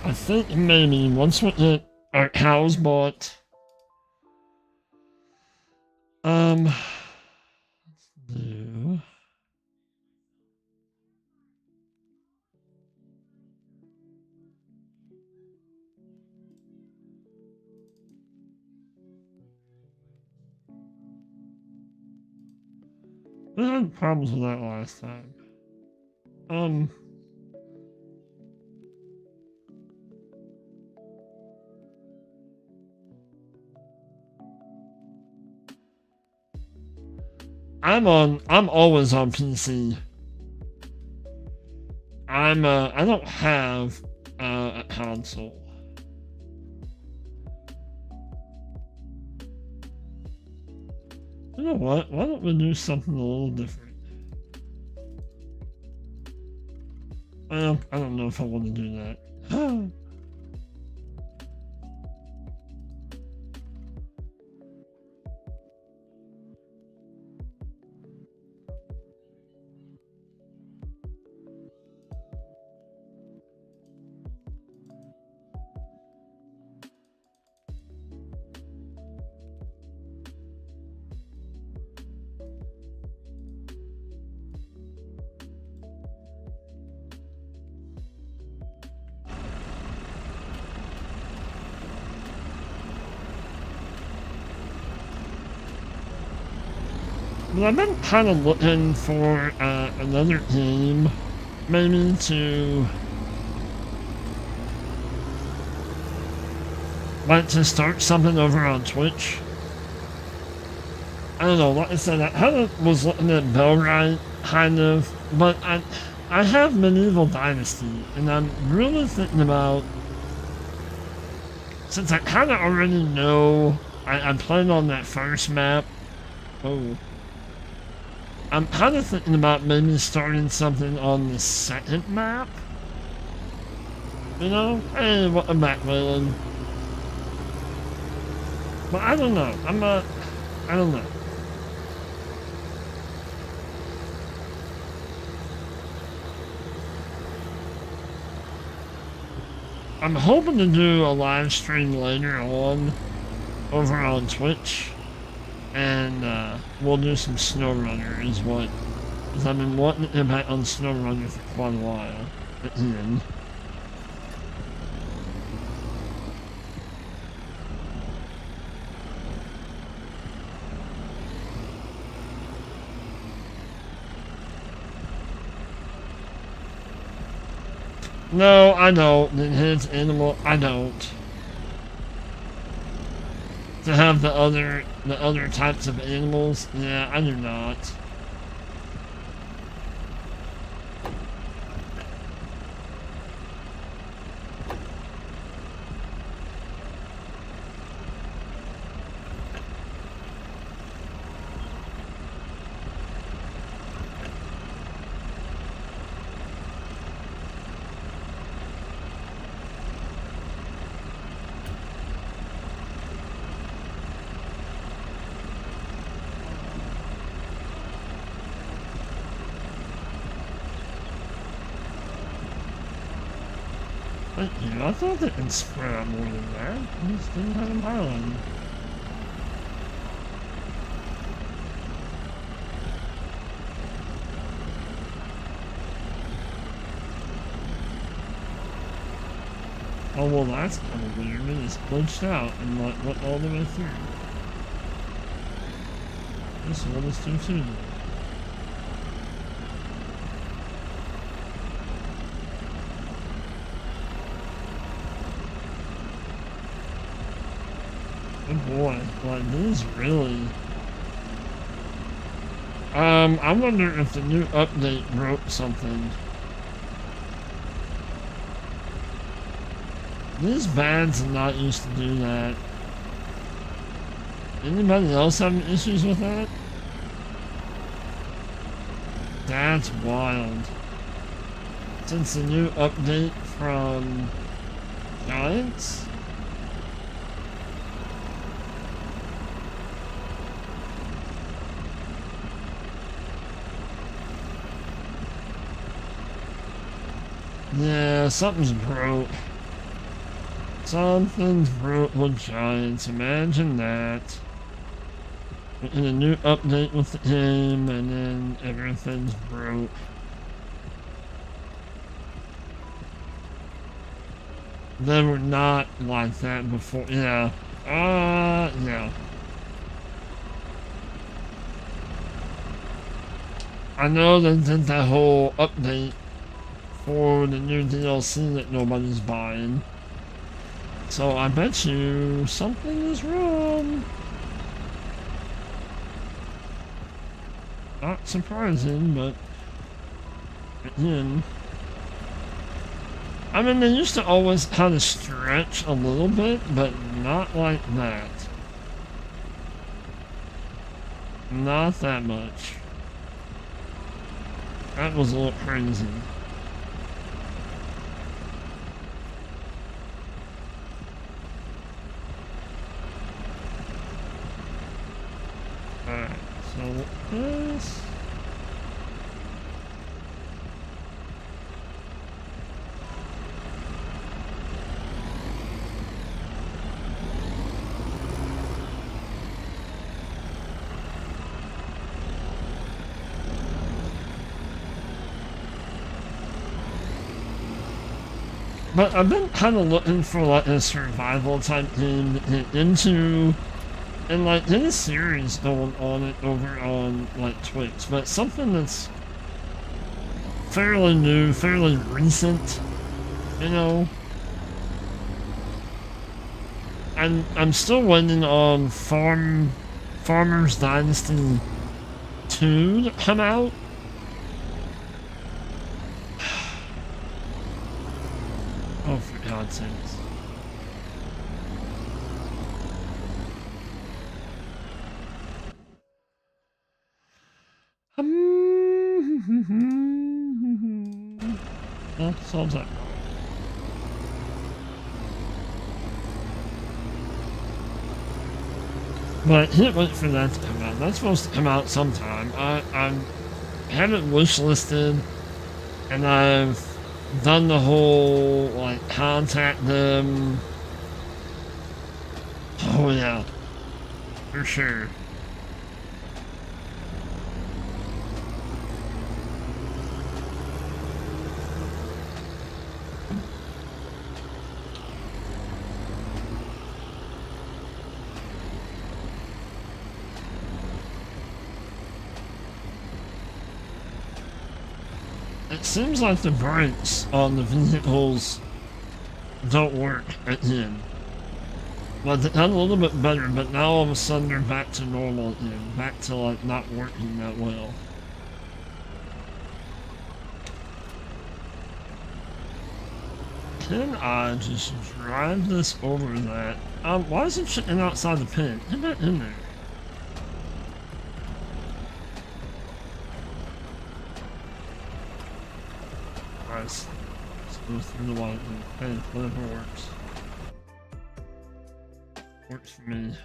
I think maybe once we get our cows bought, let's do. We had problems with that last time. I'm always on PC. I don't have a console. You know what? Why don't we do something a little different? Well, I don't know if I want to do that. But I've been kind of looking for another game, maybe to start something over on Twitch. I don't know, like I said, I kind of was looking at Bellwright, kind of, but I have Medieval Dynasty, and I'm really thinking about, since I kind of already know, I played on that first map. Oh. I'm kind of thinking about maybe starting something on the second map. You know? Hey, welcome back, Waylon. But I don't know. I don't know. I'm hoping to do a live stream later on over on Twitch. And we'll do some SnowRunner because I've been wanting to get back on SnowRunner for quite a while at the end. No, I don't. His animal, I don't. To have the other types of animals, yeah, I do not. I thought they could spread out more than that. I just didn't have them highlighted. Oh well, that's kind of weird. It just glitched out and like went all the way through. This one is too soon. Oh boy, like this really. I wonder if the new update broke something. These bands are not used to do that. Anybody else having issues with that? That's wild. Since the new update from Giants? Yeah, something's broke. Something's broke with Giants. Imagine that. In a new update with the game, and then everything's broke. They were not like that before. Yeah. Yeah. I know they did that whole update for the new DLC that nobody's buying. So I bet you something is wrong. Not surprising, but again, I mean, they used to always kind of stretch a little bit, but not like that. Not that much. That was a little crazy. Alright, so this. But I've been kind of looking for like a survival type game to get into, And like there's a series going on it over on like Twitch, but something that's fairly new, fairly recent, you know. And I'm still waiting on Farmer's Dynasty 2 to come out. Oh, for God's sakes. Well, solves that. But can't wait for that to come out. That's supposed to come out sometime. I have it wish listed, and I've done the whole like contact them. Oh yeah, for sure. It seems like the brakes on the vehicles don't work again. Well, they got a little bit better, but now all of a sudden they're back to normal again. Back to like not working that well. Can I just drive this over that? Why is it sitting outside the pit? Get back in there. Alright, let's go through the white one. Hey, whatever works. Works for me.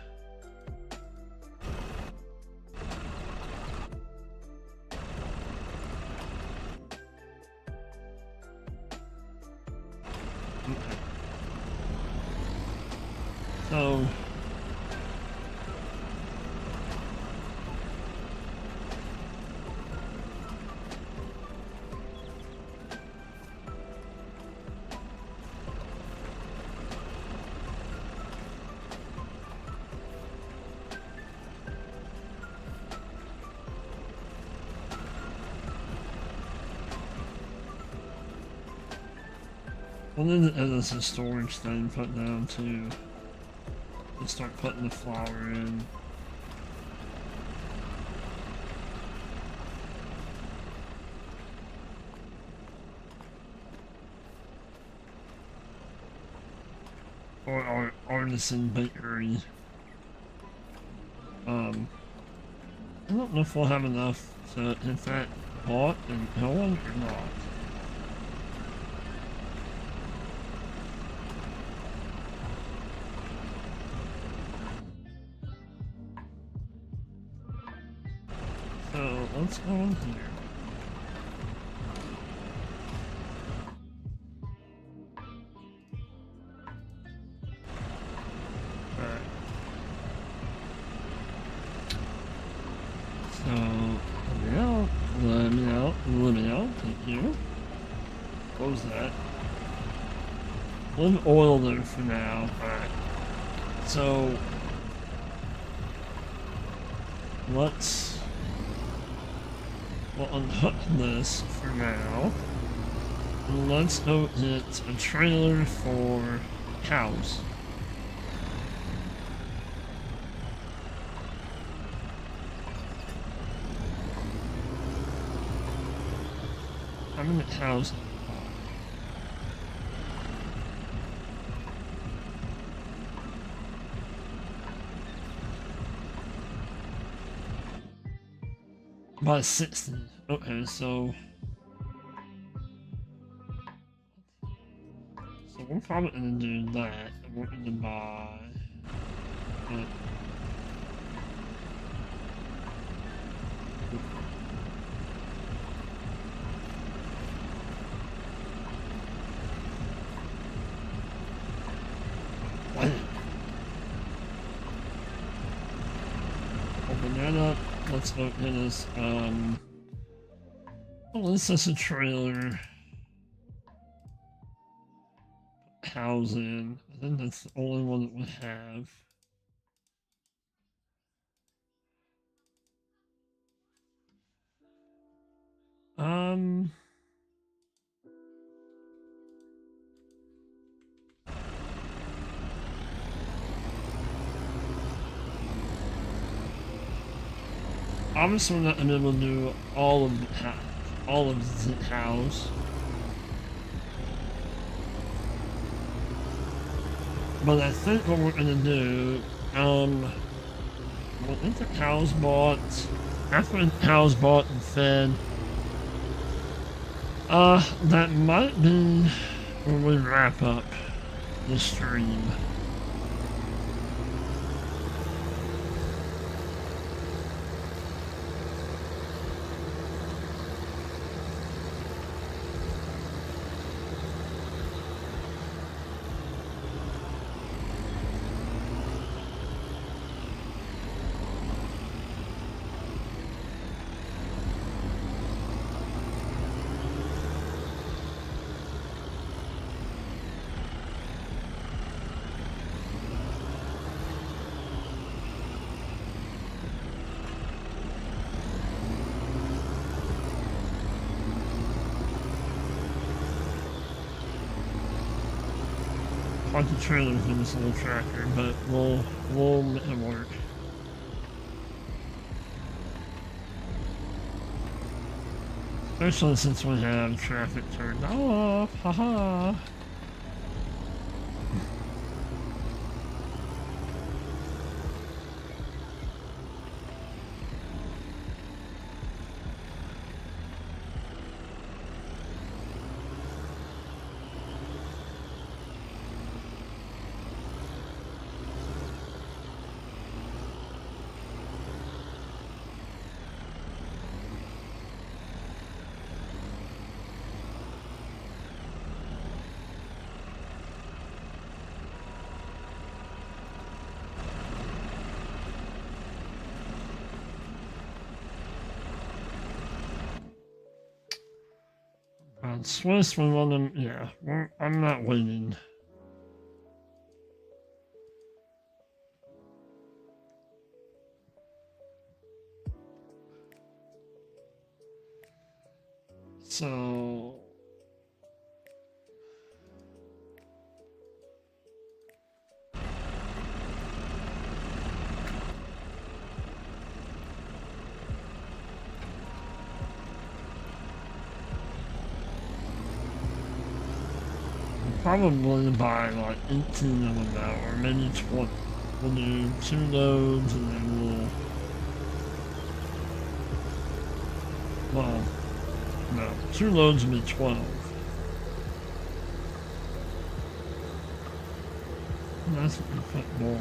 Okay. So one of the is a storage thing put down too. Let's start putting the flour in. Or our artisan bakery. I don't know if we'll have enough to hit that bought and going or not. So let's go in here. Alright. So let me out, thank you. Close that. Leave oil there for now. Alright. So we'll unhook this for now. Let's go get a trailer for cows. How many cows? By 60. Okay, so we're probably gonna do that. And we're gonna buy open that up. Let's look at this. Well, this is a trailer. Housing. I think that's the only one that we have. obviously we're not gonna be able to do all of the cows. But I think what we're gonna do, we'll get the cows bought. After the cows bought and fed, that might be when we wrap up the stream. Quite the trailers in this little tractor, but we'll make it work. Especially since we have traffic turned off, haha. Swiss, we want them, yeah, I'm not waiting. So... probably by like 18 of them now, or maybe 20. We'll do 2 loads and then well, no, 2 loads would be 12. That's what we put more.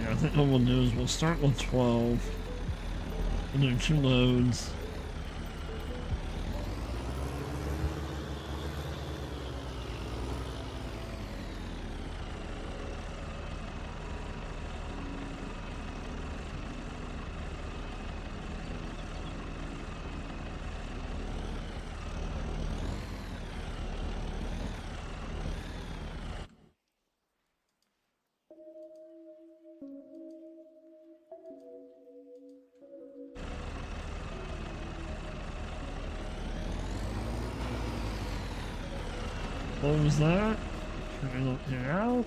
I think what we'll do is we'll start with 12. We'll do 2 loads. Close that. Try to look it out.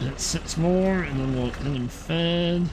Get 6 more, and then we'll get them fed.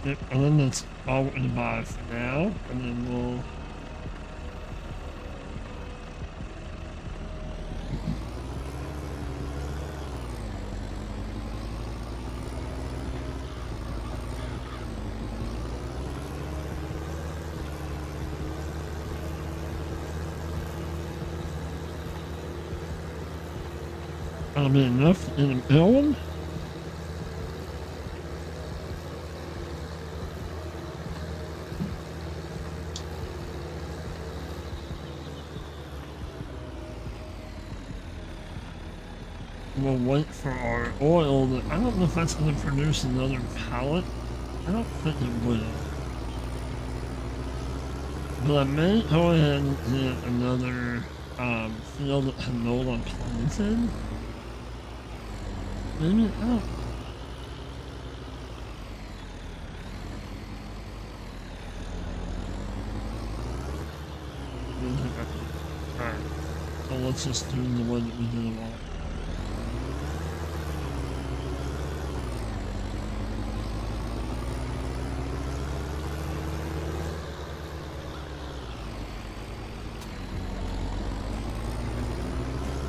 Yep, and then that's all we're gonna buy for now, and then we'll. That'll be enough in a million. We'll wait for our oil. I don't know if that's going to produce another pallet. I don't think it will. But I may go ahead and get another field that canola planted. Maybe, I don't. Alright, so let's just do the way that we did it all.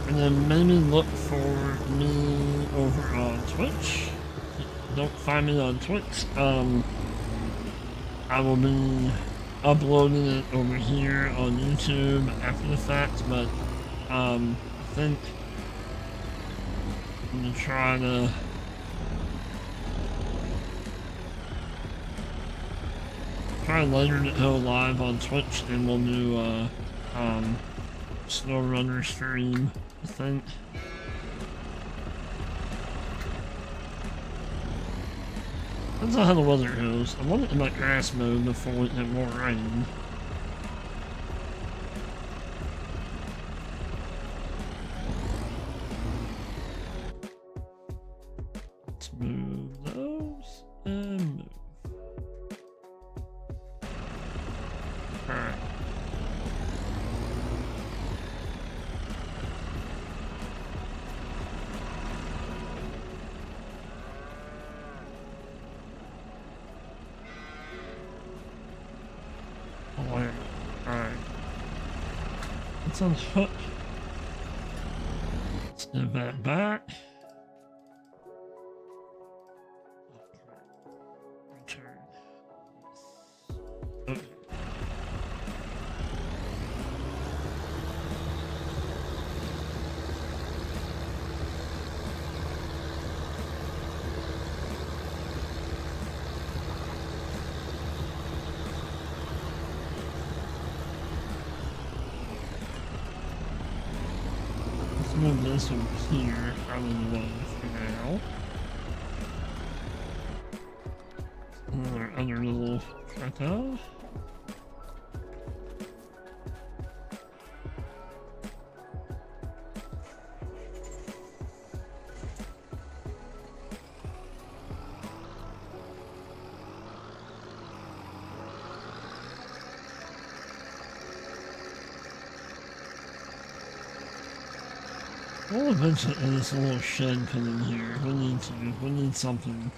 And then maybe look for me over on Twitch. Don't find me on Twitch. I will be uploading it over here on YouTube after the fact, but I think I'm gonna try later to go live on Twitch, and we'll do Snow Runner stream, I think. Depends on how the weather goes. I want it in my grass mode before we get more rain. Let's move those and move. Alright. Alright. Let's unhook. Let's give that back. Return. Okay. Move this over here out of the way for now. Another other little cutout. We'll eventually end this little shed put in here. We need something.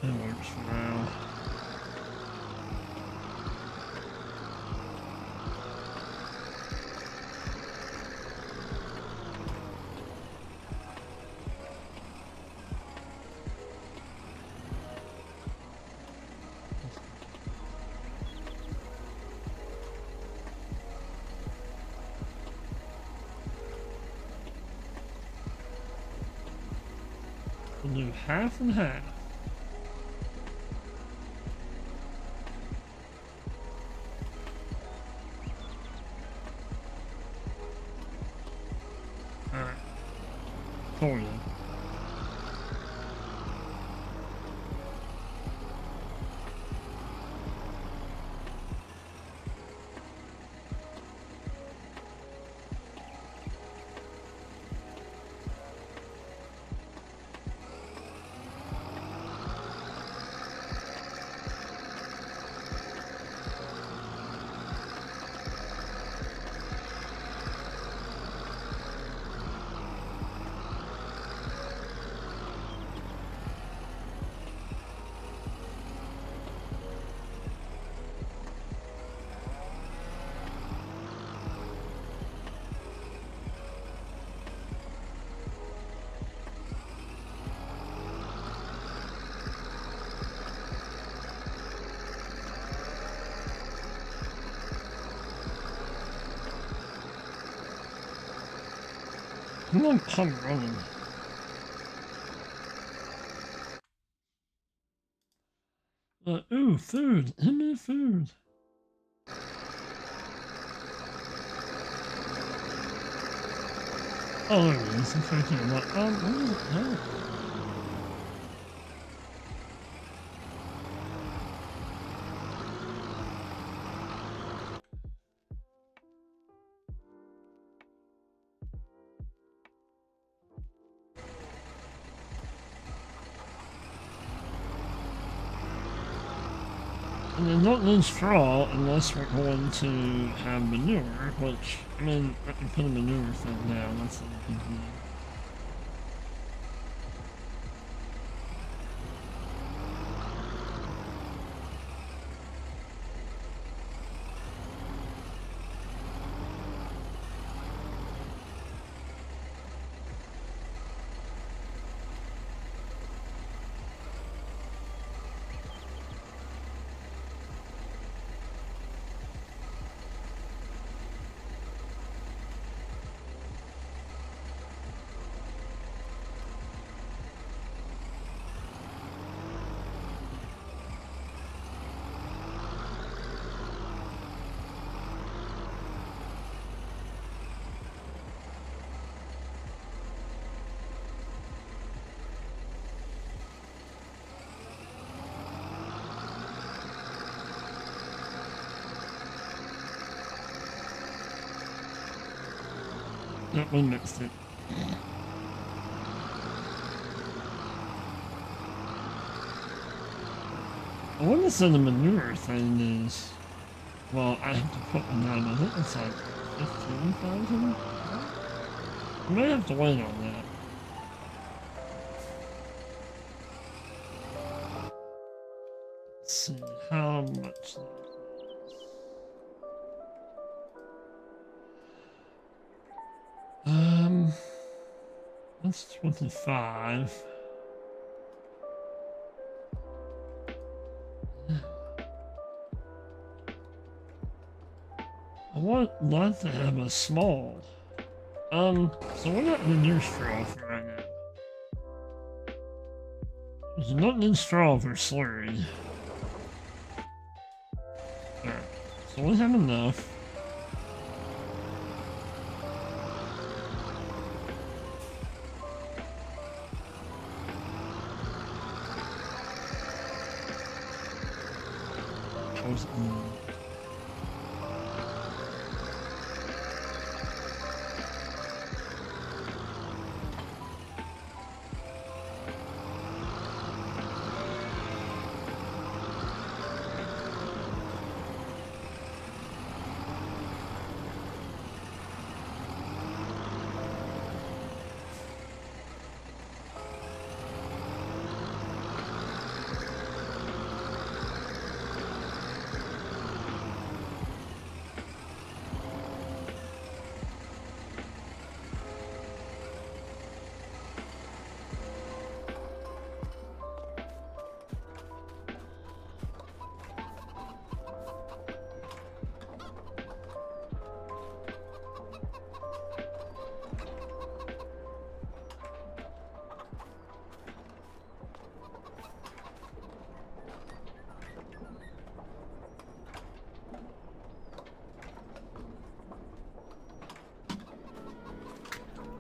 That works for now. We'll do half and half. Alright. For you. I'm running. Ooh, food. Give me food. Oh, there it is. It's right here. What is it? No. And then don't need straw unless we're going to have manure, which, I mean, I can put a manure thing down. That's not a big deal. Yep, we mixed it. I wonder what the manure thing is. Well, I have to put one down. I think it's like 15,000. I may have to wait on that. Let's see how much that is. That's 25. I would like to have a small. So we're not in straw for right now. There's nothing in straw for slurry. Alright, so we have enough.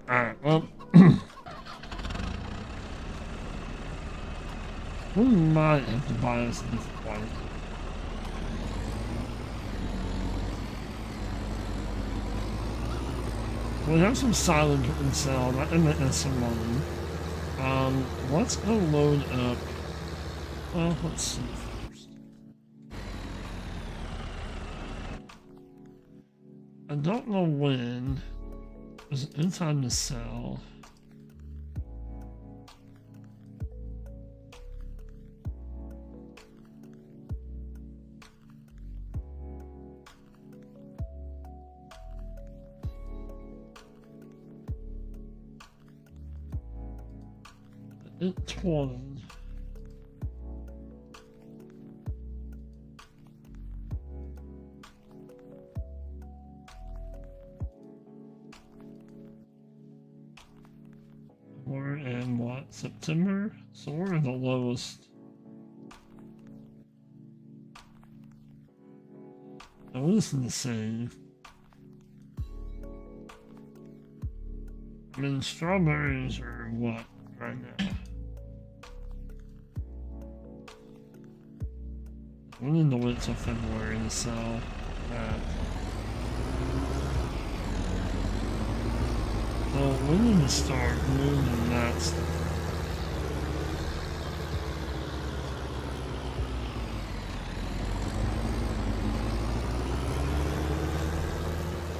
Alright, well. We might have to buy us a different one. We have some silage we can sell, and some money. Let's go load up. Well, let's see first. I don't know when. Is it in time to sell? It 20. September? So we're the lowest. Now listen to say. I mean, strawberries are what right now? We need to wait till February to sell that. So we need to start moving that stuff.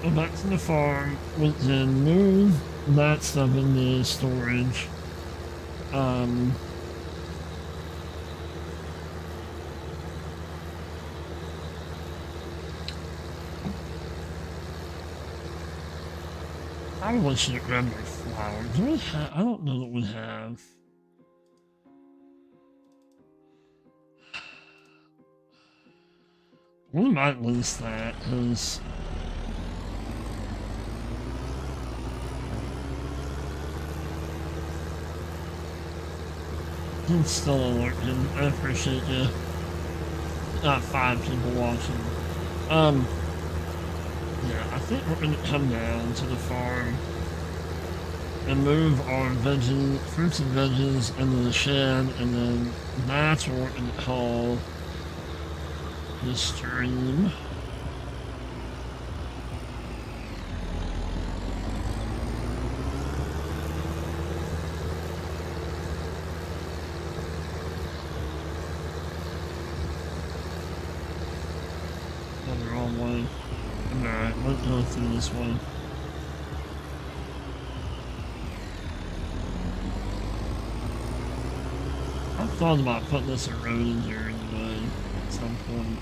Go back to the farm, we can move that stuff into storage. I probably should have grabbed my flowers. Do we have? I don't know that we have. We might lose that because it's still lurking. I appreciate you. Not 5 people watching. Yeah, I think we're gonna come down to the farm and move our veggie, fruits and veggies into the shed, and then that's what we're gonna call the stream. Oh, the wrong way. Alright, let's go through this one. I thought about putting this road in here anyway at some point.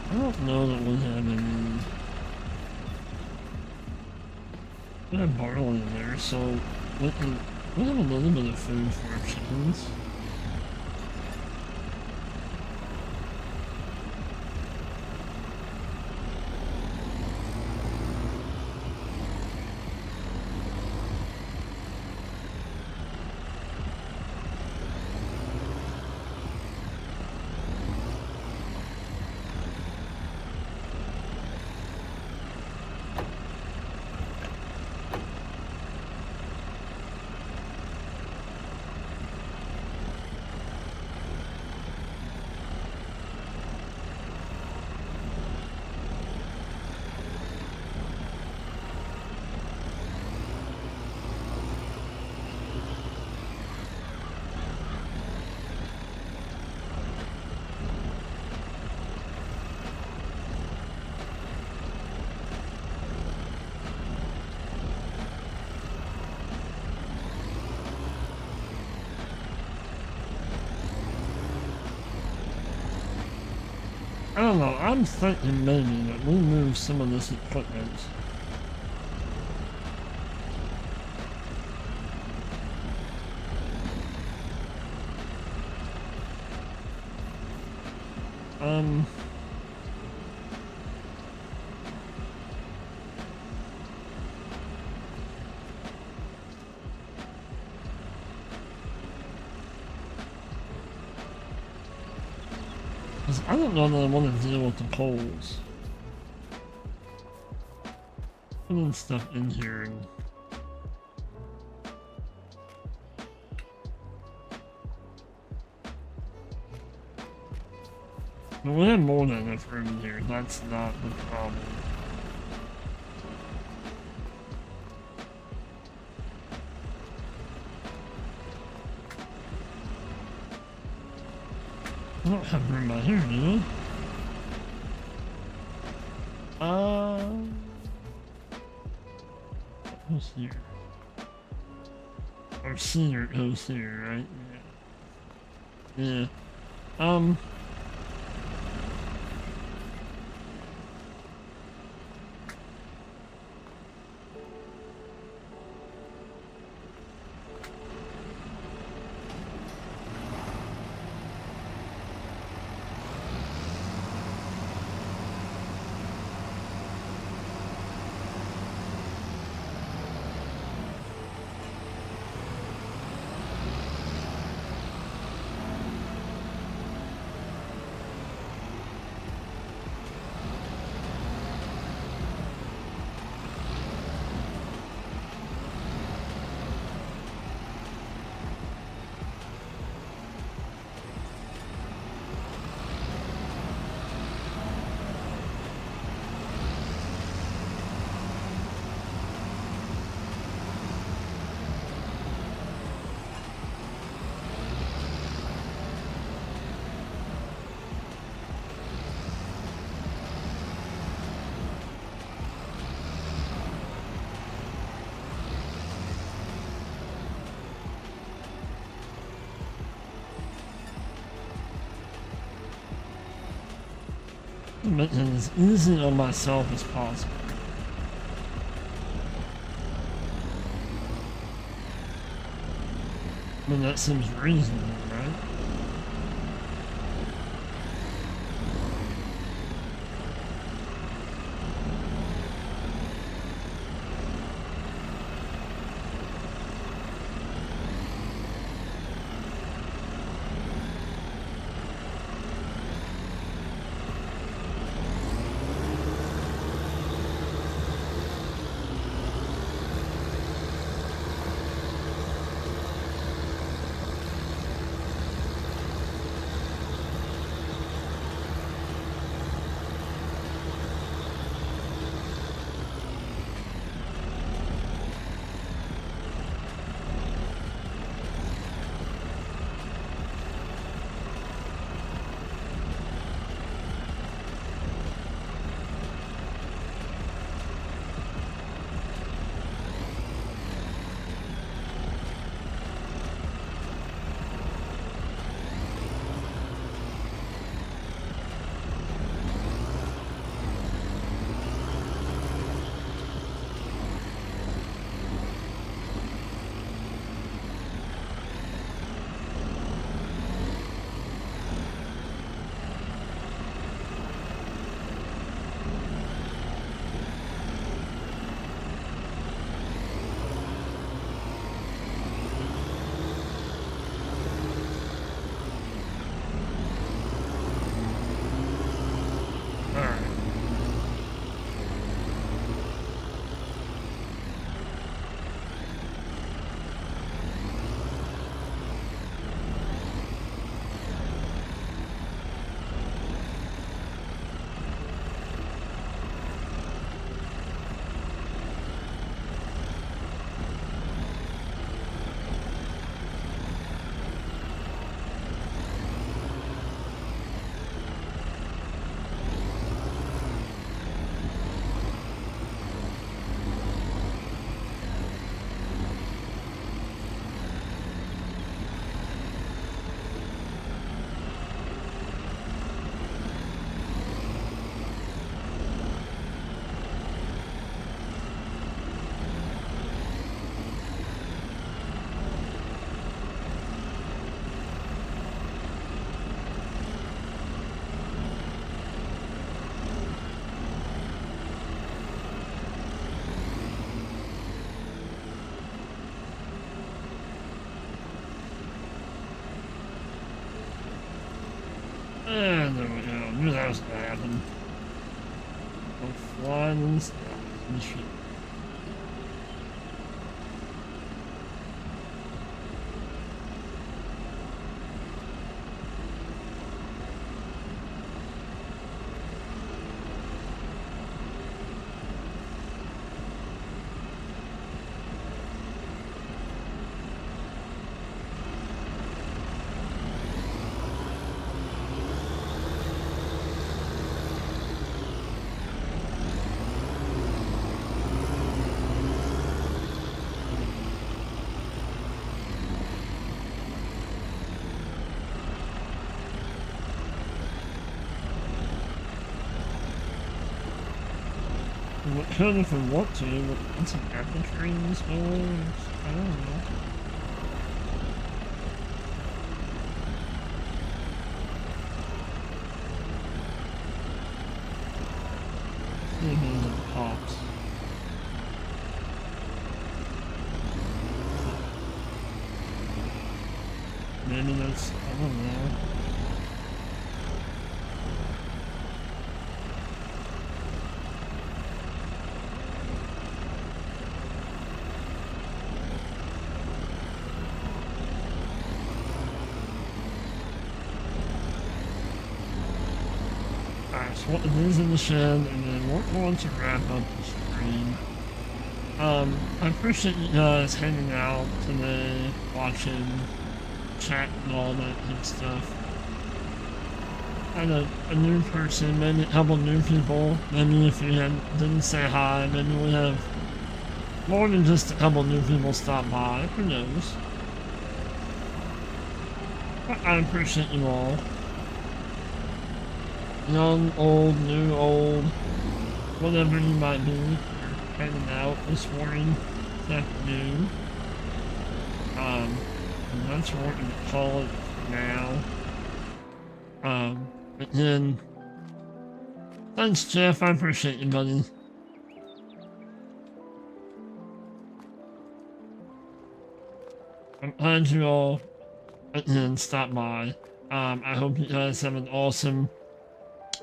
I don't know that we have any. We have barley in there, so we have a little bit of food for our chickens. I don't know, I'm thinking maybe that we move some of this equipment. I don't know that I want to deal with the poles. Putting stuff in here and... But we have more than enough room here, that's not the problem. I don't have room out here, do I? What goes here? Our cedar goes here, right? Yeah. Yeah. to make it as easy on myself as possible. I mean, that seems reasonable, right? There we go. I knew that was gonna happen. Go flying in the sky. We could if we want to, but it's an apple tree in this village. I don't know. See if pops. Maybe that's, I don't know. What it is in the shed, and then we're going to wrap up the stream. I appreciate you guys hanging out today, watching, chat, and all that good stuff. I had a new person, maybe a couple new people. Maybe if you didn't say hi, maybe we have more than just a couple new people stop by. Who knows? But I appreciate you all. young, old, new, old, whatever you might be, hanging out this morning, this afternoon. And that's what we're gonna call it now. Again, thanks, Jeff. I appreciate you, buddy. I'm glad you all again stopped by. I hope you guys have an awesome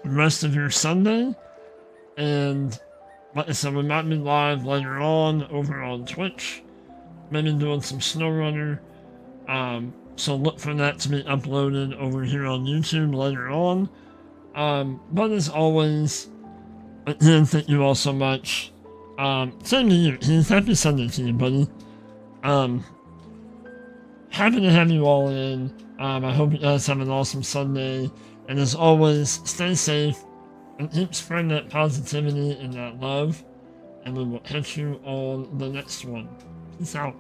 rest of your Sunday. And like I said, we might be live later on over on Twitch. Maybe doing some SnowRunner. So look for that to be uploaded over here on YouTube later on. But as always, again, thank you all so much. Same to you. Happy Sunday to you, buddy. Happy to have you all in. I hope you guys have an awesome Sunday. And as always, stay safe and keep spreading that positivity and that love. And we will catch you on the next one. Peace out.